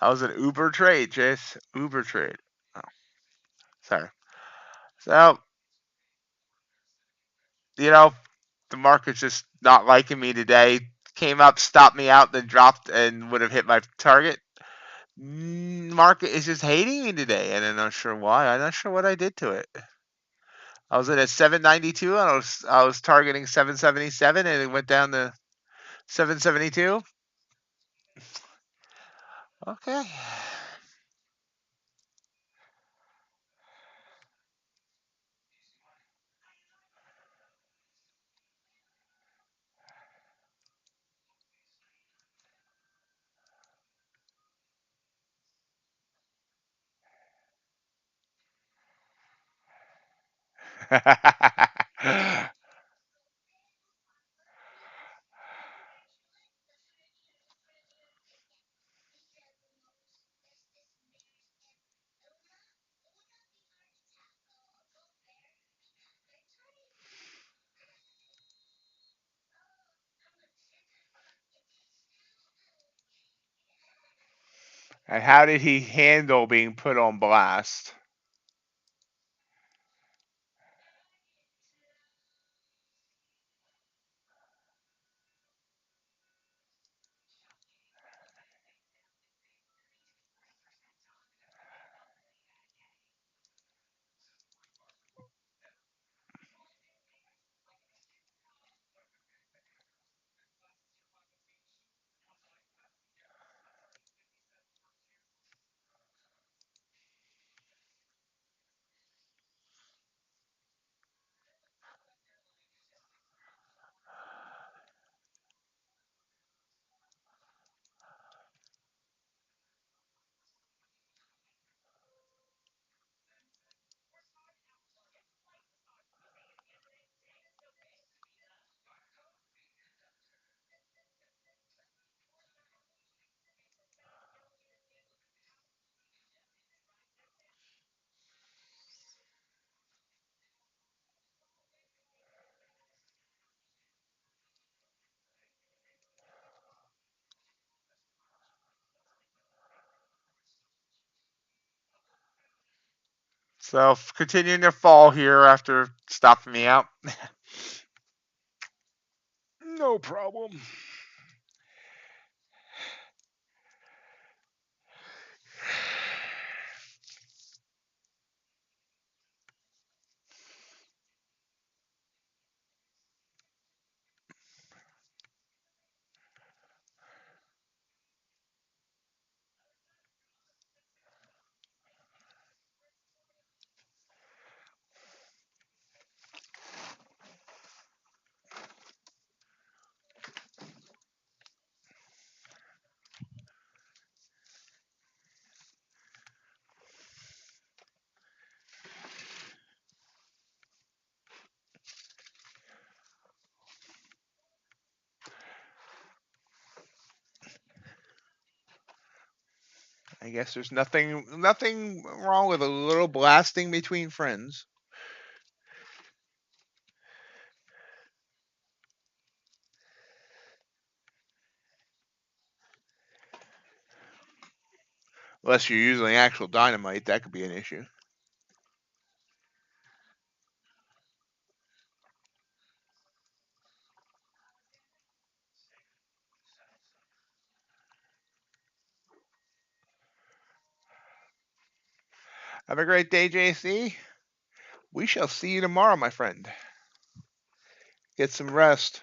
That was an Uber trade, Chase. Uber trade. Oh, sorry. So, you know, the market's just not liking me today. Came up, stopped me out, then dropped and would have hit my target. Market is just hating me today, and I'm not sure why. I'm not sure what I did to it. I was at 792, and I was targeting 777, and it went down to 772. Okay. And how did he handle being put on blast? So continuing to fall here after stopping me out. No problem. I guess there's nothing wrong with a little blasting between friends. Unless you're using actual dynamite, that could be an issue. Have a great day, JC. We shall see you tomorrow, my friend. Get some rest.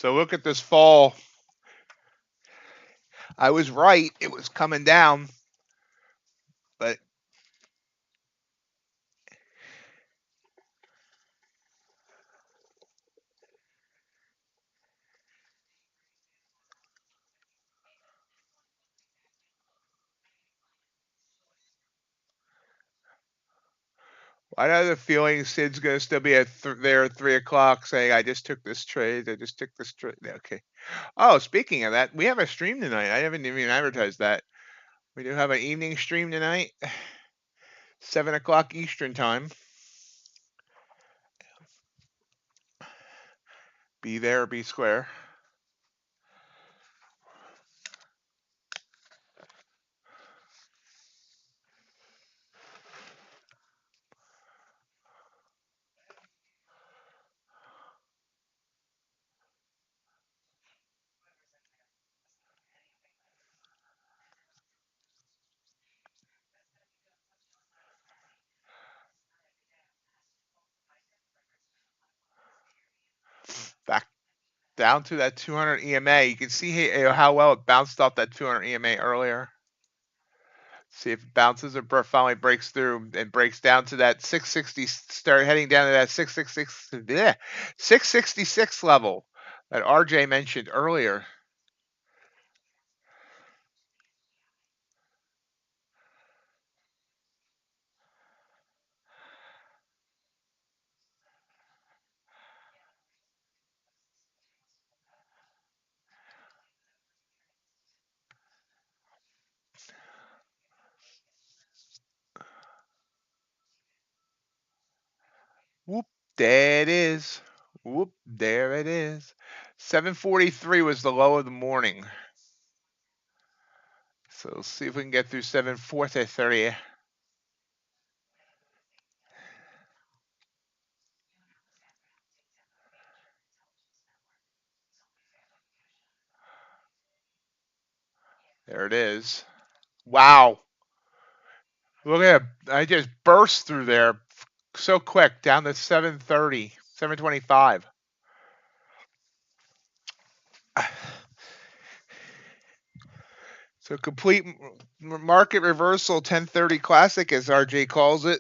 So look at this fall. I was right. It was coming down, but I have the feeling Sid's going to still be there at 3 o'clock saying, I just took this trade. I just took this trade. Okay. Oh, speaking of that, we have a stream tonight. I haven't even advertised that. We do have an evening stream tonight, 7 o'clock Eastern time. Be there or be square. Back down to that 200 EMA. You can see how well it bounced off that 200 EMA earlier. See if it bounces or finally breaks through and breaks down to that 660, start heading down to that 666 level that RJ mentioned earlier. Whoop, there it is. Whoop, there it is. 743 was the low of the morning. So let's see if we can get through 740. There it is. Wow. Look at it. I just burst through there so quick down to 730, 725. So complete market reversal, 1030 classic, as RJ calls it.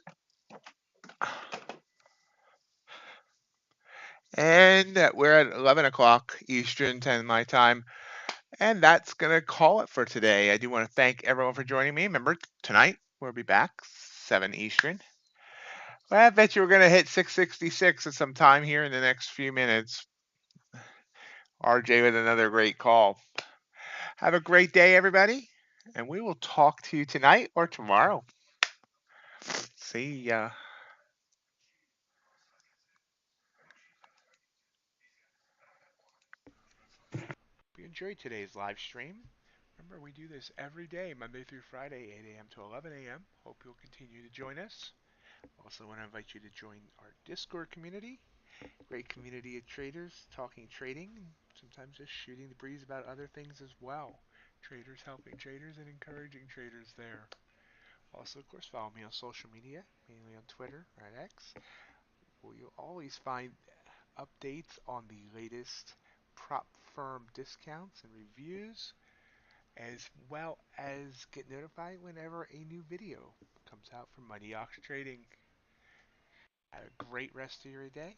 And we're at 11 o'clock Eastern, 10 my time. And that's going to call it for today. I do want to thank everyone for joining me. Remember, tonight we'll be back, 7 Eastern. Well, I bet you we're going to hit 666 at some time here in the next few minutes. RJ with another great call. Have a great day, everybody. And we will talk to you tonight or tomorrow. See ya. If you enjoyed today's live stream, Remember, we do this every day, Monday through Friday, 8 a.m. to 11 a.m. Hope you'll continue to join us. Also want to invite you to join our Discord community. Great community of traders talking trading, sometimes just shooting the breeze about other things as well. Traders helping traders and encouraging traders there. Also, of course, follow me on social media, mainly on Twitter or at X, where you'll always find updates on the latest prop firm discounts and reviews, as well as get notified whenever a new video comes out from MightyOxTrading. Have a great rest of your day.